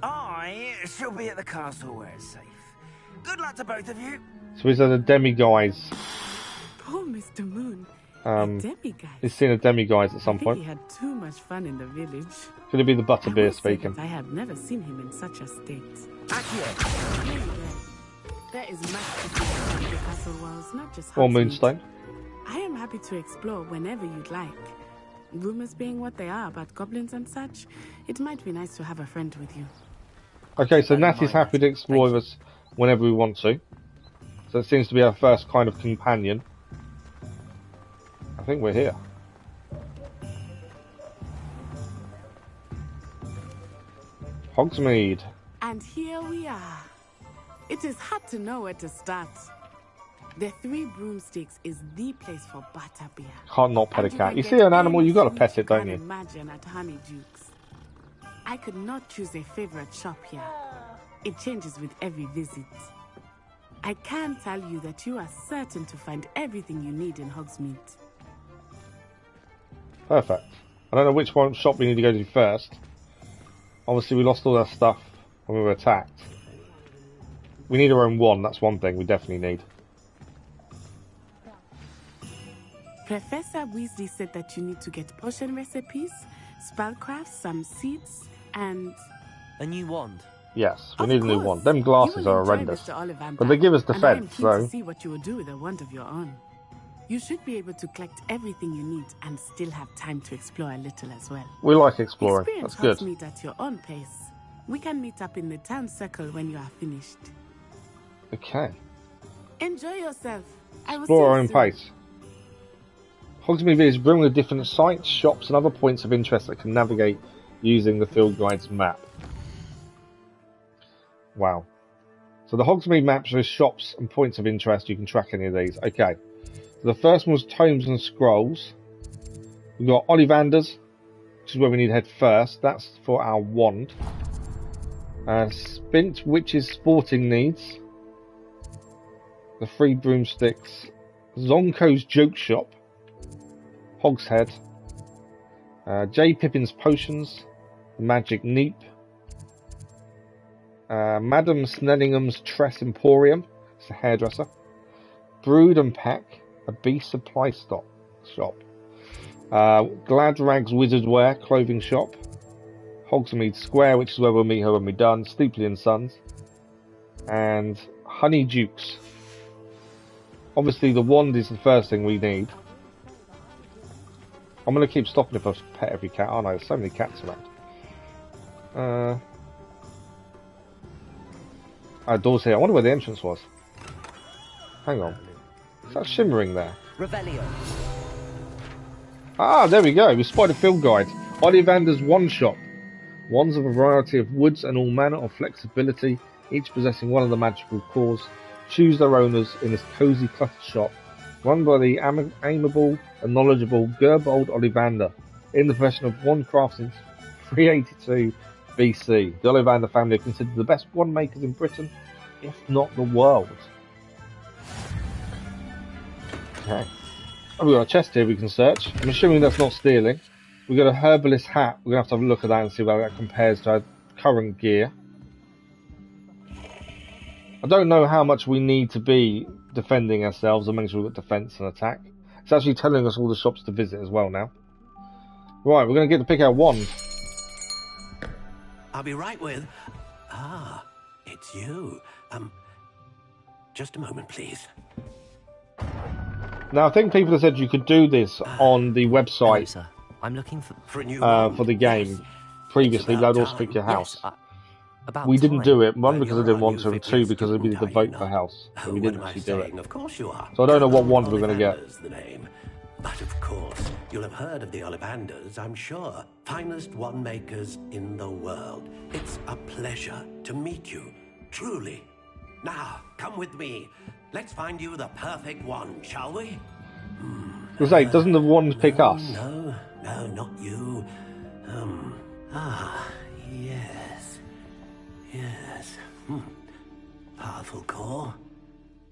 I shall be at the castle where it's safe. Good luck to both of you. So is that a demiguise? Poor Mr. Moon. He's seen a demiguise at some point. He had too much fun in the village. Could it be the butterbeer speaking? I have never seen him in such a state. There is much to see in the castle walls, not just Or moonstone. I am happy to explore whenever you'd like. Rumors being what they are about goblins and such, it might be nice to have a friend with you. Okay, so Natty's happy to explore with us whenever we want to. So it seems to be our first kind of companion. I think we're here. Hogsmeade. And here we are. It is hard to know where to start. The 3 Broomsticks is the place for butterbeer. Can't not pet a cat. You see an animal, you got to pet it, don't you? Imagine at Honeydukes. I could not choose a favorite shop here. It changes with every visit. I can tell you that you are certain to find everything you need in Hogsmeade. Perfect. I don't know which one shop we need to go to first. Obviously, we lost all our stuff when we were attacked. We need our own wand. That's one thing we definitely need. Professor Weasley said that you need to get potion recipes, spellcraft, some seeds, and... a new wand. Yes, we need a new wand. Them glasses are horrendous. But they give us defense, so... to see what you will do with a wand of your own. You should be able to collect everything you need and still have time to explore a little as well. We like exploring. Experience That's good. Hogsmeade at your own pace. We can meet up in the town circle when you are finished. Okay. Enjoy yourself. I will Explore our see own you soon. pace. Hogsmeade is brimming with different sites, shops, and other points of interest that can navigate using the Field Guide's map. Wow. So the Hogsmeade map shows shops and points of interest. You can track any of these. Okay. So the first one was Tomes and Scrolls. We've got Ollivander's, which is where we need to head first. That's for our wand. Spint Witch's sporting needs. The 3 Broomsticks. Zonko's Joke Shop. Hogshead. J. Pippin's Potions. Magic Neep. Madam Snellingham's Tress Emporium. It's a hairdresser. Brood and Pack. A bee supply shop. Gladrag's Wizard Wear clothing shop. Hogsmeade Square, which is where we'll meet her when we're done. Steepley and Sons. And Honeydukes. Obviously the wand is the first thing we need. I'm going to keep stopping if I pet every cat, aren't I? There's so many cats around. doors here. I wonder where the entrance was. Hang on. Is that shimmering there? Revelio. Ah, there we go. We spotted a field guide. Ollivander's Wand Shop. Wands of a variety of woods and all manner of flexibility, each possessing one of the magical cores. Choose their owners in this cosy clutter shop, run by the amiable and knowledgeable Gerbold Ollivander, in the profession of wand craft since 382 BC. The Ollivander family are considered the best wand makers in Britain, if not the world. Okay. Oh, we've got a chest here we can search. I'm assuming that's not stealing. We've got a herbalist hat. We're going to have a look at that and see how that compares to our current gear. I don't know how much we need to be defending ourselves and making sure we've got defense and attack. It's actually telling us all the shops to visit as well now. Right, we're going to get to pick our wand. I'll be right with... Ah, it's you. Just a moment, please. Now, I think people have said you could do this on the website. Hello, I'm looking for the game previously. They'd also pick your house. Yes, we didn't do it, one because I didn't want to, and two because we needed to vote for house, so we didn't actually do it. Of course you are. So I don't know what wand we're going to get. The name. But of course, you'll have heard of the Ollivanders, I'm sure. Finest wand makers in the world. It's a pleasure to meet you, truly. Now, come with me. Let's find you the perfect wand, shall we? Doesn't the wand pick us? No, not you. Yes. Yes. Powerful core.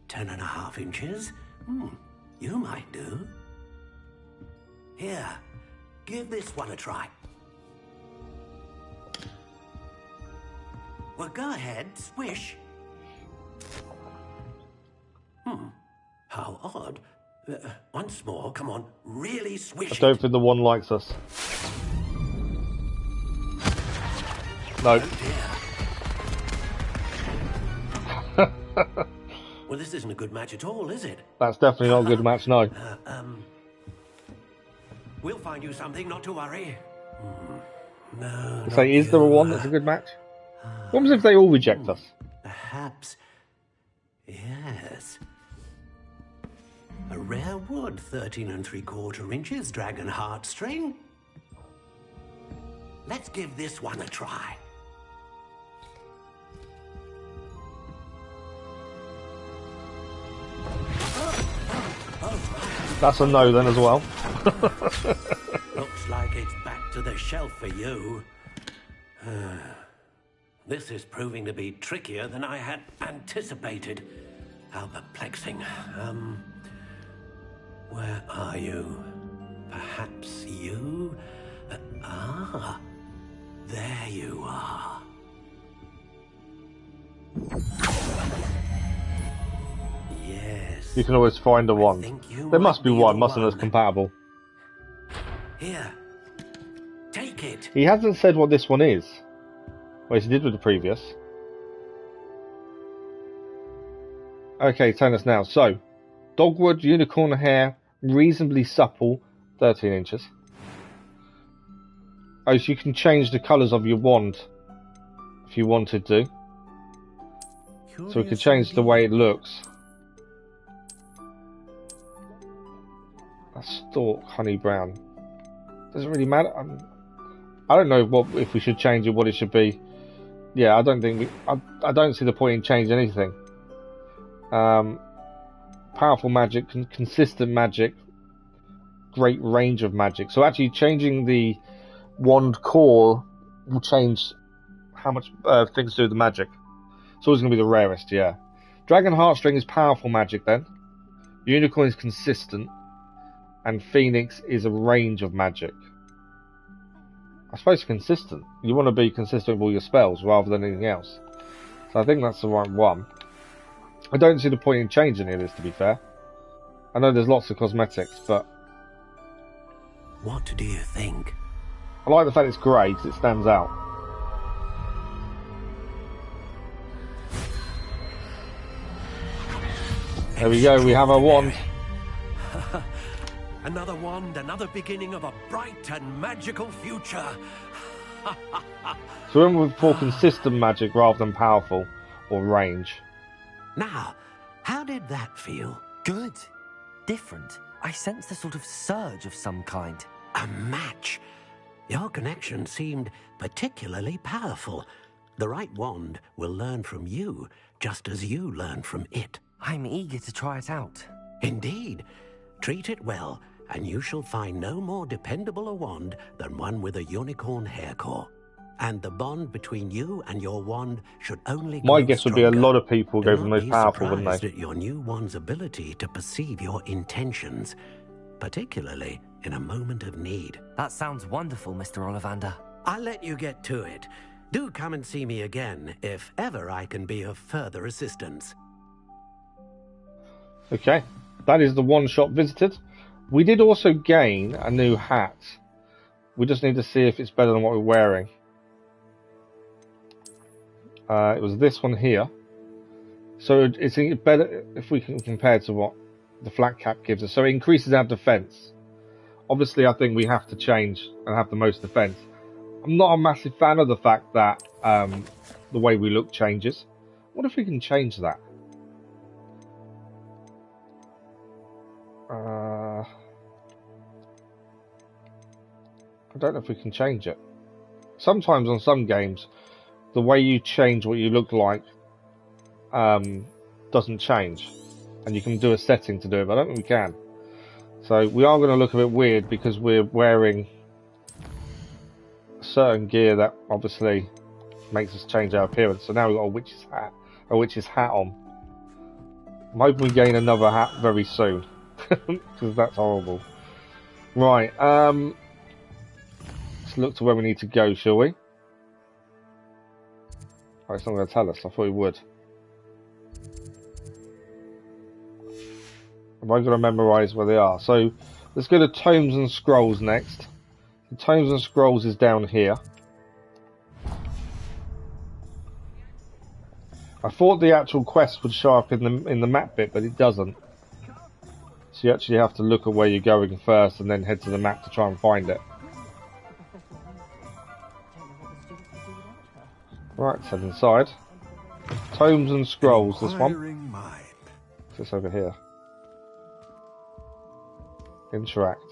10.5 inches. You might do. Here, give this one a try. Well, go ahead, swish. How odd. Once more, come on, really swish I don't think the one likes us. No. Well, this isn't a good match at all, is it? That's definitely not a good match, no. We'll find you something, not to worry. No. So is there a one that's a good match? What happens if they all reject us? Perhaps. Yes. A rare wood, 13 3/4 inches, dragon heartstring. Let's give this one a try. That's a no then as well. Looks like it's back to the shelf for you. This is proving to be trickier than I had anticipated. How perplexing. Where are you? Perhaps you? There you are. Yes. You can always find a wand. There must be one, mustn't there, that's compatible. Here. Take it. He hasn't said what this one is. Well, he did with the previous. Okay, telling us now. So, dogwood, unicorn hair, reasonably supple, 13 inches. Oh, so you can change the colours of your wand if you wanted to. So we could change the way it looks. A stalk, honey brown. Doesn't really matter. I don't know what if we should change it, what it should be. Yeah, I don't think we. I don't see the point in changing anything. Powerful magic, consistent magic, great range of magic. So actually, changing the wand core will change how much things do with the magic. It's always going to be the rarest, yeah. Dragon heartstring is powerful magic then. Unicorn is consistent. And Phoenix is a range of magic. I suppose consistent. You want to be consistent with all your spells rather than anything else. So I think that's the right one. I don't see the point in changing any of this, to be fair. I know there's lots of cosmetics, but... What do you think? I like the fact it's grey, because it stands out. There we go, we have our wand. Another wand, another beginning of a bright and magical future. So we went for consistent magic rather than powerful. or range. Now, how did that feel? Good. Different. I sensed a sort of surge of some kind. A match. Your connection seemed particularly powerful. The right wand will learn from you, just as you learn from it. I'm eager to try it out. Indeed. Treat it well, and you shall find no more dependable a wand than one with a unicorn hair core. And the bond between you and your wand should only My grow guess would be a stronger. lot of people go for the Do not most be powerful, wouldn't surprised they? at your new wand's ability to perceive your intentions, particularly in a moment of need. That sounds wonderful, Mr. Ollivander. I'll let you get to it. Do come and see me again if ever I can be of further assistance. Okay, that is the one shop visited. We did also gain a new hat. We just need to see if it's better than what we're wearing. It was this one here. So it's better if we can compare to what the flat cap gives us. So it increases our defense. Obviously, I think we have to change and have the most defense. I'm not a massive fan of the fact that the way we look changes. What if we can change that? I don't know if we can change it. Sometimes on some games, the way you change what you look like doesn't change. And you can do a setting to do it, but I don't think we can. So we are going to look a bit weird because we're wearing certain gear that obviously makes us change our appearance. So now we've got a witch's hat on. I'm hoping we gain another hat very soon. Because that's horrible. Right, let's look to where we need to go, shall we? Oh, it's not going to tell us. I thought it would. Am I going to memorise where they are? So, let's go to Tomes and Scrolls next. The Tomes and Scrolls is down here. I thought the actual quest would show up in the map bit, but it doesn't. So you actually have to look at where you're going first and then head to the map to try and find it. Right, let's head inside. Tomes and Scrolls, this one. What's this over here? Interact.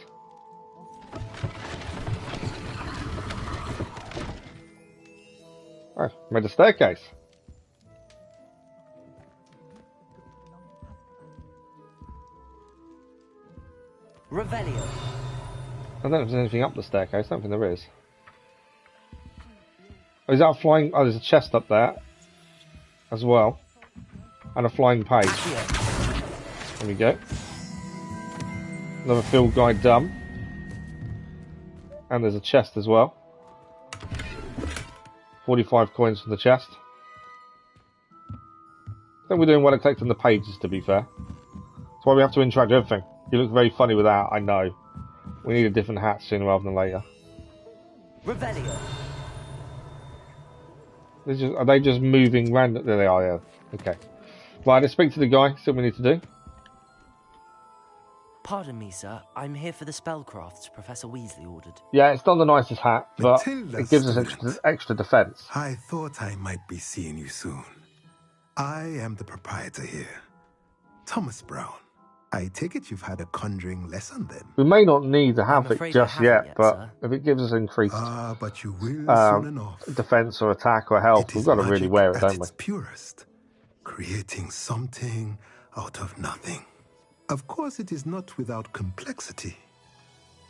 Oh, made a staircase. Revelio. I don't know if there's anything up the staircase. I don't think there is. Oh, is that a flying... Oh, there's a chest up there as well. And a flying page. There we go. Another field guide done. And there's a chest as well. 45 coins from the chest. I think we're doing well at collecting the pages, to be fair. That's why we have to interact with everything. You look very funny with that, I know. We need a different hat sooner rather than later. Revelio. Are they just moving random? There they are, yeah. Okay. Right, let's speak to the guy, see what we need to do. Pardon me, sir. I'm here for the spellcrafts Professor Weasley ordered. Yeah, it's not the nicest hat, but it gives us extra defense. I thought I might be seeing you soon. I am the proprietor here, Thomas Brown. I take it you've had a conjuring lesson then? We may not need to have it just yet, but sir. if it gives us increased but you will soon enough. defense or attack or health, we've got to really wear it, don't we? Purest, creating something out of nothing. Of course, it is not without complexity,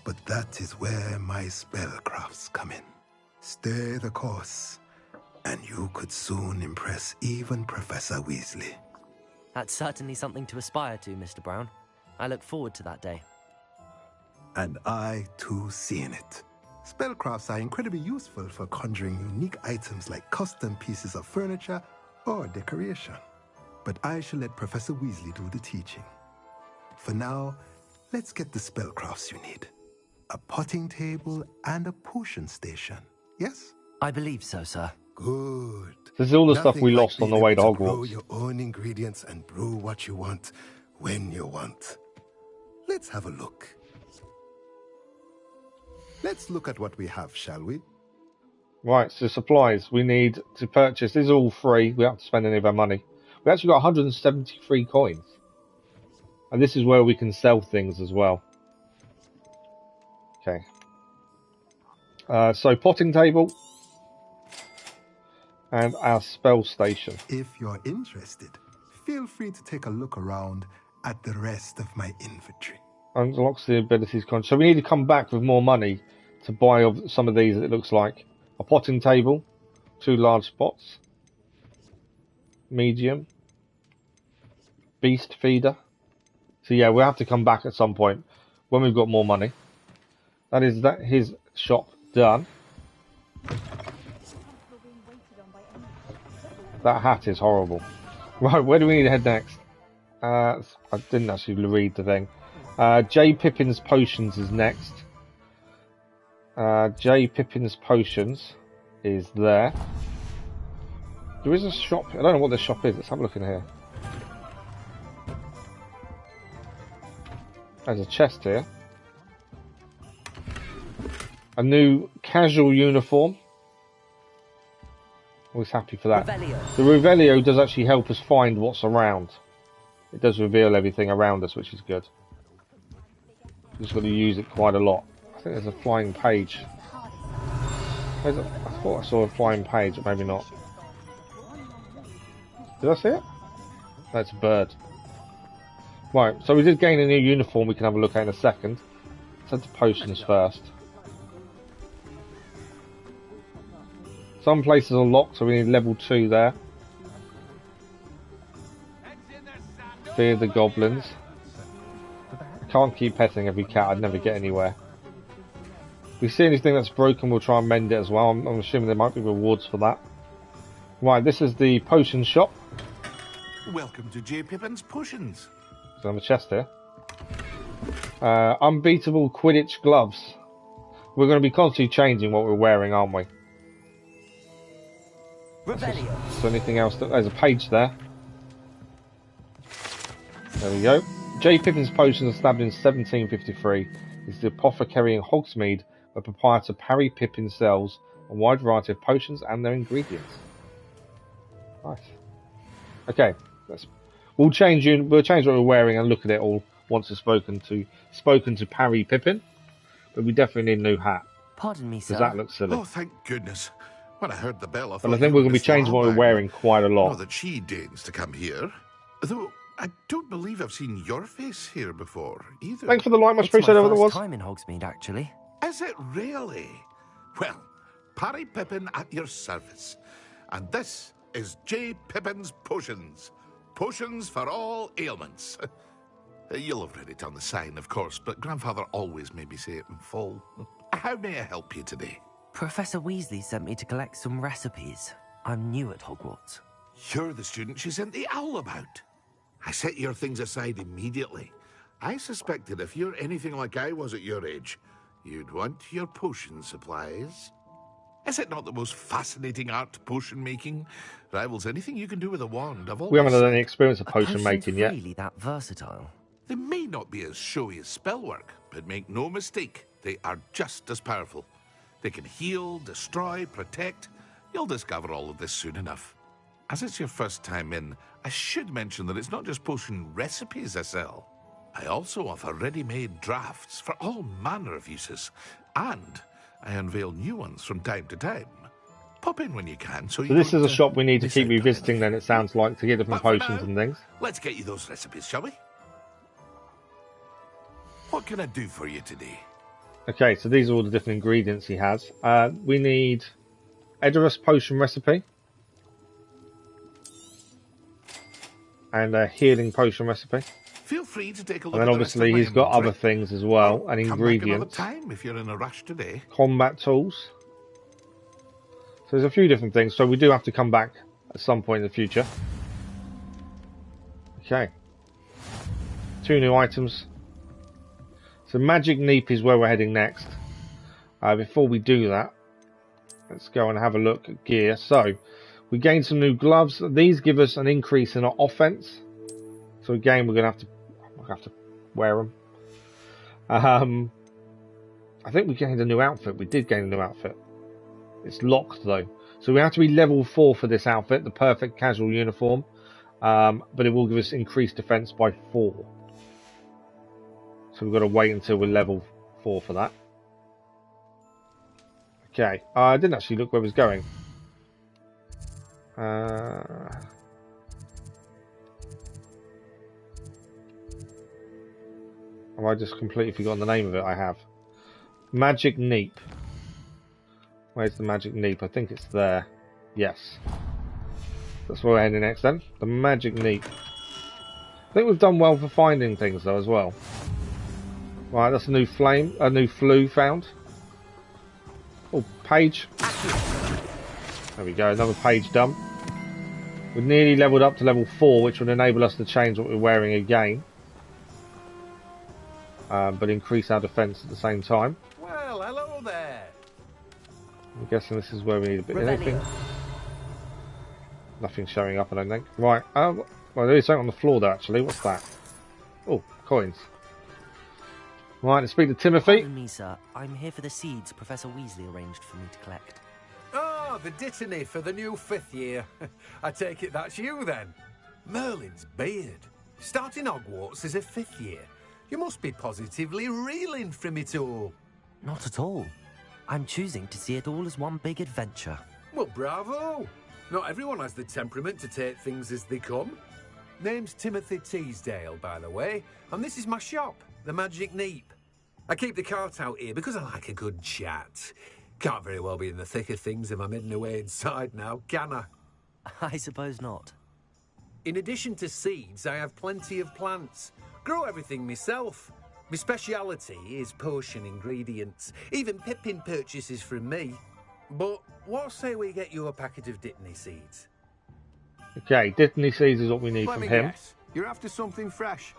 but that is where my spellcrafts come in. Stay the course, and you could soon impress even Professor Weasley. That's certainly something to aspire to, Mr. Brown. I look forward to that day. And I, too, seeing it. Spellcrafts are incredibly useful for conjuring unique items like custom pieces of furniture or decoration. But I shall let Professor Weasley do the teaching. For now, let's get the spellcrafts you need. A potting table and a potion station, yes? I believe so, sir. Good. This is all the stuff we Nothing like lost on the being way to able grow Hogwarts. your own ingredients and brew what you want, when you want. Let's have a look. Let's look at what we have, shall we? Right, so supplies. We need to purchase. These are all free. We don't have to spend any of our money. We actually got 173 coins. And this is where we can sell things as well. Okay. So potting table. And our spell station. If you're interested, feel free to take a look around at the rest of my inventory. Unlocks the abilities. So we need to come back with more money to buy some of these, it looks like. A potting table. 2 large pots. Medium. Beast feeder. So yeah, we'll have to come back at some point when we've got more money. That is his shop done. That hat is horrible. Right, where do we need to head next? I didn't actually read the thing. J. Pippin's Potions is next. J. Pippin's Potions is there. There is a shop. I don't know what this shop is. Let's have a look in here. There's a chest here. A new casual uniform. Always happy for that. Revelio. The Revelio does actually help us find what's around. It does reveal everything around us, which is good. Just got to use it quite a lot. I think there's a flying page. I thought I saw a flying page, but maybe not. Did I see it? That's a bird. Right, so we did gain a new uniform we can have a look at in a second. Let's head to potions first. Some places are locked, so we need level 2 there. Fear the goblins. I can't keep petting every cat, I'd never get anywhere. If we see anything that's broken, we'll try and mend it as well. I'm assuming there might be rewards for that. Right, this is the potion shop. Welcome to J. Pippin's Potions. So I have a chest here. Unbeatable Quidditch gloves. We're going to be constantly changing what we're wearing, aren't we? Revelio. So anything else? There's a page there. There we go. J. Pippin's Potions, established in 1753, is the apothecary in Hogsmeade, where proprietor Parry Pippin sells a wide variety of potions and their ingredients. Nice. Okay, we'll change what we're wearing and look at it all once we've spoken to Parry Pippin. But we definitely need a new hat. Pardon me, sir. Because that looks silly. Oh, thank goodness. When I heard the bell, I thought And I think we're going to be changing what we're wearing quite a lot. Not that she deigns to come here. Though I don't believe I've seen your face here before, either. Thanks for the light, much appreciated. It's my was. first time in Hogsmeade, actually. Is it really? Well, Parry Pippin at your service. And this is J. Pippin's Potions. Potions for all ailments. You'll have read it on the sign, of course, but Grandfather always made me say it in full. How may I help you today? Professor Weasley sent me to collect some recipes. I'm new at Hogwarts. You're the student she sent the owl about. I set your things aside immediately. I suspected if you're anything like I was at your age, you'd want your potion supplies. Is it not the most fascinating art, potion making? Rivals anything you can do with a wand. We haven't had any experience of potion making yet. Really that versatile? They may not be as showy as spellwork, but make no mistake, they are just as powerful. They can heal, destroy, protect. You'll discover all of this soon enough. As it's your first time in, I should mention that it's not just potion recipes I sell. I also offer ready-made drafts for all manner of uses, and I unveil new ones from time to time. Pop in when you can. So this is a shop we need to keep revisiting then, it sounds like, to get different potions and things. Let's get you those recipes, shall we? What can I do for you today? Okay, so these are all the different ingredients he has. We need Edorus potion recipe. And a healing potion recipe. Feel free to take a look. And then obviously he's got other things as well, and ingredients. Come back another time if you're in a rush today. Combat tools. So there's a few different things, so we do have to come back at some point in the future. Okay. 2 new items. So Magic Neep is where we're heading next. Before we do that, let's go and have a look at gear. So we gained some new gloves. These give us an increase in our offense. So again, we're going to have to wear them. I think we gained a new outfit. We did gain a new outfit. It's locked though. So we have to be level 4 for this outfit, the perfect casual uniform. But it will give us increased defense by 4. So we've got to wait until we're level 4 for that. Okay, I didn't actually look where it was going. Have I just completely forgotten the name of it? I have. Magic Neep. Where's the Magic Neep? I think it's there. Yes. That's where we're heading next then. The Magic Neep. I think we've done well for finding things though as well. Right, that's a new flame, a new flue found. Oh, page. There we go, another page done. We've nearly leveled up to level 4, which would enable us to change what we're wearing again. But increase our defense at the same time. Well, hello there. I'm guessing this is where we need a bit of anything. Nothing showing up, I don't think. Right, well, there is something on the floor there, actually. What's that? Oh, coins. Right, let's speak to Timothy. Pardon me, sir. I'm here for the seeds Professor Weasley arranged for me to collect. Ah, the dittany for the new 5th year. I take it that's you, then. Merlin's beard. Starting Hogwarts as a 5th year. You must be positively reeling from it all. Not at all. I'm choosing to see it all as one big adventure. Well, bravo. Not everyone has the temperament to take things as they come. Name's Timothy Teasdale, by the way, and this is my shop, the Magic Neep. I keep the cart out here because I like a good chat. Can't very well be in the thick of things if I'm hidden away inside now, can I? I suppose not. In addition to seeds, I have plenty of plants. Grow everything myself. My speciality is potion ingredients. Even Pippin purchases from me. But what say we get you a packet of Dittany seeds? Okay, Dittany seeds is what we need from him. Guess. You're after something fresh.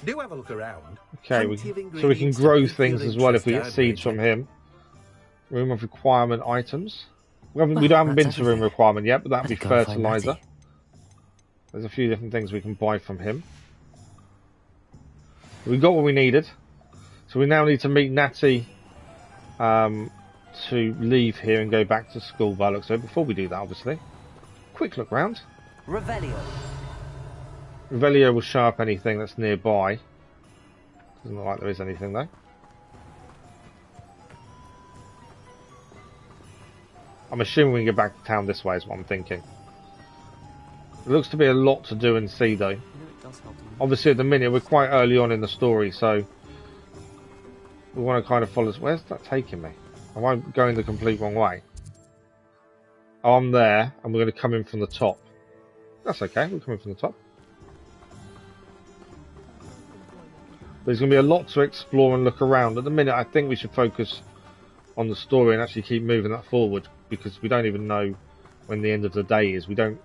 Do have a look around. Okay, so we can grow things as well if we get seeds from him. Room of requirement items. We haven't been to room requirement yet, but that'd be fertilizer. There's a few different things we can buy from him. We got what we needed, so we now need to meet Natty to leave here and go back to school by the looks of it. Before we do that, obviously, quick look round. Revelio. Revelio will show up anything that's nearby. Doesn't look like there is anything though. I'm assuming we can get back to town this way is what I'm thinking. There looks to be a lot to do and see though. Obviously at the minute we're quite early on in the story, so we want to kind of follow. Where's that taking me? Am I going the complete wrong way? Oh, I'm there, and we're going to come in from the top. That's okay, we're coming from the top. There's going to be a lot to explore and look around. At the minute I think we should focus on the story and actually keep moving that forward, because we don't even know when the end of the day is. I don't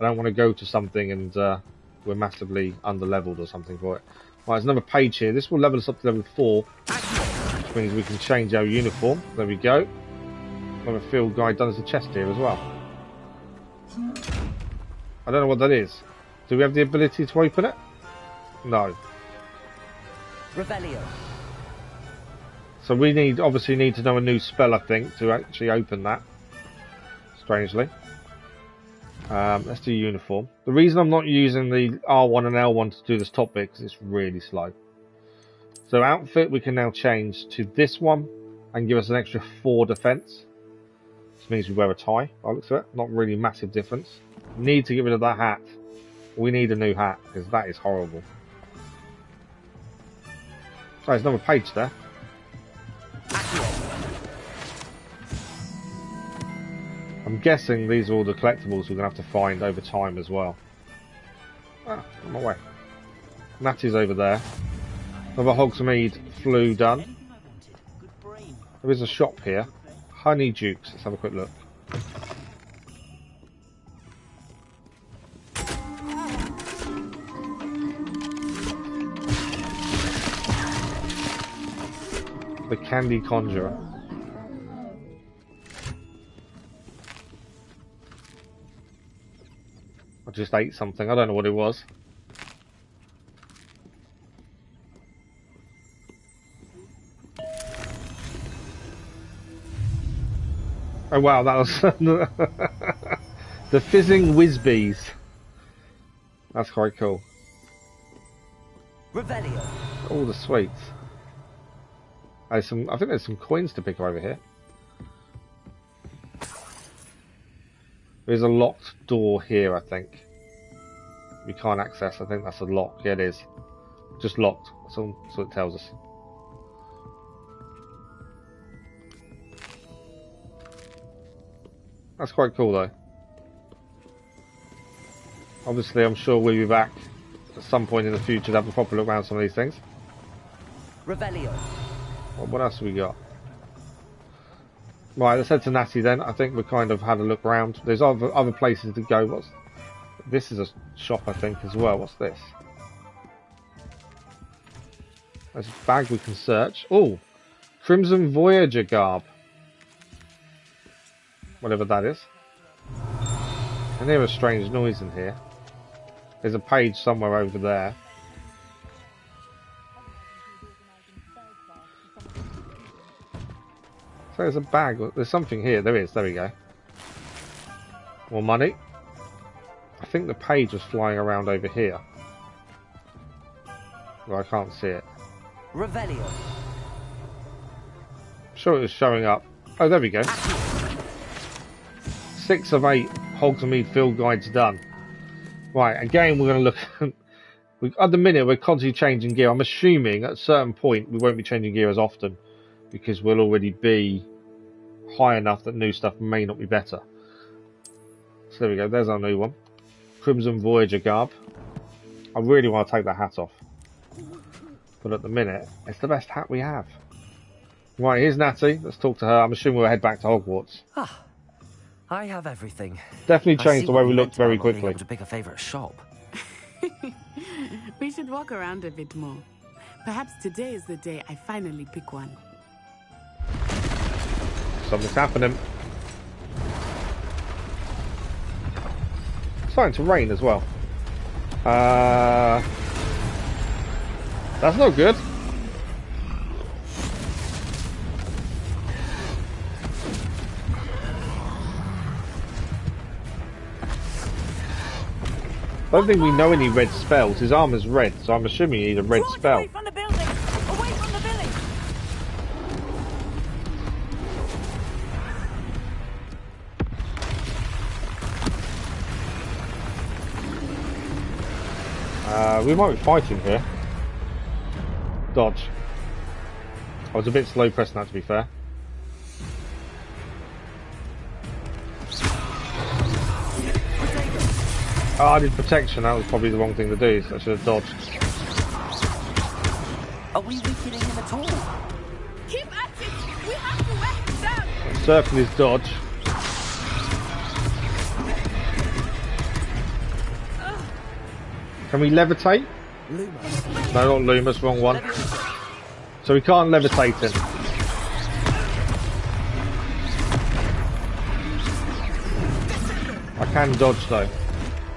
want to go to something and we're massively under-leveled or something for it. Right, there's another page here. This will level us up to level 4, which means we can change our uniform. There we go. Another field guide done as a chest here as well. I don't know what that is. Do we have the ability to open it? No. Revelio. So we obviously need to know a new spell, I think, to actually open that. Strangely. Let's do uniform. The reason I'm not using the R1 and L1 to do this top bit, because it's really slow. So outfit we can now change to this one and give us an extra 4 defense. This means we wear a tie, by the looks of it. Not really massive difference. Need to get rid of that hat. We need a new hat, because that is horrible. Oh, there's another page there. I'm guessing these are all the collectibles we're going to have to find over time as well. Ah, on my way. Natty's over there. Another Hogsmeade flue done. There is a shop here. Honeydukes. Let's have a quick look. The Candy Conjurer. I just ate something. I don't know what it was. Oh wow, that was the fizzing whiz-bees. That's quite cool. Revelio. All the sweets. There's some. I think there's some coins to pick over here. There's a locked door here, I think. We can't access. I think that's a lock. Yeah, it is. Just locked. That's what it tells us. That's quite cool, though. Obviously, I'm sure we'll be back at some point in the future to have a proper look around some of these things. Revelio. What else have we got? Right, let's head to Natty then. I think we kind of had a look around. There's other places to go. This is a shop, I think, as well. What's this? There's a bag we can search. Oh, Crimson Voyager garb. Whatever that is. I can hear a strange noise in here. There's a page somewhere over there. So there's a bag. There's something here. There is. There we go. More money. I think the page was flying around over here. Well, I can't see it. Revelio. I'm sure it was showing up. Oh, there we go. 6 of 8 Hogsmeade field guides done. Right, again we're going to look at the minute we're constantly changing gear. I'm assuming at a certain point we won't be changing gear as often because we'll already be high enough that new stuff may not be better. So there we go, there's our new one. Crimson Voyager garb. I really want to take that hat off. But at the minute, it's the best hat we have. Right, here's Natty. Let's talk to her. I'm assuming we'll head back to Hogwarts. Ah, I have everything. Definitely changed the way we looked very quickly. Able to pick a favourite shop. We should walk around a bit more. Perhaps today is the day I finally pick one. Something's happening. It's starting to rain as well. That's not good. I don't think we know any red spells. His armor's red, so I'm assuming he needs a red spell. Away from the building! Away from the village! We might be fighting here. Dodge. I was a bit slow pressing that, to be fair. Oh, I did protection. That was probably the wrong thing to do. So I should have dodged. Are we weakening him at all? Keep at it! We have to wear him down! I'm circling his dodge. Can we levitate? Lumos. No, not Lumos, wrong one. So we can't levitate him. I can dodge though,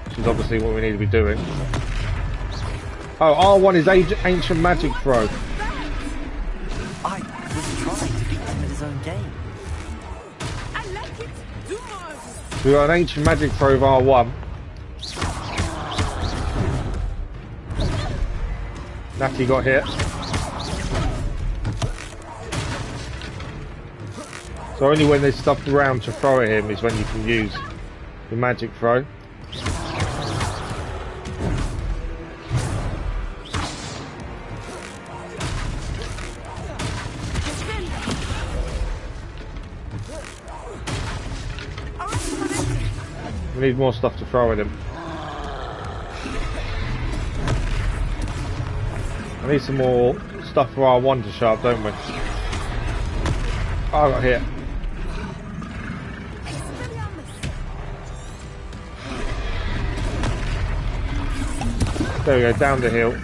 which is obviously what we need to be doing. Oh, R1 is Ancient Magic throw. I was trying to beat him at his own game. I like it! Do more! We got an Ancient Magic throw of R1. Natty got hit. So only when there's stuff around to throw at him is when you can use the magic throw. We need more stuff to throw at him. I need some more stuff for R1 to show up, don't we? Oh, I got hit. There we go, down the hill.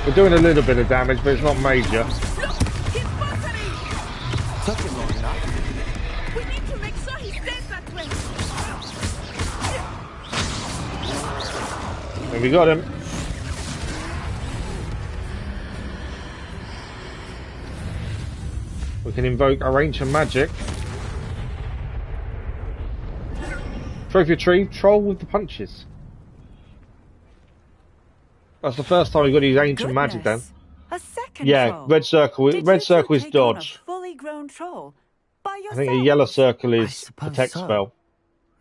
We're doing a little bit of damage, but it's not major. Took him long enough. We need to make sure he stays that way. And we got him. We can invoke our Ancient Magic. Trophy retrieved, troll with the punches. That's the first time we got to use Ancient Magic then. A second Yeah, troll. red circle. Red circle is dodge. Fully grown troll by I yourself. think a yellow circle is suppose protect so. spell.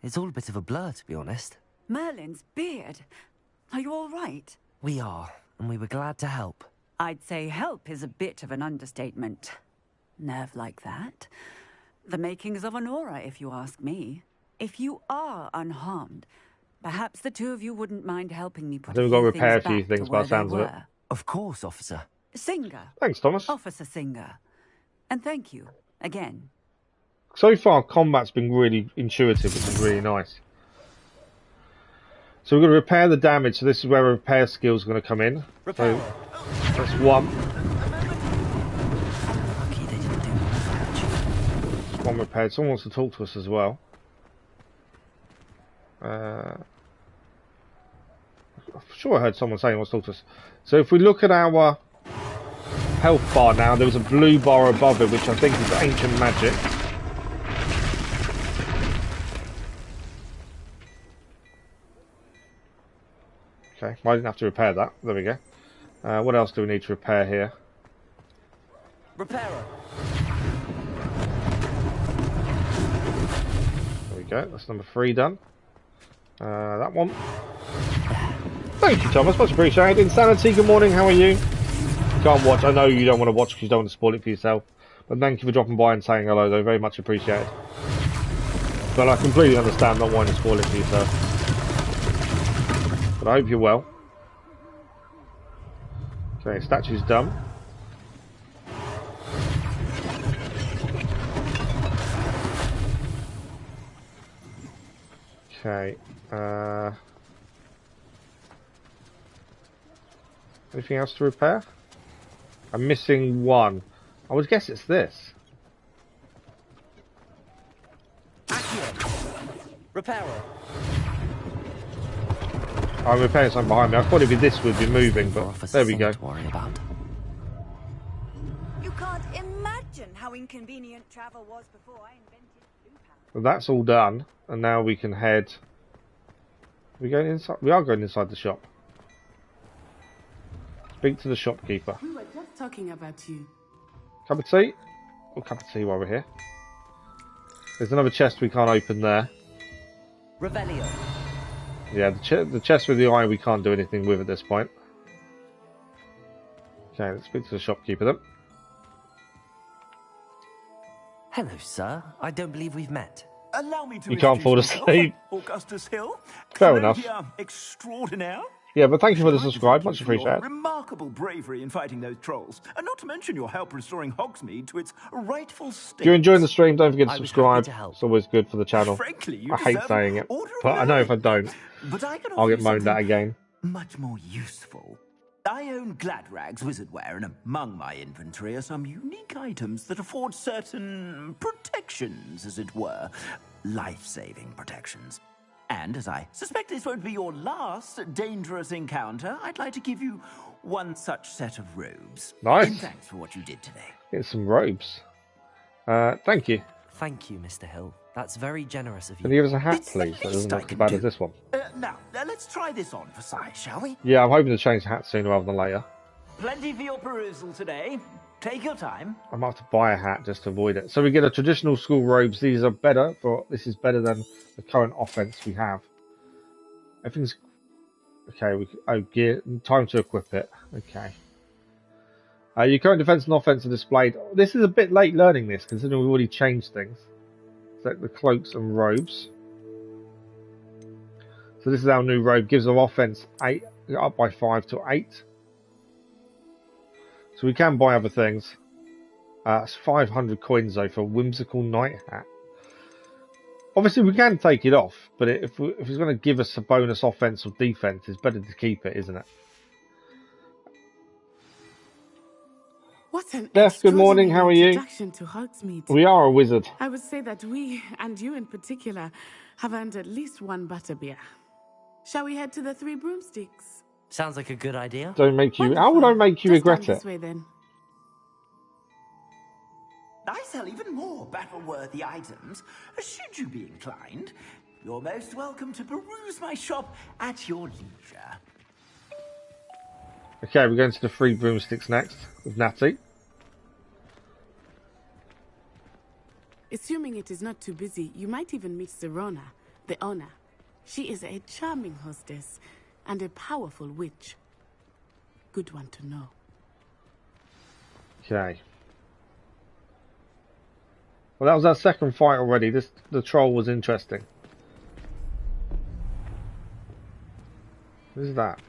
It's all a bit of a blur, to be honest. Merlin's beard. Are you all right? We are, and we were glad to help. I'd say help is a bit of an understatement. Nerve like that. The makings of an aura, if you ask me. If you are unharmed, perhaps the two of you wouldn't mind helping me put I think we've got to repair a things few back things to by where the they sounds of it. were. Of course, officer. Singer. Thanks, Thomas. Officer Singer. And thank you, again. So far, combat's been really intuitive, which is really nice. So we're going to repair the damage, so this is where repair skills are going to come in. So that's one. One repaired. Someone wants to talk to us as well. I'm sure I heard someone saying he wants to talk to us. So if we look at our health bar now, there was a blue bar above it, which I think is Ancient Magic. Okay, well, I didn't have to repair that. There we go. What else do we need to repair here? Repairer. There we go. That's number 3 done. That one. Thank you, Thomas. Much appreciated. Insanity, good morning. How are you? Can't watch. I know you don't want to watch because you don't want to spoil it for yourself. But thank you for dropping by and saying hello, though. Very much appreciated. But I completely understand not wanting to spoil it for yourself. But I hope you're well. Okay, statue's done. Okay. Anything else to repair? I'm missing one. I would guess it's this. Repairer. I'm repairing something behind me. I thought it'd be this would be moving, but there we go. To worry about. You can't imagine how inconvenient travel was before I invented blue power. So that's all done, and now we can head. Are we going inside? We are going inside the shop. Speak to the shopkeeper. We were just talking about you. Cup of tea? Oh, cup of tea while we're here. There's another chest we can't open there. Revelio. Yeah, the chest with the eye we can't do anything with at this point. Okay, let's speak to the shopkeeper then. Hello, sir. I don't believe we've met. Allow me to You can't fall introduce asleep. myself. Augustus Hill. Fair enough. Clothier extraordinaire. Yeah, but thank you for the subscribe. Much For your appreciated. remarkable bravery in fighting those trolls, and not to mention your help restoring Hogsmeade to its rightful state. If you're enjoying the stream, don't forget to I was subscribe. happy to help. It's always good for the channel. Frankly, you I hate deserve saying it, order of but I know if I merit. don't, But I can I'll offer get you moaned at something again. much more useful. I own Gladrag's wizardware, and among my inventory are some unique items that afford certain protections, as it were. Life-saving protections. And as I suspect this won't be your last dangerous encounter, I'd like to give you one such set of robes. Nice. In thanks for what you did today. Get some robes. Thank you. Thank you, Mr. Hill. That's very generous of you. Can you give us a hat, please? That doesn't look as bad as this one. Now, let's try this on for size, shall we? Yeah, I'm hoping to change the hat sooner rather than later. Plenty for your perusal today. Take your time. I might have to buy a hat just to avoid it. So we get a traditional school robes. These are better. This is better than the current offense we have. Everything's okay. Gear. Time to equip it. Okay. Your current defense and offense are displayed. This is a bit late learning this, considering we've already changed things. Select the cloaks and robes. So this is our new robe. Gives our offense 8 up by 5 to 8. So we can buy other things. It's 500 coins though for a whimsical night hat. Obviously we can take it off, but if it's going to give us a bonus offense or defense, it's better to keep it, isn't it? What an Beth, good morning. How are you? introduction to Hogsmeade. We are a wizard. I would say that we, and you in particular, have earned at least one butterbeer. Shall we head to the Three Broomsticks? Sounds like a good idea. Don't make you. How would I make you regret Down it? this way, then. I sell even more battle-worthy items. Should you be inclined, you're most welcome to peruse my shop at your leisure. Okay, we're going to the Three Broomsticks next with Natty. Assuming it is not too busy, you might even meet Serona, the owner. She is a charming hostess and a powerful witch. Good one to know. Okay. Well, that was our second fight already. The troll was interesting. What is that?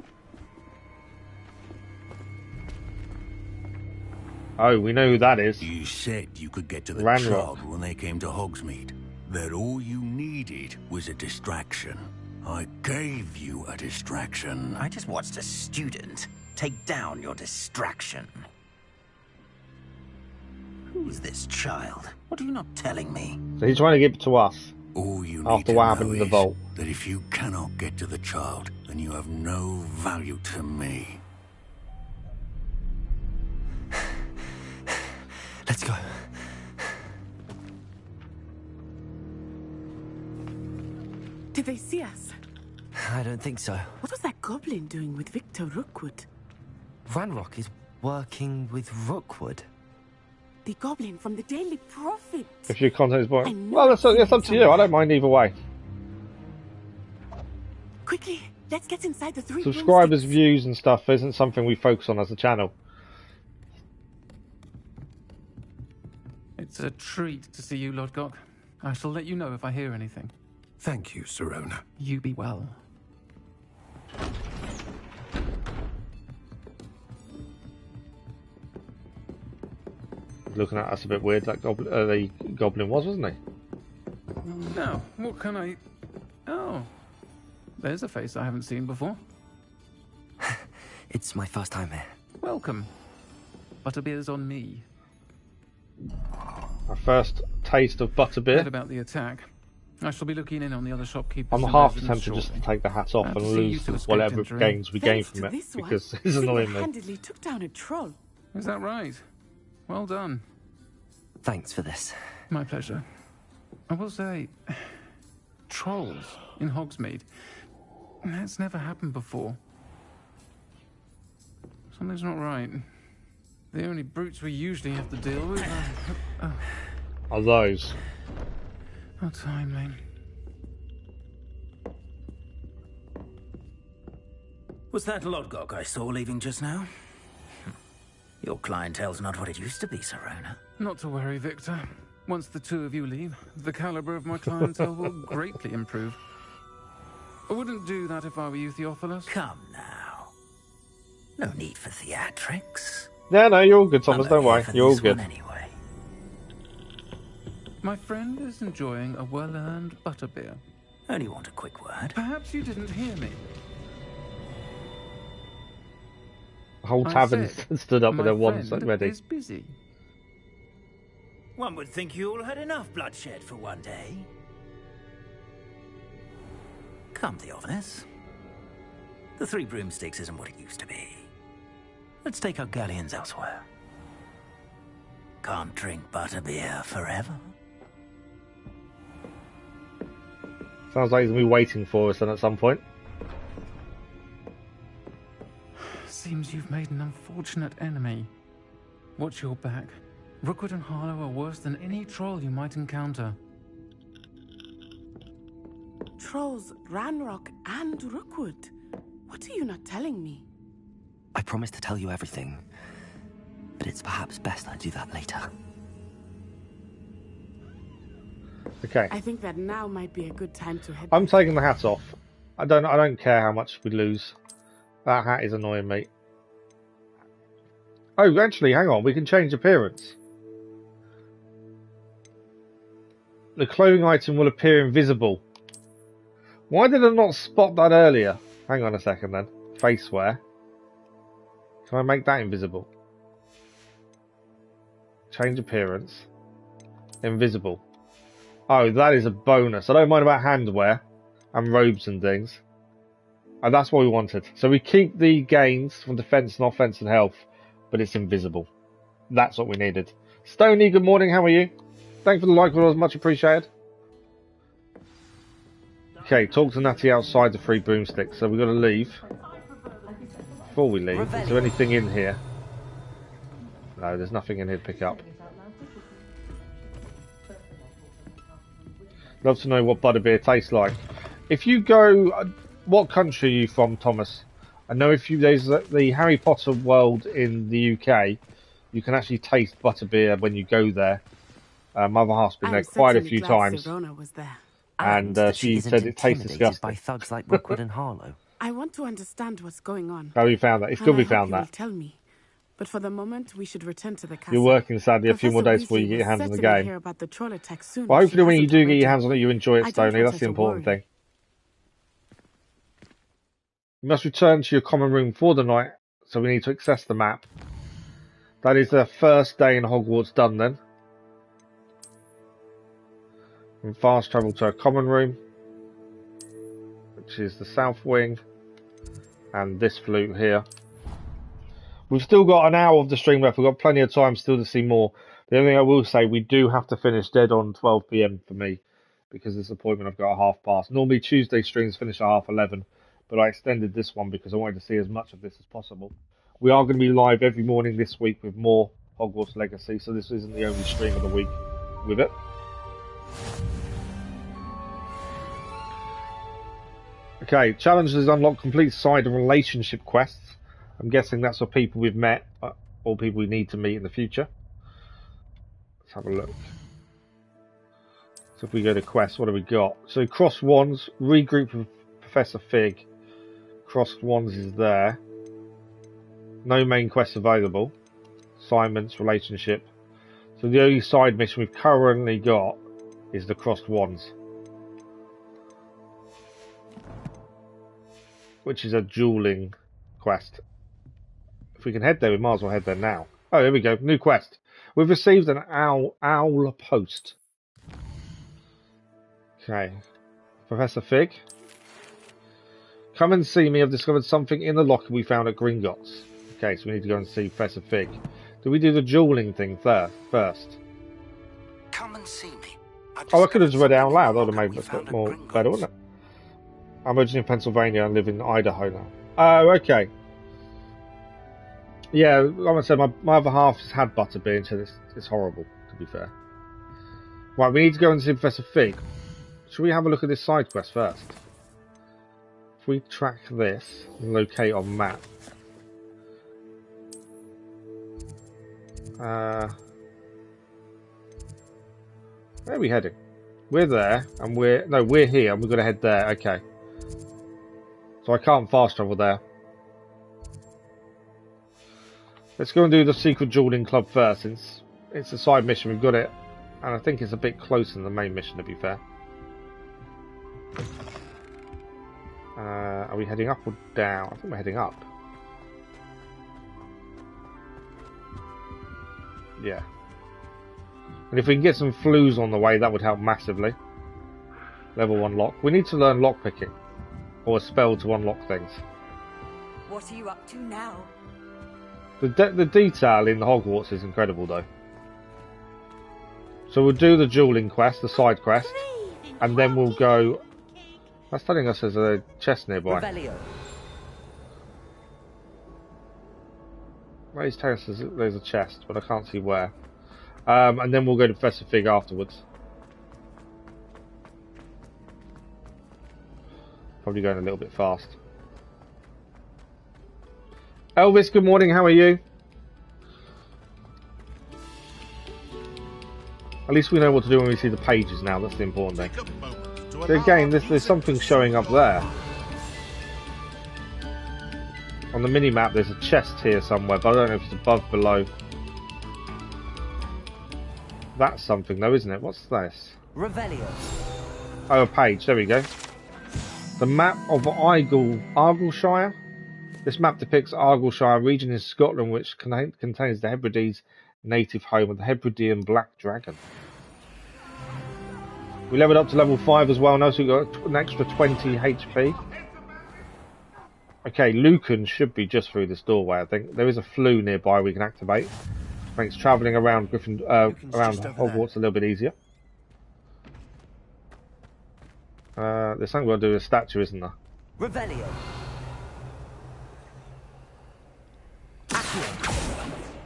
Oh, we know who that is. You said you could get to the Ranrok. Trog when they came to Hogsmeade. That all you needed was a distraction. I gave you a distraction. I just watched a student take down your distraction. Who's this child? What are you not telling me? So he's trying to give it to us. All you need After to what know happened in the is vault. that if you cannot get to the child, then you have no value to me. Let's go. Did they see us? I don't think so. What was that goblin doing with Victor Rookwood? Ranrok is working with Rookwood. The goblin from the Daily Prophet. If your content is boring. Well, that's up to you. I don't mind either way. Quickly, let's get inside the Three Subscribers' Broomsticks. views and stuff isn't something we focus on as a channel. It's a treat to see you, Lodgok. I shall let you know if I hear anything. Thank you, Serona. You be well. Looking at us a bit weird, that the goblin was, wasn't he? Now, what can I... Oh, there's a face I haven't seen before. It's my first time here. Welcome. Butterbeer's on me. Our first taste of Heard butterbeer. about the attack. I shall be looking in on the other shopkeepers. I'm and half residents tempted just to shortly. take the hat off Glad and to see you lose two escaped whatever injury. gains we gain Thanks from to it this one, because it's annoying me. single-handedly took down a troll. Is that right? Well done. Thanks for this. My pleasure. I will say, trolls in Hogsmeade. That's never happened before. Something's not right. The only brutes we usually have to deal with Are those? How timely. Was that Lodgok I saw leaving just now? Your clientele's not what it used to be, Serona. Not to worry, Victor. Once the two of you leave, the caliber of my clientele will greatly improve. I wouldn't do that if I were you, Theophilus. Come now. No need for theatrics. No, you're all good, Thomas. I'm Don't only worry. here for You're all this one good. Anyway. My friend is enjoying a well-earned butterbeer. Only want a quick word. Perhaps you didn't hear me. The whole I tavern said, stood up with my their wands friend ready. is busy. One would think you all had enough bloodshed for one day. Come, Theophilus. The Three Broomsticks isn't what it used to be. Let's take our galleons elsewhere. Can't drink butterbeer forever. Sounds like he's going to be waiting for us then at some point. Seems you've made an unfortunate enemy. Watch your back. Rookwood and Harlow are worse than any troll you might encounter. Trolls, Ranrok, and Rookwood. What are you not telling me? I promise to tell you everything, but it's perhaps best I do that later. Okay. I think that now might be a good time to head. I'm taking the hat off. I don't care how much we lose. That hat is annoying me. Oh, actually, hang on. We can change appearance. The clothing item will appear invisible. Why did I not spot that earlier? Hang on a second then. Face wear. Can I make that invisible? Change appearance. Invisible. Oh, that is a bonus. I don't mind about handwear and robes and things. And that's what we wanted. So we keep the gains from defense and offense and health, but it's invisible. That's what we needed. Stony, good morning. How are you? Thanks for the like, it was much appreciated. Okay, talk to Natty outside the 3 broomsticks. So we've got to leave. Before we leave, is there anything in here? No, there's nothing in here to pick up. Love to know what butterbeer tastes like. If you go, what country are you from, Thomas? I know if you there's the Harry Potter world in the UK, you can actually taste butterbeer when you go there. My other half's been there quite a few times, and she said it tastes disgusting. By thugs like Rookwood and Harlow. I want to understand what's going on. How have you found that? It's good we found that. Tell me. But for the moment, we should return to the castle. You're working sadly a few more days before you get your hands on the game. Well, hopefully when you do get your hands on it, you enjoy it, Stoney. That's the important thing. You must return to your common room for the night, so we need to access the map. That is the first day in Hogwarts done then. And fast travel to our common room, which is the south wing, and this flute here. We've still got an hour of the stream left. We've got plenty of time still to see more. The only thing I will say, we do have to finish dead on 12 PM for me, because this appointment I've got at past. Normally Tuesday streams finish at 11:30, but I extended this one because I wanted to see as much of this as possible. We are going to be live every morning this week with more Hogwarts Legacy, so this isn't the only stream of the week with it. Okay, challenges unlock complete side of relationship quests. I'm guessing that's for people we've met or people we need to meet in the future. Let's have a look. So if we go to quests, what have we got? So cross wands, regroup with Professor Fig. Cross wands is there. No main quests available. Assignments, relationship. So the only side mission we've currently got is the crossed wands, which is a dueling quest. If we can head there, we might as well head there now. Oh, here we go. New quest. We've received an owl post. Okay. Professor Fig. Come and see me. I've discovered something in the locker we found at Gringotts. Okay, so we need to go and see Professor Fig. Do we do the dueling thing first? Come and see me. Oh, I could have just read it out loud. That would have made it a bit more better, wouldn't it? I'm originally in Pennsylvania and live in Idaho now. Oh, okay. Yeah, like I said, my other half has had butterbeer and said it's horrible, to be fair. Right, we need to go and see Professor Fig. Should we have a look at this side quest first? If we track this and locate on map. Where are we heading? We're there, and we're here, and we're going to head there. Okay. So I can't fast travel there. Let's go and do the secret dueling club first, since it's a side mission. We've got it, and I think it's a bit closer than the main mission, to be fair. Are we heading up or down? I think we're heading up. Yeah. And if we can get some flues on the way, that would help massively. Level 1 lock. We need to learn lockpicking, or a spell to unlock things. What are you up to now? The detail in Hogwarts is incredible, though. So we'll do the dueling quest, the side quest, and then we'll go... That's telling us there's a chest nearby. Well, he's telling us there's a chest, but I can't see where. And then we'll go to Professor Fig afterwards. Probably going a little bit fast. Elvis, good morning, how are you? At least we know what to do when we see the pages now, that's the important thing. So again, there's something showing up there. On the mini-map there's a chest here somewhere, but I don't know if it's above, below. That's something though, isn't it? What's this? Revelio. Oh, a page, there we go. The map of Argyllshire. This map depicts Argyllshire region in Scotland, which contains the Hebrides' native home of the Hebridean Black Dragon. We leveled up to level 5 as well now, so we got an extra 20 HP. Okay, Lucan should be just through this doorway. I think there is a flue nearby we can activate. Makes travelling around around Hogwarts a little bit easier. There's something we'll do with a statue, isn't there? Revelio.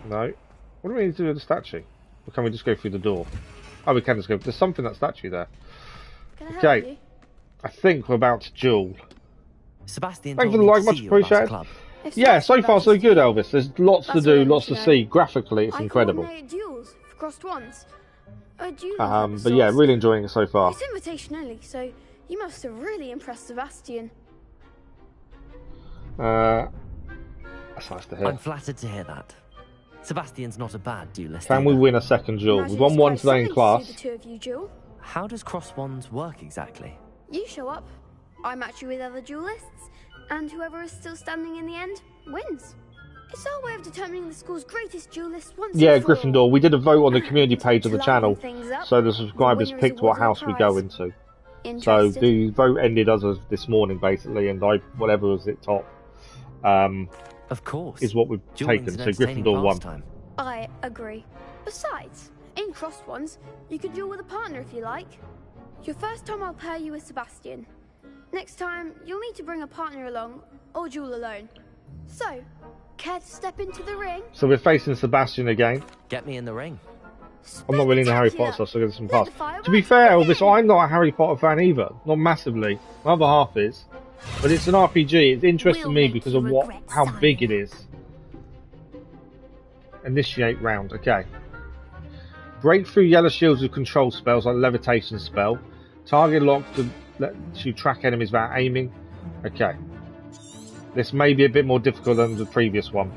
No. What do we need to do with the statue? Or can we just go through the door? Oh, we can just go. There's something that statue there. Okay. I think we're about to duel. Sebastian, thanks for the like, much appreciated. Yeah, so far so good, Elvis. There's lots to do, lots to see. Graphically, it's incredible. Duels for crossed ones. But yeah, really enjoying it so far. It's invitation only, so you must have really impressed Sebastian. That's nice to hear. I'm flattered to hear that. Sebastian's not a bad duelist. Can we win a second duel? We've won one today in class. The two of you duel. How does cross wands work exactly? You show up, I match you with other duelists, and whoever is still standing in the end wins. It's our way of determining the school's greatest duelist once Yeah, and for Gryffindor. all. We did a vote on the community page of the channel, so the subscribers picked what house we go into. So the vote ended as of this morning, basically, and whatever was at top. Of course. Is what we've taken. So Gryffindor won. I agree. Besides, in crossed ones, you can duel with a partner if you like. Your first time I'll pair you with Sebastian. Next time, you'll need to bring a partner along, or duel alone. So, care to step into the ring? So we're facing Sebastian again. Get me in the ring. I'm not really into Harry Potter stuff, so I'll get some parts. To be fair, Elvis, I'm not a Harry Potter fan either. Not massively. My other half is. But it's an RPG. It's interesting me because of how big it is. Initiate round. Okay. Break through yellow shields with control spells like levitation spell. Target lock to let you track enemies without aiming. Okay. This may be a bit more difficult than the previous one.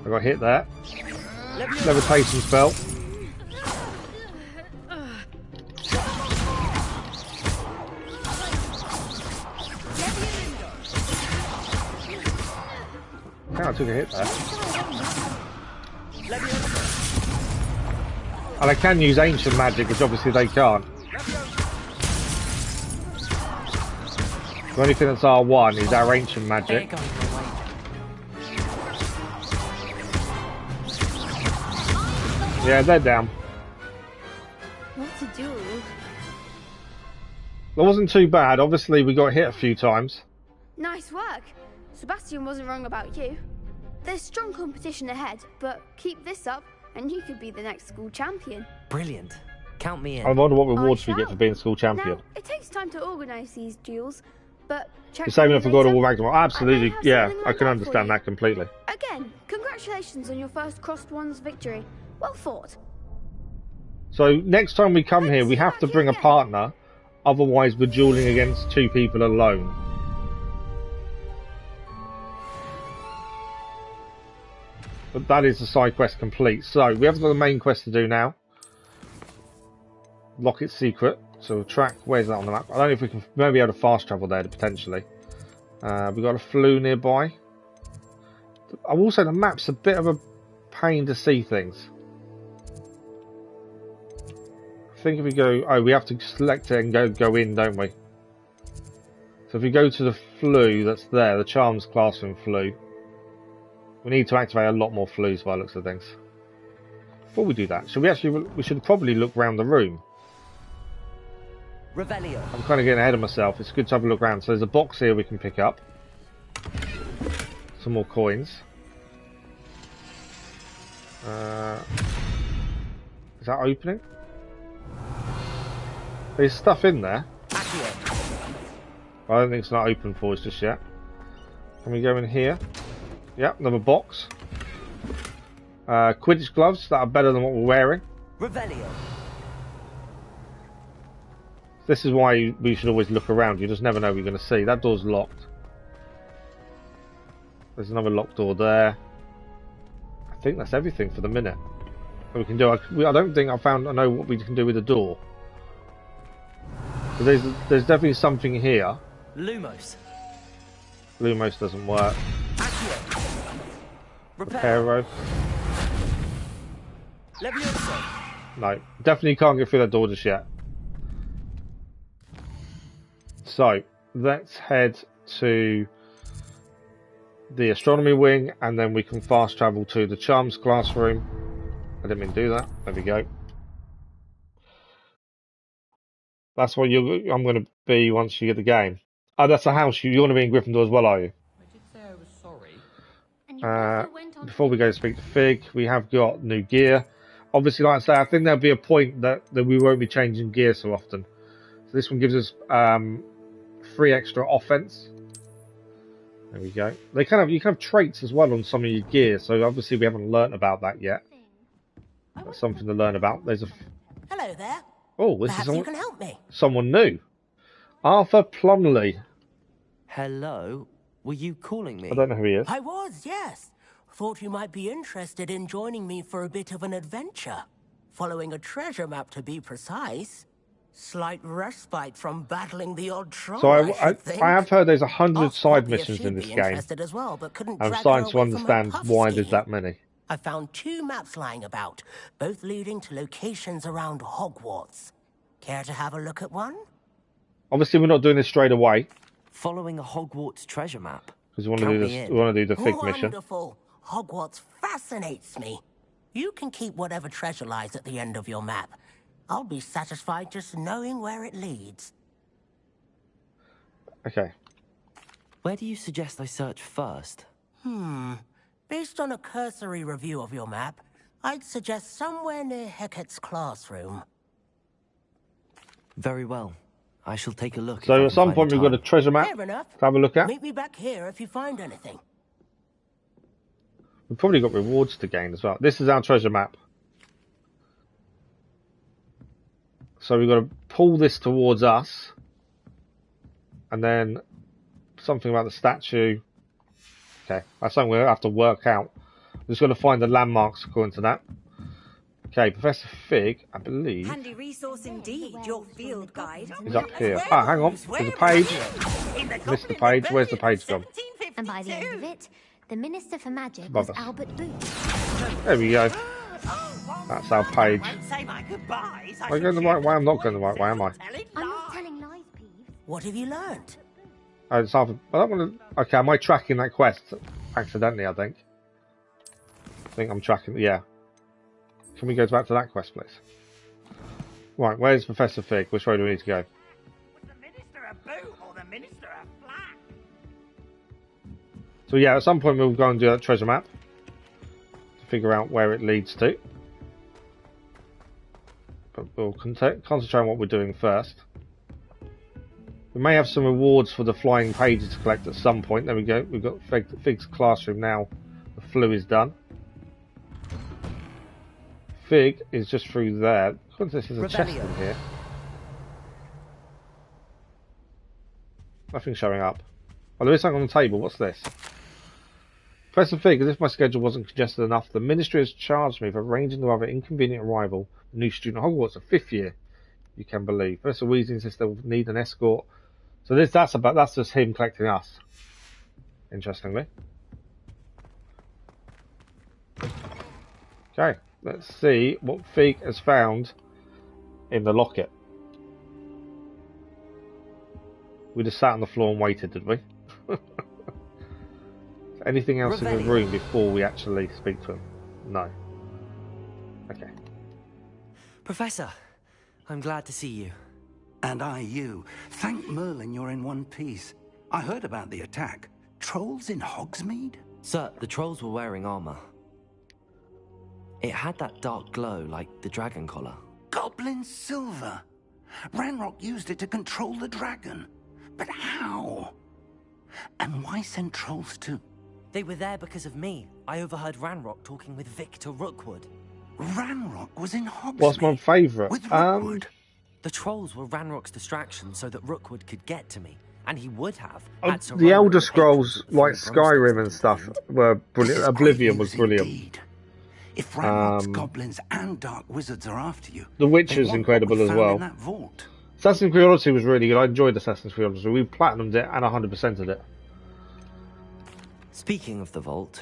I got hit there. Levitation spell. I took a hit there. And I can use Ancient Magic, which obviously they can't. The only thing that's R1 is our Ancient Magic. Yeah, they're down. What to do? That wasn't too bad. Obviously, we got hit a few times. Nice work. Sebastian wasn't wrong about you. There's strong competition ahead, but keep this up and you could be the next school champion. Brilliant. Count me in. I wonder what rewards we get for being school champion. Now, it takes time to organise these duels, but check the same if I got all Ragnarok. Absolutely, yeah, I can up understand that completely. Again, congratulations on your first crossed ones victory. Well fought. So next time we come here, we have to bring a partner, otherwise we're dueling against two people alone. But that is the side quest complete. So we have got the main quest to do now. Locket's secret. So we'll track. Where's that on the map? I don't know if we can maybe able to fast travel there potentially. We've got a flue nearby. I will say the map's a bit of a pain to see things. I think if we go, we have to select it and go in, don't we? So if we go to the flue that's there, the Charms Classroom flue. We need to activate a lot more flues by the looks of things. Before we do that, we should probably look around the room. Revelio. I'm kind of getting ahead of myself. It's good to have a look around. So there's a box here we can pick up. Some more coins. Is that opening? There's stuff in there. I don't think it's not open for us just yet. Can we go in here? Yep, another box. Quidditch gloves that are better than what we're wearing. Revelio. This is why we should always look around. You just never know what you're going to see. That door's locked. There's another locked door there. I think that's everything for the minute. What we can do. I don't think I know what we can do with the door. But there's definitely something here. Lumos. Lumos doesn't work. Reparo. No, definitely can't get through that door just yet. so let's head to the astronomy wing, and then we can fast travel to the charms classroom. I didn't mean to do that. There we go. That's what I'm going to be once you get the game. Oh, that's the house. You're going to be in Gryffindor as well, are you? I did say I was sorry. Before we go to speak to Fig, we have got new gear. Obviously, like I say, I think there'll be a point that we won't be changing gear so often. So this one gives us 3 extra offense. There we go. You can have traits as well on some of your gear, so obviously we haven't learnt about that yet. That's something to learn about. There's a... Hello there. Oh, this Perhaps is you can help me. Someone new. Arthur Plumley. Hello? Were you calling me? I don't know who he is. I was, yes. Thought you might be interested in joining me for a bit of an adventure. Following a treasure map, to be precise. Slight respite from battling the odd troll. So I have heard there's 100 side missions in this game. As well, but couldn't I'm drag starting her to away from her understand puff why scheme. there's that many. I found 2 maps lying about, both leading to locations around Hogwarts. Care to have a look at one? Obviously, we're not doing this straight away. Following a Hogwarts treasure map. Because we want to do this. We want to do the Fig mission. Wonderful. Hogwarts fascinates me. You can keep whatever treasure lies at the end of your map. I'll be satisfied just knowing where it leads. Okay. Where do you suggest I search first? Based on a cursory review of your map, I'd suggest somewhere near Hecat's classroom. Very well. I shall take a look. So at some point we've got a treasure map Fair enough. to have a look at. Meet me back here if you find anything. We've probably got rewards to gain as well. This is our treasure map. So we've got to pull this towards us. And then something about the statue. Okay, that's something we'll have to work out. We're just going to find the landmarks according to that. Okay, Professor Fig, I believe, Handy resource indeed, your field guide. is up here. Ah, hang on. There's a page. Missed the page. Where's the page gone? And by the end of it, the Minister for Magic Above was us. Albert Booth. There we go. That's our page. Say my goodbyes. Am I going the right way? I'm not going the right way, am I? I'm not telling lies, Peeves. What have you learned? Oh, it's Arthur. I don't want to. Okay, am I tracking that quest accidentally? I think I'm tracking. Yeah. Can we go back to that quest, please? Right, where's Professor Fig? Which way do we need to go? Was the Minister a boot or the Minister a flat? So yeah, at some point we'll go and do that treasure map to figure out where it leads to. But we'll concentrate on what we're doing first. We may have some rewards for the flying pages to collect at some point. There we go. We've got Fig's classroom now. The flu is done. Fig is just through there. There's a chest in here. Nothing's showing up. Oh, there is something on the table. What's this? Professor Fig, as if my schedule wasn't congested enough, the Ministry has charged me with arranging the rather inconvenient arrival of a new student at Hogwarts, a 5th year. You can believe. Professor Weasley insists they will need an escort. So that's just him collecting us. Interestingly. Okay, let's see what Fig has found in the locket. We just sat on the floor and waited, did we? Anything else in the room before we actually speak to him? No. Okay. Professor, I'm glad to see you. And I you. Thank Merlin you're in one piece. I heard about the attack. Trolls in Hogsmeade? Sir, the trolls were wearing armor. It had that dark glow like the dragon collar. Goblin silver. Ranrok used it to control the dragon. But how? And why send trolls to... They were there because of me. I overheard Ranrok talking with Victor Rookwood. Ranrok was in Hogsmeade. What's my favourite? With Rookwood. The trolls were Ranrock's distraction so that Rookwood could get to me. And he would have. The Elder Scrolls, like Skyrim and stuff, were brilliant. Oblivion was brilliant. If Ranrok's goblins and dark wizards are after you, The Witcher's incredible as well. Assassin's Creed Odyssey was really good. I enjoyed Assassin's Creed Odyssey. We platinumed it and 100%ed it. Speaking of the Vault,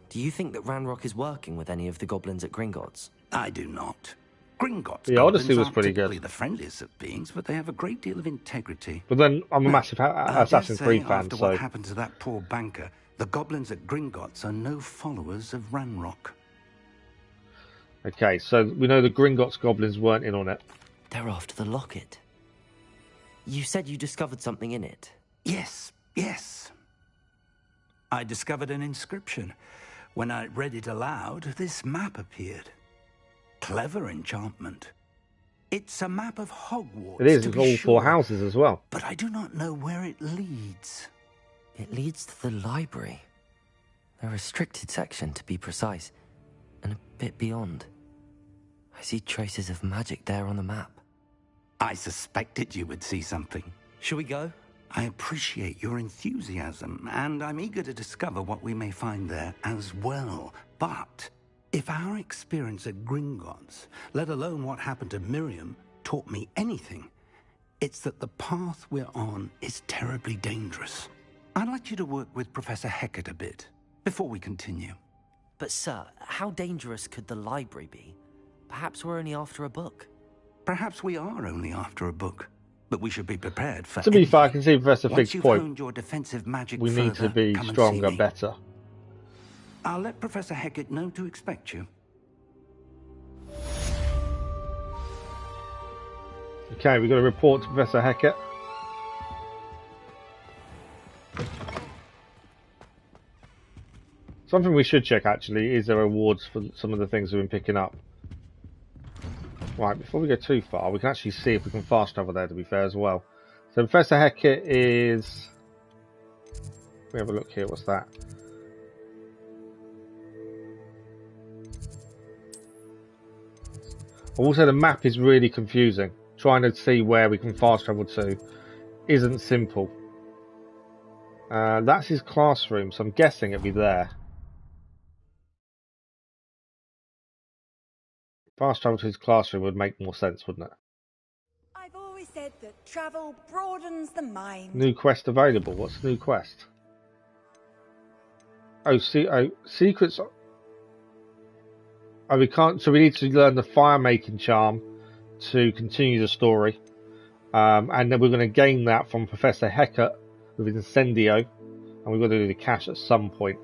do you think that Ranrok is working with any of the goblins at Gringotts? I do not. Gringotts The Odyssey goblins was aren't pretty typically good. the friendliest of beings, but they have a great deal of integrity. But then I'm a Now, massive I Assassin's dare Creed say, fan, after so what happened to that poor banker, the goblins at Gringotts are no followers of Ranrok. okay. So we know the Gringotts goblins weren't in on it. They're after the locket. You said you discovered something in it. Yes, yes. I discovered an inscription. When I read it aloud, this map appeared. Clever enchantment. It's a map of Hogwarts. It is. To It's be all sure, 4 houses as well. but I do not know where it leads. It leads to the library. A restricted section, to be precise, and a bit beyond. I see traces of magic there on the map. I suspected you would see something. Shall we go? I appreciate your enthusiasm, and I'm eager to discover what we may find there as well. But if our experience at Gringotts, let alone what happened to Miriam, taught me anything, it's that the path we're on is terribly dangerous. I'd like you to work with Professor Hecat a bit before we continue. But sir, how dangerous could the library be? Perhaps we're only after a book. Perhaps we are only after a book, but we should be prepared for To be fair, I can see Professor Once Fig's you've point. honed your defensive magic We need to further, be come and see stronger, me. better. I'll let Professor Hecat know to expect you. Okay, we've got to report to Professor Hecat. Something we should check actually is there awards for some of the things we've been picking up. Right, before we go too far, we can actually see if we can fast travel there, to be fair, as well. So Professor Hecat is... We have a look here, what's that? Also, the map is really confusing. Trying to see where we can fast travel to isn't simple. That's his classroom, so I'm guessing it'll be there. Fast travel to his classroom would make more sense, wouldn't it? I've always said that travel broadens the mind. New quest available. What's new quest? Oh, secrets. Oh, we can't. So we need to learn the fire making charm to continue the story, and then we're going to gain that from Professor Hecat with Incendio, and we've got to do the cache at some point.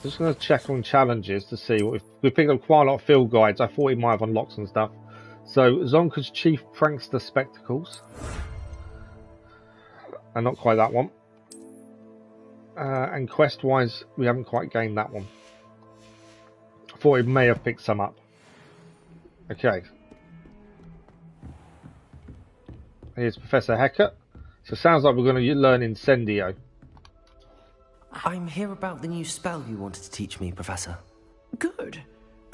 Just going to check on challenges to see what we picked up quite a lot of field guides. I thought he might have unlocked some stuff. So Zonka's Chief Prankster Spectacles, and not quite that one. And quest wise, we haven't quite gained that one. I thought he may have picked some up. Okay. Here's Professor Hecat. So it sounds like we're going to learn Incendio. I'm here about the new spell you wanted to teach me, Professor. Good.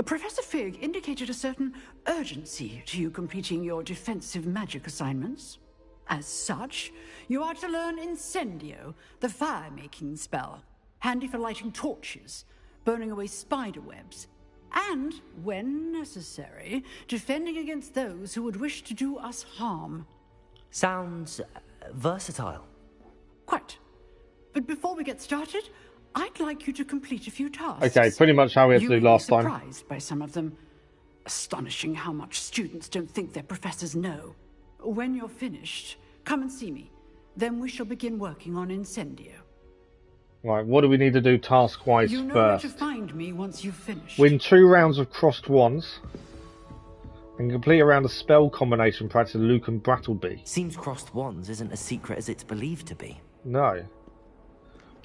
Professor Fig indicated a certain urgency to you completing your defensive magic assignments. As such, you are to learn Incendio, the fire-making spell, handy for lighting torches, burning away spider webs, and, when necessary, defending against those who would wish to do us harm. Sounds versatile. Quite. But before we get started, I'd like you to complete a few tasks. Okay, pretty much how we had to do last time. You may be surprised by some of them. Astonishing how much students don't think their professors know. When you're finished, come and see me. Then we shall begin working on Incendio. Right, what do we need to do task-wise You know first? where to find me once you've finished. Win 2 rounds of crossed wands. And complete a round of spell combination practice with Luke and Brattleby. Seems crossed wands isn't as secret as it's believed to be. No.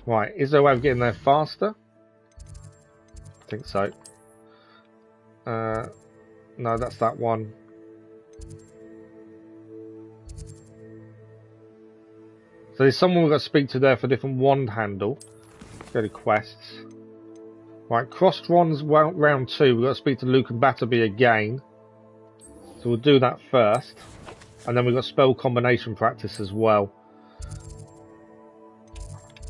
Right, is there a way of getting there faster? I think so. No, that's that one. So there's someone we've got to speak to there for a different wand handle. Go to quests. Right, crossed wands round 2. We've got to speak to Luke and Batterby again. So we'll do that first. And then we've got spell combination practice as well.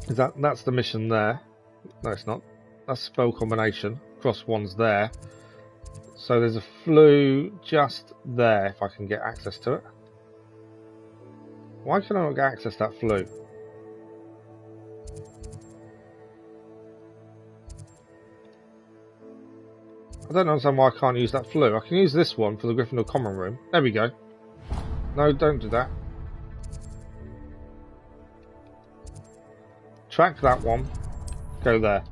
That's the mission there. No, it's not. That's spell combination. Cross wands there. So there's a flue just there if I can get access to it. Why can I not get access to that flue? I don't understand why I can't use that flue. I can use this one for the Gryffindor common room. There we go. No, don't do that. Track that one. Go there.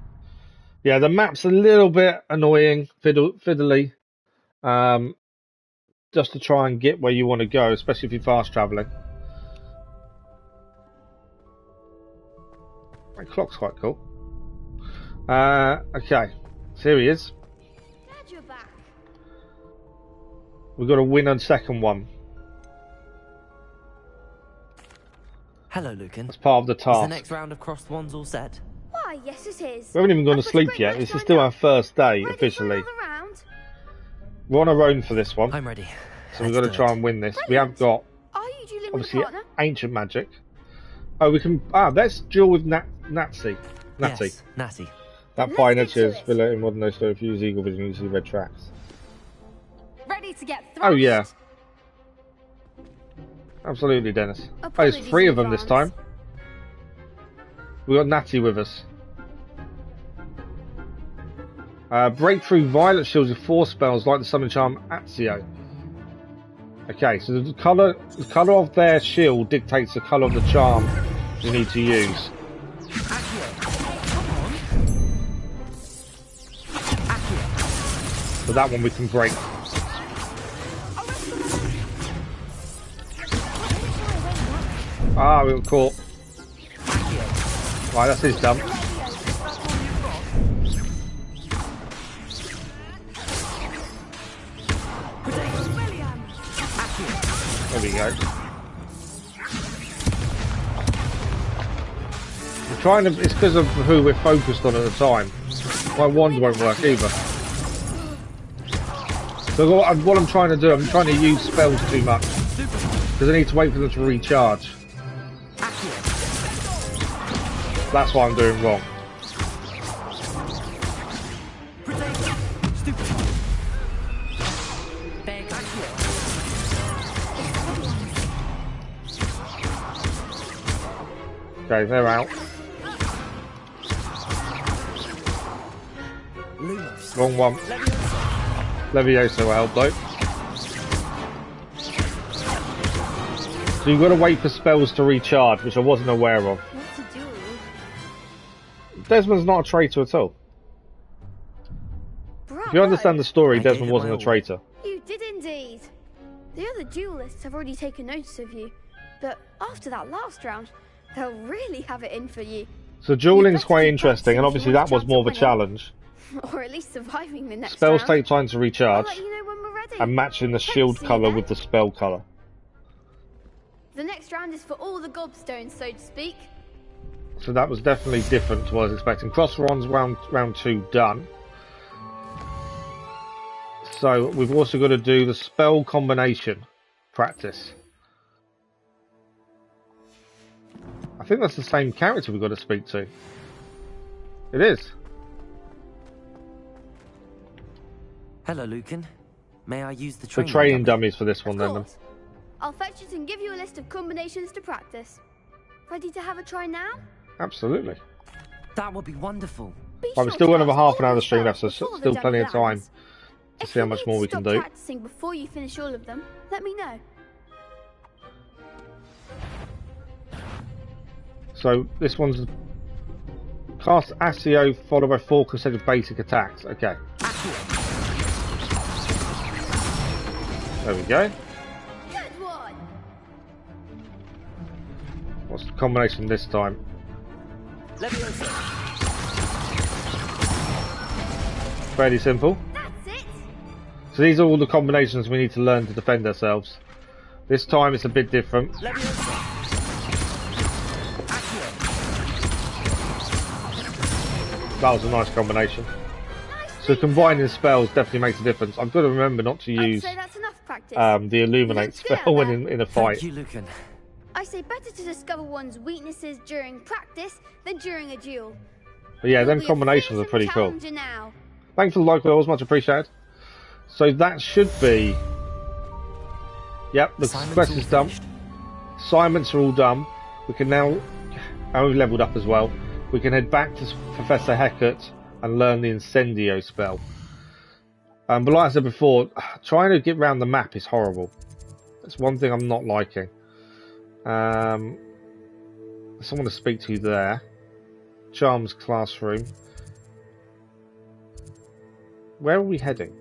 Yeah, the map's a little bit annoying, fiddly. Just to try and get where you want to go, especially if you're fast travelling. That clock's quite cool. Okay, so here he is. Glad you're back. We've got to win on second one. Hello, Lucan. That's part of the task. Is the next round of crossed wands all set? Why, yes it is. We haven't even gone to sleep yet. This is still our first day, officially. We're on our own for this one. I'm ready. So we've got to try and win this. We have got, obviously, Ancient Magic. Oh, we can... let's duel with Natty. Yes, Natty. That fine edge is below in modern story. If you use Eagle Vision, you see red tracks. Ready to get thrashed. Oh, yeah. Absolutely, Dennis. Oh, there's 3 of them this time. We got Natty with us. Breakthrough Violet shields with 4 spells like the Summon Charm Accio. Okay, so the colour of their shield dictates the colour of the charm you need to use. So that one we can break. Ah, we got caught. Right, that's his dump. There we go. We're trying to, it's because of who we're focused on at the time. My wand won't work either. So what I'm trying to do, I'm trying to use spells too much. Because I need to wait for them to recharge. That's what I'm doing wrong. Okay, they're out. Wrong one. Levioso will help though. So you've got to wait for spells to recharge, which I wasn't aware of. Desmond's not a traitor at all. Bravo. If you understand the story, Desmond wasn't a traitor. You did indeed. The other duelists have already taken notice of you, but after that last round, they'll really have it in for you. So dueling's quite interesting, and obviously that was more of a challenge. Or at least surviving the next Spells round. take time to recharge, I'll let you know when we're ready. and matching the shield colour with the spell colour. The next round is for all the gobstones, so to speak. So that was definitely different to what I was expecting. Cross wands round 2 done. So we've also got to do the spell combination practice. I think that's the same character we've got to speak to. It is. Hello, Lucan. May I use the training dummies for this one then? I'll fetch it and give you a list of combinations to practice. Ready to have a try now? Absolutely. That would be wonderful. Right, we've still got another half an hour of the stream left, so still plenty of time to see how much more we can do. Practicing before you finish all of them, let me know. So this one's cast Accio followed by 4 consecutive basic attacks. Okay. There we go. Good one. What's the combination this time? Fairly simple. That's it. So these are all the combinations we need to learn to defend ourselves. This time it's a bit different. That was a nice combination. So combining spells definitely makes a difference. I've got to remember not to use the Illuminate spell when in a fight. Thank you, Lucan. I say better to discover one's weaknesses during practice than during a duel. But yeah, them combinations are pretty cool. Thanks for the like, always much appreciated. So that should be... Yep, the quest is done. Assignments are all done. We can now... And we've leveled up as well. We can head back to Professor Hecat and learn the Incendio spell. But like I said before, trying to get around the map is horrible. That's one thing I'm not liking. Someone to speak to there. Charms classroom. Where are we heading?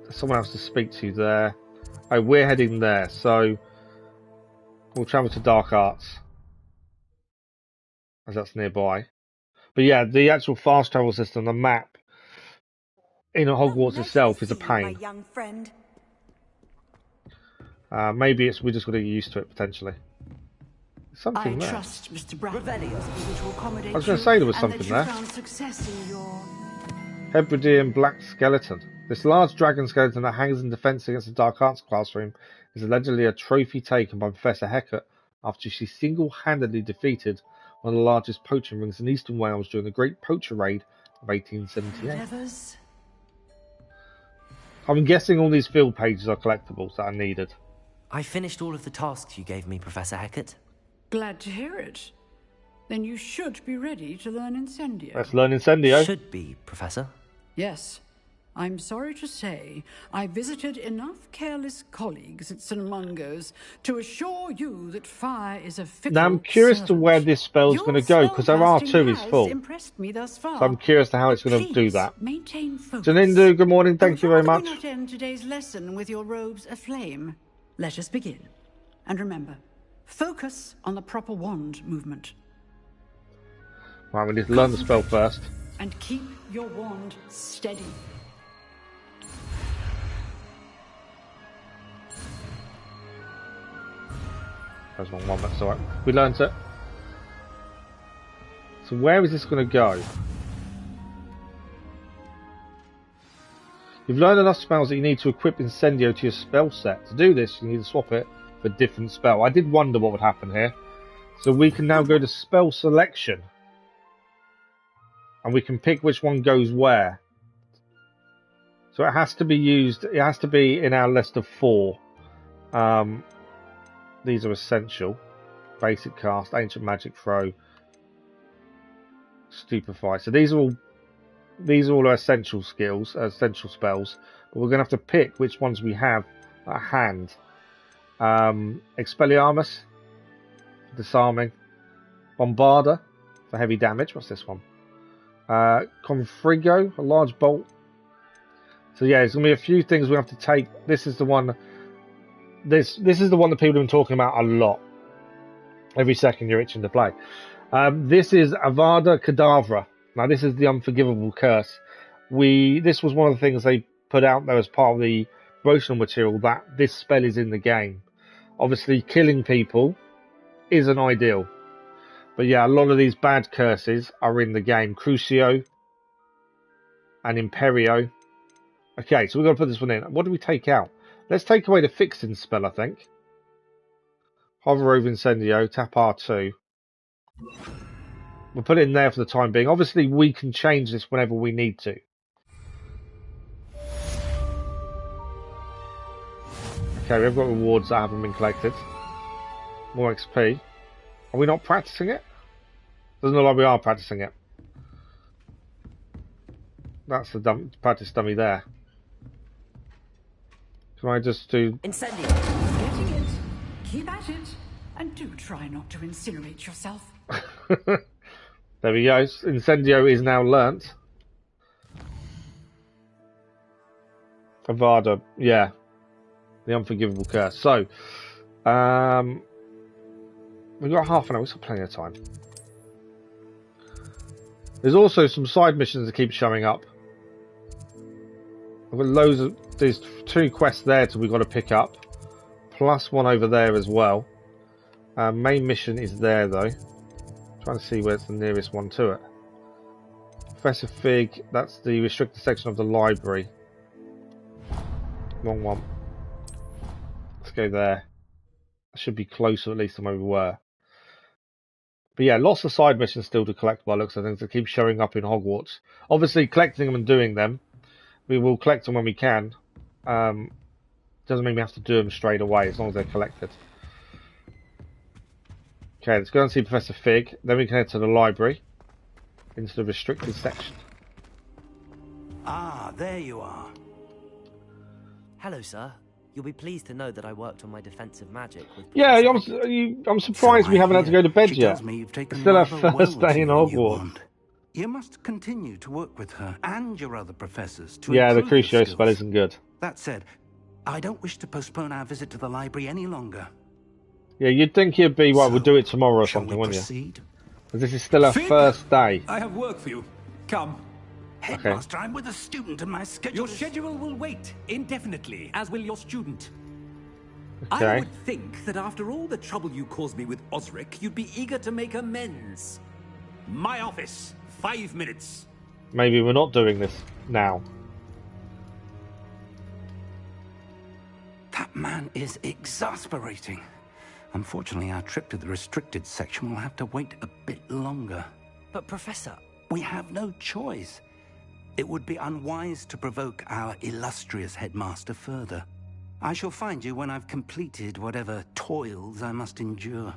There's someone else to speak to there. Oh, we're heading there, so we'll travel to Dark Arts, as that's nearby. But yeah, the actual fast travel system, the map in Hogwarts itself is a pain. My young friend. Maybe we're just going to get used to it potentially. Something there. Trust Mr. Brown to accommodate I was going to say there was something there. Hebridean black skeleton. This large dragon skeleton that hangs in defence against the Dark Arts classroom is allegedly a trophy taken by Professor Hecat after she single-handedly defeated one of the largest poaching rings in eastern Wales during the Great Poacher Raid of 1878. I'm guessing all these field pages are collectibles that are needed. I finished all of the tasks you gave me, Professor Hecat. Glad to hear it. Then you should be ready to learn Incendio. Let's learn Incendio. Should be, Professor. Yes. I'm sorry to say, I visited enough careless colleagues at St. Mungo's to assure you that fire is a fickle Now I'm curious servant. to where this spell's going to go, because our R2 is full. Impressed me thus far. So I'm curious to how it's going to do that. Maintain focus. Janindu, good morning, thank you very much. Not end today's lesson with your robes aflame. Let us begin. And remember, focus on the proper wand movement. Right, we need to learn the spell first. And keep your wand steady. There's one, that's alright. We learned it. So where is this going to go? You've learned enough spells that you need to equip Incendio to your spell set. To do this, you need to swap it for a different spell. I did wonder what would happen here. So we can now go to spell selection. And we can pick which one goes where. So it has to be used, it has to be in our list of 4. These are essential. Basic cast, ancient magic throw, stupefy. So these are all our essential skills, essential spells. But we're going to have to pick which ones we have at hand. Expelliarmus, disarming. Bombarder for heavy damage. What's this one? Confrigo, a large bolt. So yeah, there's going to be a few things we have to take. This is the one. This is the one that people have been talking about a lot. Every second you're itching to play. This is Avada Kedavra. Now this is the unforgivable curse. This was one of the things they put out there as part of the promotional material, that this spell is in the game. Obviously killing people isn't ideal. But yeah, a lot of these bad curses are in the game. Crucio and Imperio. Okay, so we're going to put this one in. What do we take out? Let's take away the fixing spell, I think. Hover over Incendio, tap R2. We'll put it in there for the time being. Obviously, we can change this whenever we need to. Okay, we've got rewards that haven't been collected. More XP. Are we not practicing it? Doesn't look like we are practicing it. That's the practice dummy there. Can I just do... Incendio. Getting it. Keep at it. And do try not to incinerate yourself. There we go. Incendio is now learnt. Avada. Yeah. The unforgivable curse. So, we've got half an hour. We've got plenty of time. There's also some side missions that keep showing up. I've got loads of... There's 2 quests there that we've got to pick up. Plus one over there as well. Main mission is there though. Trying to see where's the nearest one to it. Professor Fig, that's the restricted section of the library. Wrong one. Let's go there. That should be closer at least than where we were. But yeah, lots of side missions still to collect by looks of things that keep showing up in Hogwarts. Obviously collecting them and doing them. We will collect them when we can. Doesn't mean we have to do them straight away as long as they're collected. Okay, let's go and see Professor Fig. Then we can head to the library. Into the restricted section. Ah, there you are. Hello, sir. You'll be pleased to know that I worked on my defensive magic with... Yeah, I'm surprised we haven't had to go to bed she yet. tells me you've taken It's still our rather first well day to in your new Hogwarts. wand. You must continue to work with her and your other professors to Yeah, the improve your Crucio spell skills. isn't good. That said, I don't wish to postpone our visit to the library any longer. Yeah, you'd think he'd be, well, we'll do it tomorrow or shall something, we wouldn't you? proceed? Because this is still our Fig, first day. I have work for you. Come. Headmaster, I'm with a student and my schedule Your is... schedule will wait indefinitely, as will your student. Okay. I would think that after all the trouble you caused me with Osric, you'd be eager to make amends. My office, 5 minutes. Maybe we're not doing this now. That man is exasperating. Unfortunately, our trip to the restricted section will have to wait a bit longer. But, Professor... We have no choice. It would be unwise to provoke our illustrious headmaster further. I shall find you when I've completed whatever toils I must endure.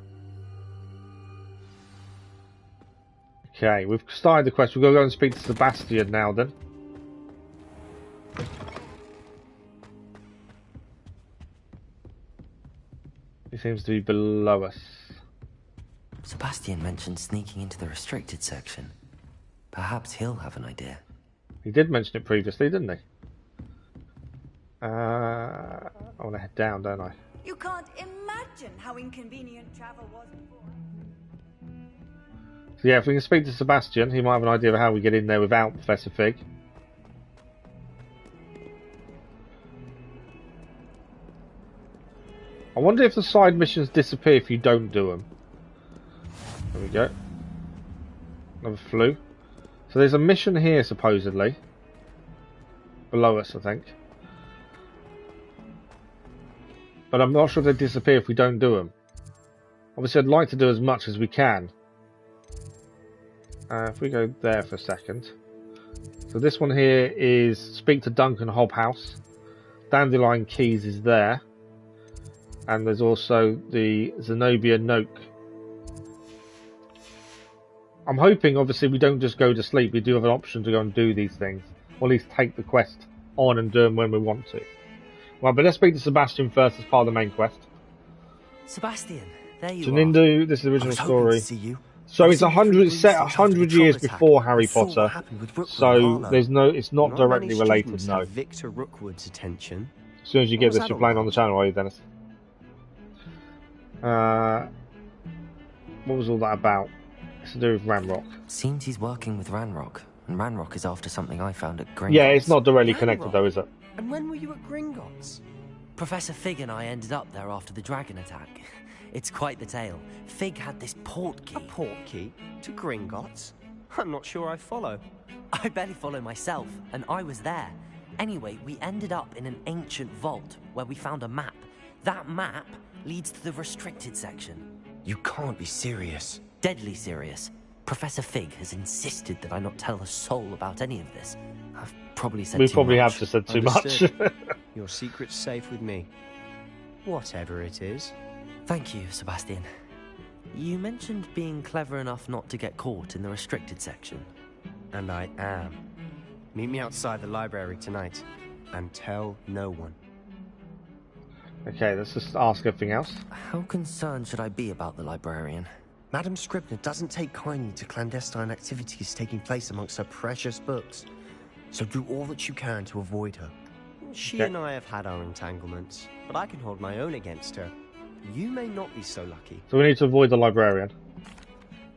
Okay, we've started the quest. We've got to go and speak to Sebastian now then. He seems to be below us. Sebastian mentioned sneaking into the restricted section. Perhaps he'll have an idea. He did mention it previously, didn't he? I want to head down, don't I? You can't imagine how inconvenient travel was before. So yeah, if we can speak to Sebastian, he might have an idea of how we get in there without Professor Fig. I wonder if the side missions disappear if you don't do them. There we go. Another flue. So there's a mission here, supposedly. Below us, I think. But I'm not sure if they disappear if we don't do them. Obviously, I'd like to do as much as we can. If we go there for a second. So this one here is speak to Duncan Hobhouse. Dandelion Keys is there. And there's also the Zenobia Noke. I'm hoping, obviously, we don't just go to sleep. We do have an option to go and do these things. Or at least take the quest on and do them when we want to. Well, but let's speak to Sebastian first as part of the main quest. Sebastian, there you Janindu, this is the original story. So it's set 100 years before Harry Potter. So there's no, it's not directly related, no. Victor Rookwood's attention. As soon as you get this, you're playing on the channel, are you, Dennis? What was all that about? It's to do with Ranrok. Seems he's working with Ranrok, and Ranrok is after something I found at Gringotts. Yeah, it's not directly connected though, is it? And when were you at Gringotts? Professor Fig and I ended up there after the dragon attack. It's quite the tale. Fig had this port key. A port key? To Gringotts? I'm not sure I follow. I barely follow myself, and I was there. Anyway, we ended up in an ancient vault where we found a map. That map leads to the restricted section. You can't be serious. Deadly serious. Professor Fig has insisted that I not tell a soul about any of this. I've probably said we too probably much. have just said too much. Your secret's safe with me. Whatever it is. Thank you, Sebastian. You mentioned being clever enough not to get caught in the restricted section. And I am. Meet me outside the library tonight. And tell no one. Okay, let's just ask everything else. How concerned should I be about the librarian? Madam Scribner doesn't take kindly to clandestine activities taking place amongst her precious books. So do all that you can to avoid her. She and I have had our entanglements, but I can hold my own against her. You may not be so lucky. So we need to avoid the librarian.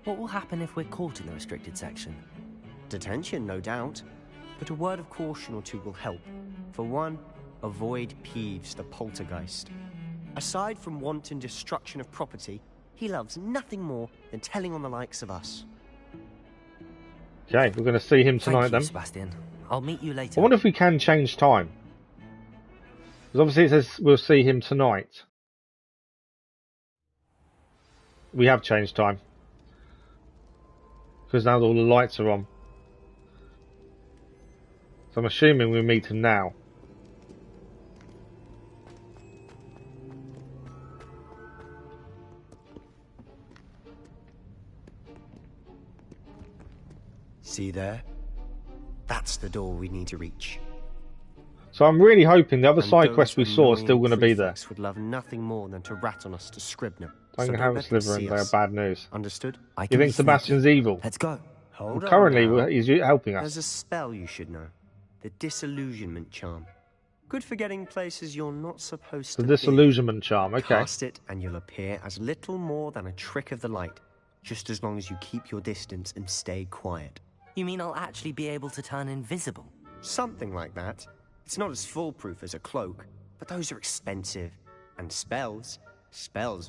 What will happen if we're caught in the restricted section? Detention, no doubt. But a word of caution or two will help. For one, avoid Peeves, the poltergeist. Aside from wanton destruction of property, he loves nothing more than telling on the likes of us. Okay, we're going to see him tonight then. Sebastian. I'll meet you later. I wonder if we can change time. Because obviously it says we'll see him tonight. We have changed time. Because now all the lights are on. So I'm assuming we'll meet him now. See there? That's the door we need to reach. So I'm really hoping the other And side those quest we saw is still going to be there. prefects would love nothing more than to rat on us to Scribner. Don't So have let a them sliver see and they're us. bad news. Understood? You think Sebastian's evil? Let's go. Well, Hold on currently, now. he's helping us. There's a spell you should know. The Disillusionment Charm. Good for getting places you're not supposed The to Disillusionment Charm, okay. Cast it and you'll appear as little more than a trick of the light, just as long as you keep your distance and stay quiet. You mean I'll actually be able to turn invisible? Something like that. It's not as foolproof as a cloak, but those are expensive. And spells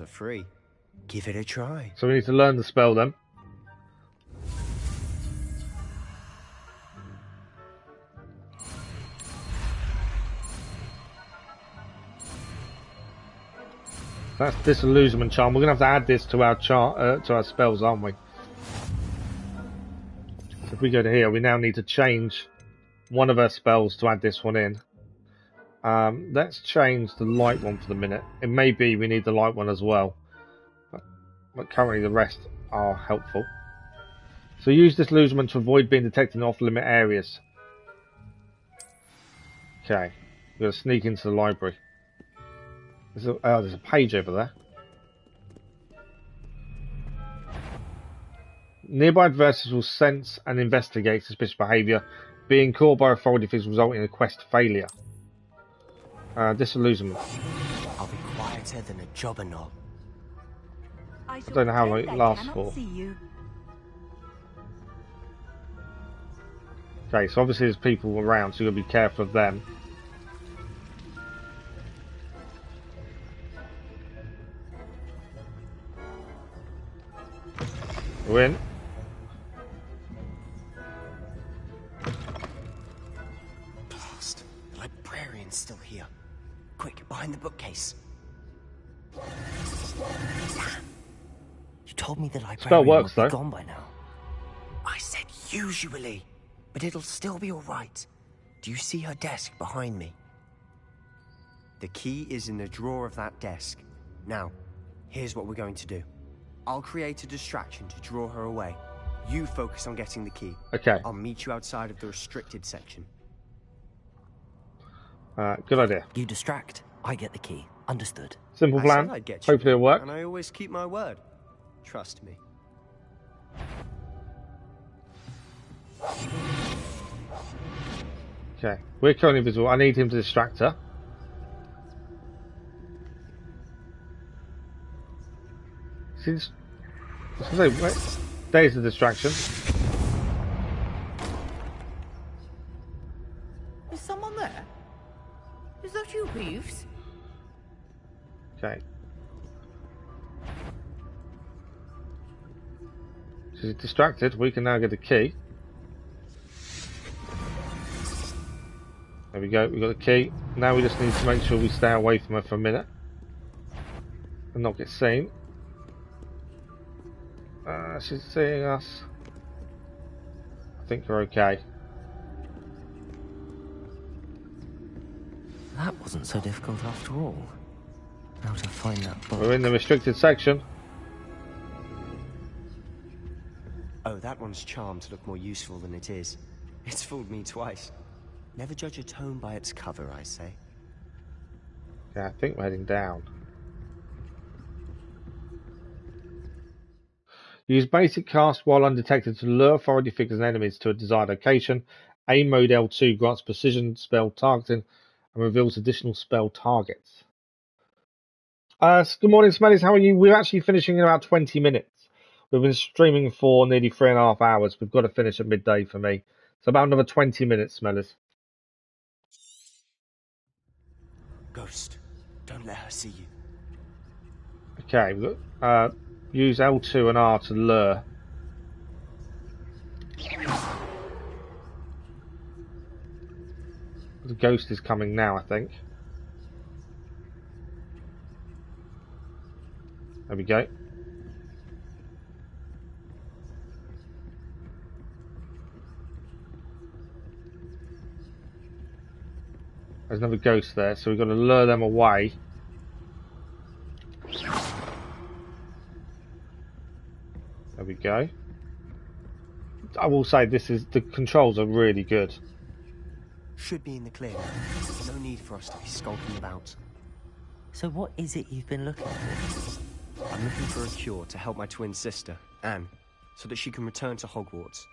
are free. Give it a try. So we need to learn the spell then. That's Disillusionment Charm. We're going to have to add this to our to our spells, aren't we? So if we go to here, we now need to change one of our spells to add this one in. Let's change the light one for the minute. It may be we need the light one as well, but currently the rest are helpful. So use Disillusionment to avoid being detected in off-limit areas. Okay, we're going to sneak into the library. There's a page over there. Nearby adversaries will sense and investigate suspicious behaviour. Being caught by authority figures will result in a quest failure. Disillusionment. I'll be quieter than a jobberknoll. I don't know how long it lasts for. Okay, so obviously there's people around, so you've got to be careful of them. We're in. Blast. The librarian's still here. Quick, behind the bookcase. Sam, you told me the librarian Spell works, would be though. gone by now. I said usually, but it'll still be alright. Do you see her desk behind me? The key is in the drawer of that desk. Now, here's what we're going to do. I'll create a distraction to draw her away. You focus on getting the key. Okay. I'll meet you outside of the restricted section. Good idea. You distract, I get the key. Understood. Simple I plan. said I'd get you, Hopefully it'll work. And I always keep my word. Trust me. Okay, we're currently invisible. I need him to distract her. See this? I was gonna say, wait, there's the distraction. Is someone there? Is that you, Peeves? Okay. She's distracted. We can now get the key. There we go. We've got the key. Now we just need to make sure we stay away from her for a minute and not get seen. She's seeing us. I think we're okay. That wasn't so difficult after all. How to find that book. We're in the restricted section. Oh, that one's charmed to look more useful than it is. It's fooled me twice. Never judge a tome by its cover, I say. Yeah, I think we're heading down. Use basic cast while undetected to lure authority figures and enemies to a desired location. Aim mode L2 grants precision spell targeting and reveals additional spell targets. Good morning, Smellies. How are you? We're actually finishing in about 20 minutes. We've been streaming for nearly 3.5 hours. We've got to finish at midday for me. So about another 20 minutes, Smellies. Ghost, don't let her see you. Okay, we've got, use L2 and R to lure. The ghost is coming now, I think. There we go. There's another ghost there, so we've got to lure them away. There we go. I will say the controls are really good. should be in the clear. No need for us to be skulking about. So what is it you've been looking for? I'm looking for a cure to help my twin sister, Anne, so that she can return to Hogwarts.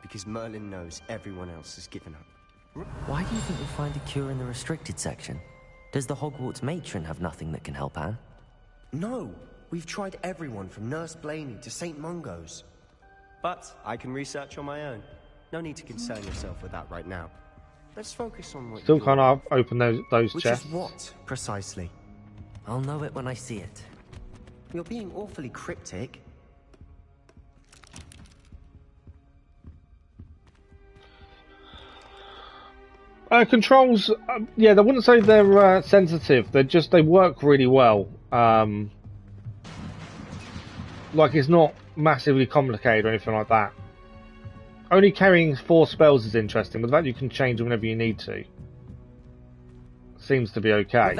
Because Merlin knows everyone else has given up. Why do you think you'll find a cure in the restricted section? Does the Hogwarts matron have nothing that can help Anne? No, we've tried everyone from Nurse Blaney to St. Mungo's. But I can research on my own. No need to concern yourself with that right now. Let's focus on what Still can't open those Which chests. is what, precisely? I'll know it when I see it. You're being awfully cryptic. Controls, yeah, they wouldn't say they're sensitive. They work really well. Like, it's not massively complicated or anything like that. Only carrying 4 spells is interesting, but that you can change whenever you need to. Seems to be okay.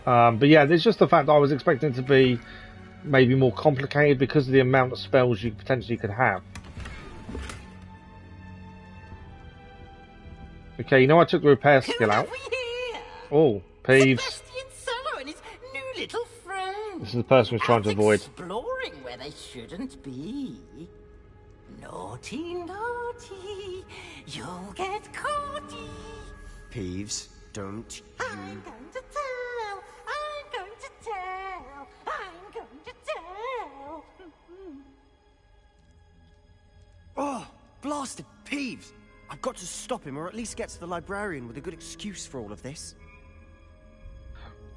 But yeah, there's just the fact that I was expecting it to be maybe more complicated because of the amount of spells you potentially could have. Okay, you know I took the repair skill out. Oh, Peeves. And his new little friend. This is the person we're trying to avoid. Exploring where they shouldn't be. Naughty, naughty, you'll get caughty. Peeves, don't you... I'm going to tell, I'm going to tell, I'm going to tell. Oh, blasted Peeves! I've got to stop him, or at least get to the librarian with a good excuse for all of this.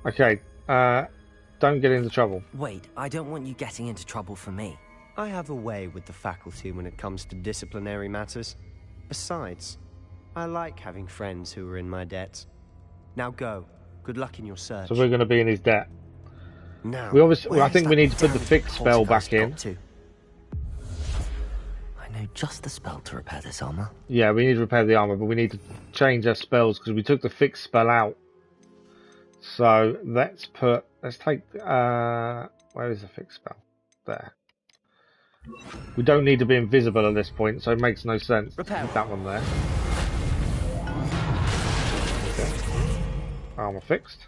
Okay, don't get into trouble. Wait, I don't want you getting into trouble for me. I have a way with the faculty when it comes to disciplinary matters. Besides, I like having friends who are in my debt. Now go. Good luck in your search. So we're going to be in his debt. Now, we obviously, I think we need to put the fix spell back in. I know just the spell to repair this armor. Yeah, we need to repair the armor, but we need to change our spells because we took the fix spell out. So let's take, where is the fix spell? There. We don't need to be invisible at this point, so it makes no sense to put that one there. Okay. Armor fixed.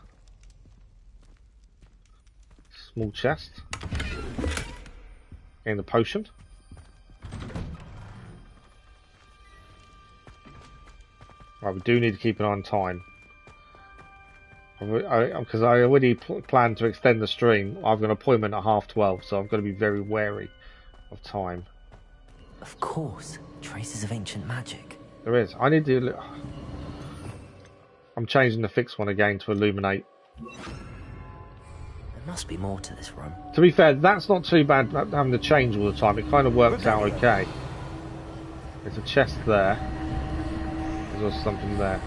Small chest. Getting the potion. Right, we do need to keep an eye on time. Because I already planned to extend the stream. I've got an appointment at 12:30, so I've got to be very wary of time. Of course, traces of ancient magic. There is. I need to... I'm changing the fixed one again to illuminate. There must be more to this room. To be fair, that's not too bad having to change all the time. It kind of works out okay. There's a chest there. There's also something there.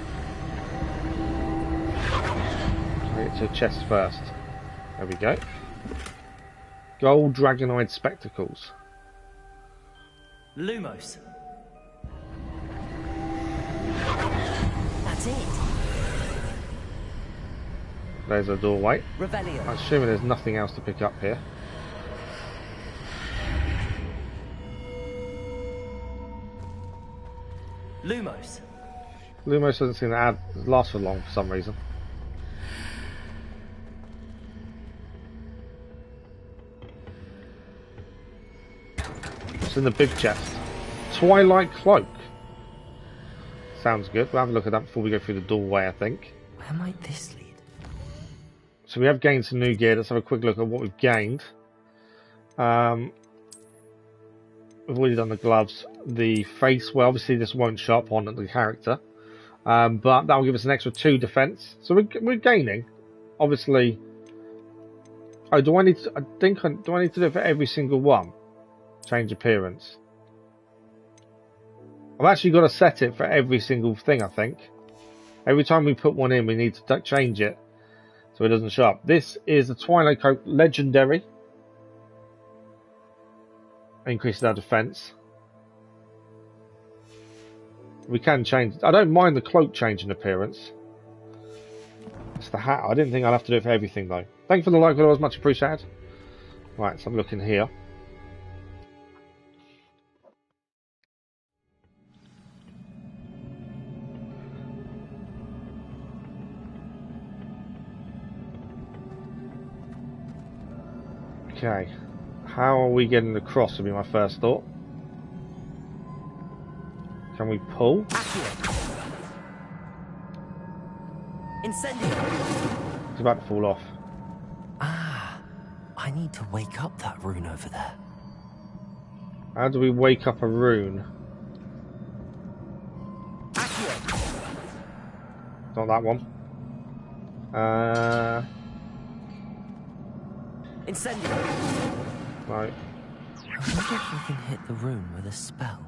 Get to a chest first. There we go. Gold dragon-eyed spectacles. Lumos. That's it. There's a doorway. Revelio. I'm assuming there's nothing else to pick up here. Lumos. Lumos doesn't seem to last for long for some reason. What's in the big chest? Twilight Cloak. Sounds good. We'll have a look at that before we go through the doorway, I think. Where might this lead? So we have gained some new gear. Let's have a quick look at what we've gained. We've already done the gloves. The face, well, obviously this won't show up on the character. But that will give us an extra 2 defense. So we're gaining. Obviously. Oh, do I need to do it for every single one? Change appearance. I've actually got to set it for every single thing, I think. Every time we put one in, we need to change it so it doesn't show up. This is the Twilight Cloak Legendary. Increases our defense. We can change. I don't mind the cloak changing appearance. It's the hat. I didn't think I'd have to do it for everything, though. Thank you for the like, it was much appreciated. Right, so I'm looking here. Okay. How are we getting across would be my first thought. Can we pull? Incendio! It's about to fall off. Ah, I need to wake up that rune over there. How do we wake up a rune? Not that one. Incendio! Right. I wonder if we can hit the rune with a spell.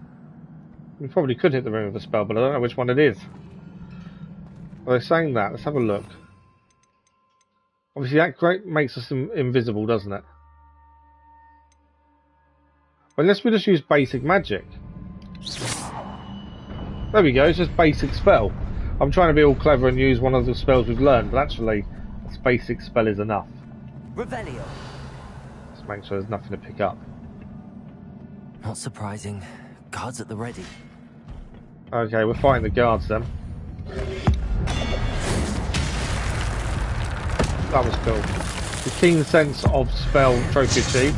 We probably could hit the rune with a spell, but I don't know which one it is. Are they saying that? Let's have a look. Obviously that great makes us invisible, doesn't it? Unless we just use basic magic. There we go, it's just basic spell. I'm trying to be all clever and use one of the spells we've learned, but actually this basic spell is enough. Revelio. Let's make sure there's nothing to pick up. Not surprising. Guards at the ready. Okay, we're fighting the guards then. That was cool. The keen sense of spell trophy achieved.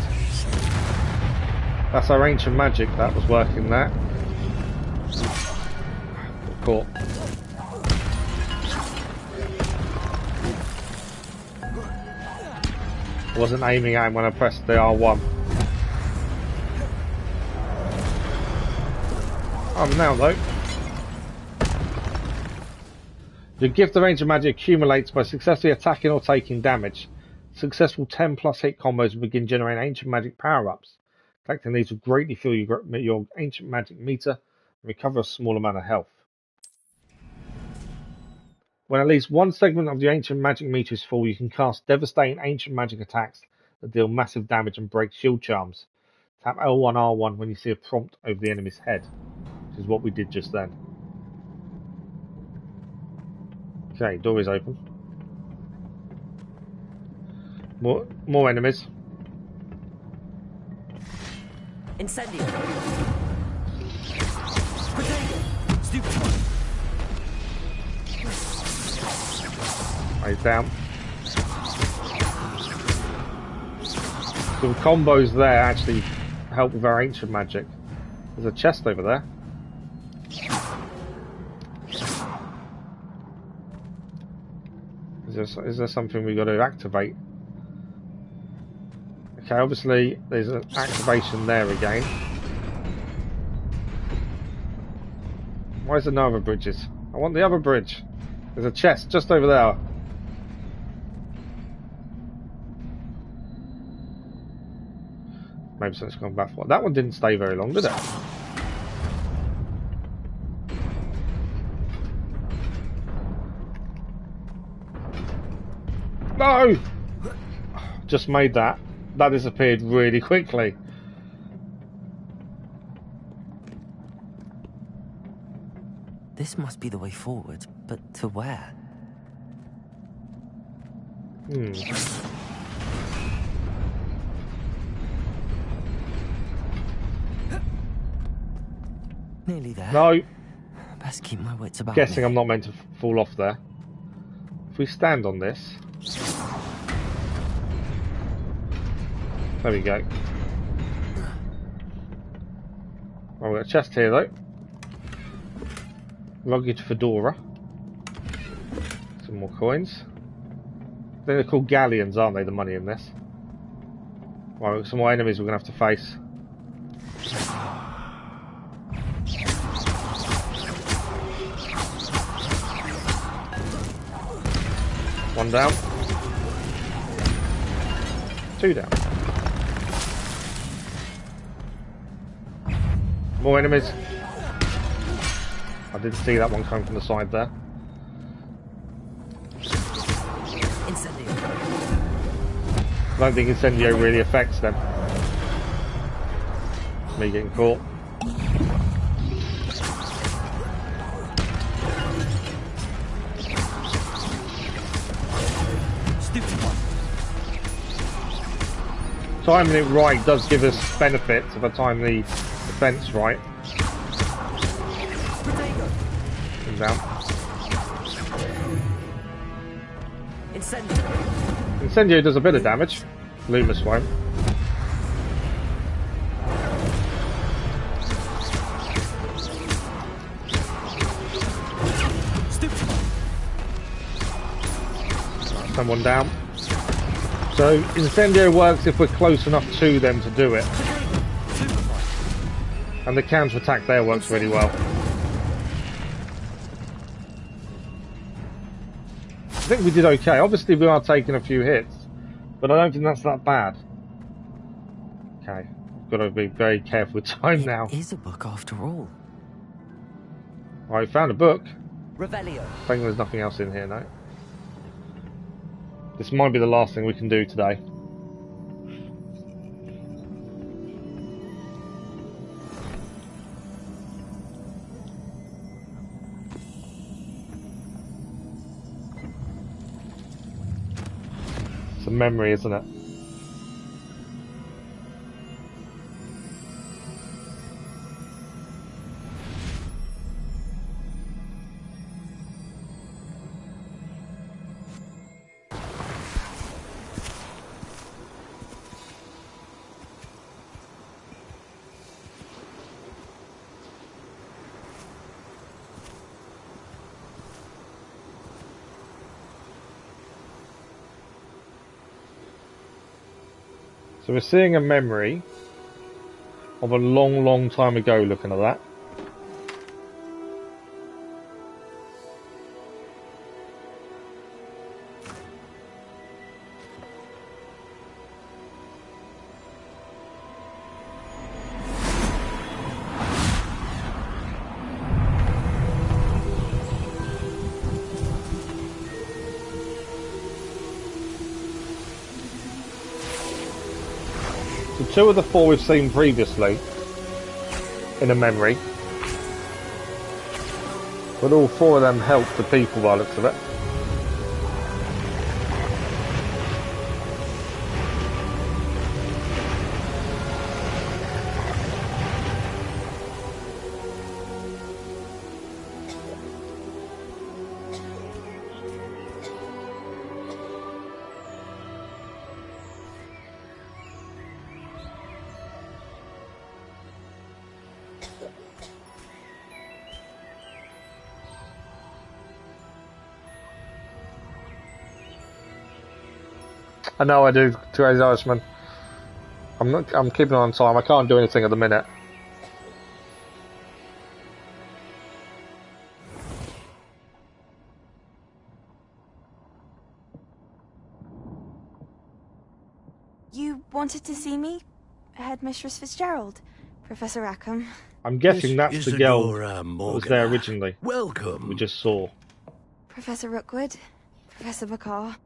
That's our ancient magic that was working there. Caught. I wasn't aiming at him when I pressed the R1. Now though. Your gift of ancient magic accumulates by successfully attacking or taking damage. Successful 10+ hit combos will begin generating ancient magic power-ups. Collecting these will greatly fill your ancient magic meter and recover a small amount of health. When at least one segment of the ancient magic meter is full, you can cast devastating ancient magic attacks that deal massive damage and break shield charms. Tap L1 R1 when you see a prompt over the enemy's head, which is what we did just then. Okay, door is open. More enemies. Incendio. Stupid one. He's down. So the combos there actually help with our ancient magic. There's a chest over there. Is there something we've got to activate? Okay, obviously there's an activation there again. Why is there no other bridges? I want the other bridge. There's a chest just over there. Maybe something's gone back for it. That one didn't stay very long, did it? No! Just made that. That disappeared really quickly. This must be the way forward, but to where? Nearly there. No. Best keep my wits about Guessing me. I'm not meant to fall off there. If we stand on this. There we go. Oh, we've got a chest here though. Rugged fedora. Some more coins. They're called galleons, aren't they? The money in this. Right, we've got some more enemies we're going to have to face. One down. Two down. More enemies. I didn't see that one coming from the side there. Incendio. I don't think Incendio really affects them. Me getting caught. Timing it right does give us benefits if I time the defense right. Come down. Incendio. Incendio does a bit of damage. Loomis won't. someone down. So Incendio works if we're close enough to them to do it. And the counter-attack there works really well. I think we did okay. Obviously we are taking a few hits, but I don't think that's that bad. Okay, I've got to be very careful with time now. It is a book after all. I found a book. Revelio. I think there's nothing else in here, no. This might be the last thing we can do today. It's a memory, isn't it? So we're seeing a memory of a long, long time ago looking at that. Two of the four we've seen previously in a memory, but all four of them help the people by the looks of it. I know I do, Crazy Irishman. I'm keeping on time. I can't do anything at the minute. You wanted to see me? Headmistress Fitzgerald? Professor Rackham? I'm guessing that's the girl that was there originally. Welcome. We just saw. Professor Rookwood? Professor Bakar?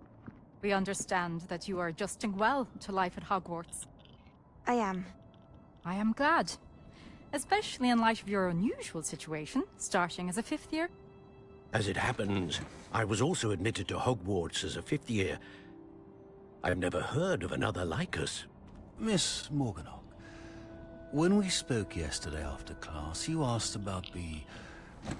We understand that you are adjusting well to life at Hogwarts. I am. I am glad. Especially in light of your unusual situation, starting as a 5th year. As it happens, I was also admitted to Hogwarts as a 5th year. I've never heard of another like us. Miss Morganach, when we spoke yesterday after class, you asked about the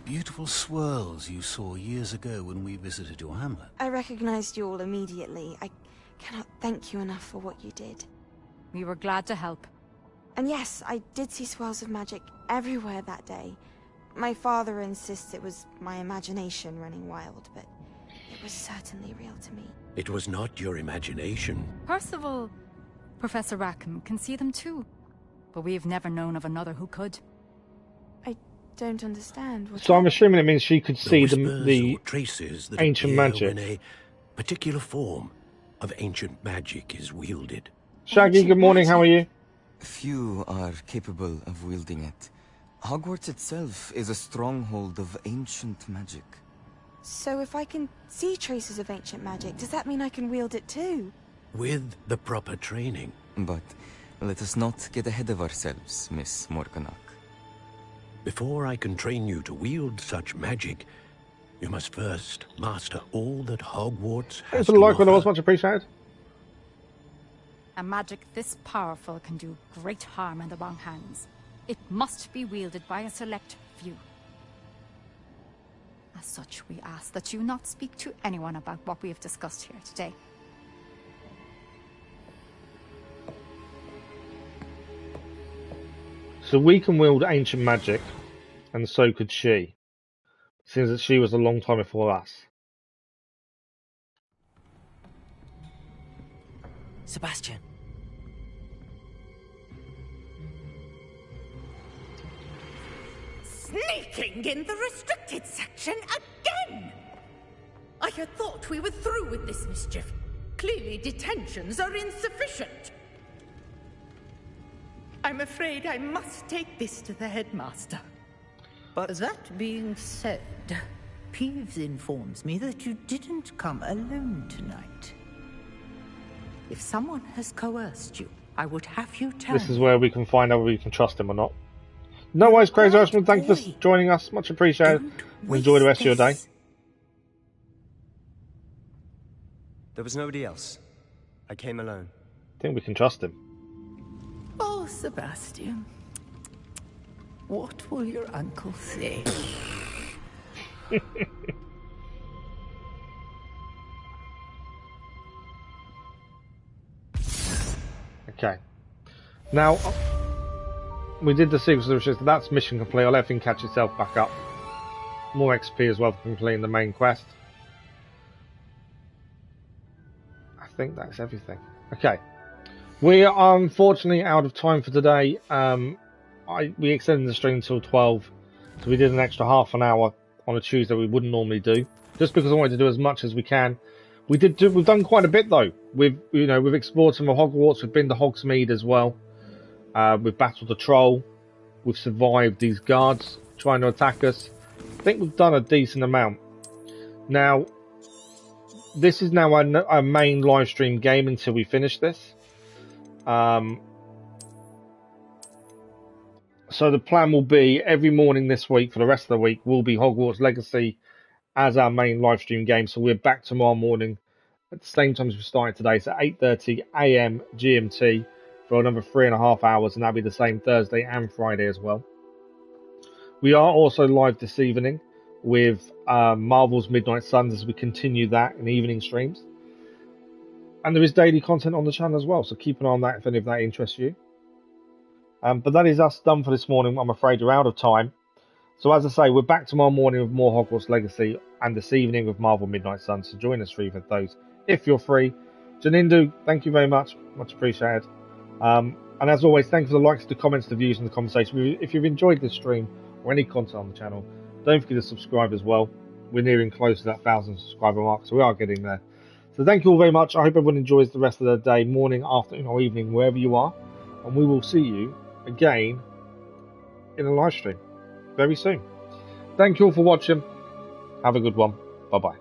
beautiful swirls you saw years ago when we visited your hamlet. I recognized you all immediately. I cannot thank you enough for what you did. We were glad to help. And yes, I did see swirls of magic everywhere that day. My father insists it was my imagination running wild, but it was certainly real to me. It was not your imagination. Percival, Professor Rackham can see them too. But we've never known of another who could. I don't understand. So I'm assuming it means she could see the traces that ancient magic. When a particular form of ancient magic is wielded. Shaggy, good morning, how are you? Few are capable of wielding it. Hogwarts itself is a stronghold of ancient magic. So if I can see traces of ancient magic, does that mean I can wield it too? With the proper training. But let us not get ahead of ourselves, Miss Morganach. Before I can train you to wield such magic, you must first master all that Hogwarts has to like when I offer. was much appreciated. A magic this powerful can do great harm in the wrong hands. It must be wielded by a select few. As such, we ask that you not speak to anyone about what we have discussed here today. So we can wield ancient magic, and so could she, since that she was a long time before us. Sebastian. Sneaking in the restricted section again! I had thought we were through with this mischief. Clearly detentions are insufficient. I'm afraid I must take this to the headmaster. But that being said, Peeves informs me that you didn't come alone tonight. If someone has coerced you, I would have you tell This is me. where we can find out whether we can trust him or not. No worries, Crazy Irishman. Thank you for joining us. Much appreciated. Enjoy the rest of your day. there was nobody else. I came alone. I think we can trust him. Oh, Sebastian. What will your uncle say? Okay. Now, we did the sequence of the restricted. That's mission complete. I'll let everything catch itself back up. More XP as well for completing the main quest. I think that's everything. Okay. We are unfortunately out of time for today. We extended the stream until 12, so we did an extra half an hour on a Tuesday we wouldn't normally do, just because I wanted to do as much as we can. We've done quite a bit though. We've explored some of Hogwarts. We've been to Hogsmeade as well. We've battled the troll. We've survived these guards trying to attack us. I think we've done a decent amount. Now, this is now our main live stream game until we finish this. So the plan will be every morning this week for the rest of the week will be Hogwarts Legacy as our main live stream game. So we're back tomorrow morning at the same time as we started today. So 8:30 AM GMT for another 3.5 hours, and that'll be the same Thursday and Friday as well. We are also live this evening with Marvel's Midnight Suns as we continue that in evening streams. And there is daily content on the channel as well, so keep an eye on that if any of that interests you. But that is us done for this morning. I'm afraid we're out of time. So as I say, we're back tomorrow morning with more Hogwarts Legacy and this evening with Marvel Midnight Suns. So join us for either of those if you're free. Janindu, thank you very much. Much appreciated. And as always, thank you for the likes, the comments, the views, and the conversation. If you've enjoyed this stream or any content on the channel, don't forget to subscribe as well. We're nearing close to that 1,000 subscriber mark, so we are getting there. So thank you all very much. I hope everyone enjoys the rest of the day, morning, afternoon, or evening, wherever you are. And we will see you again in a live stream very soon. Thank you all for watching. Have a good one. Bye bye.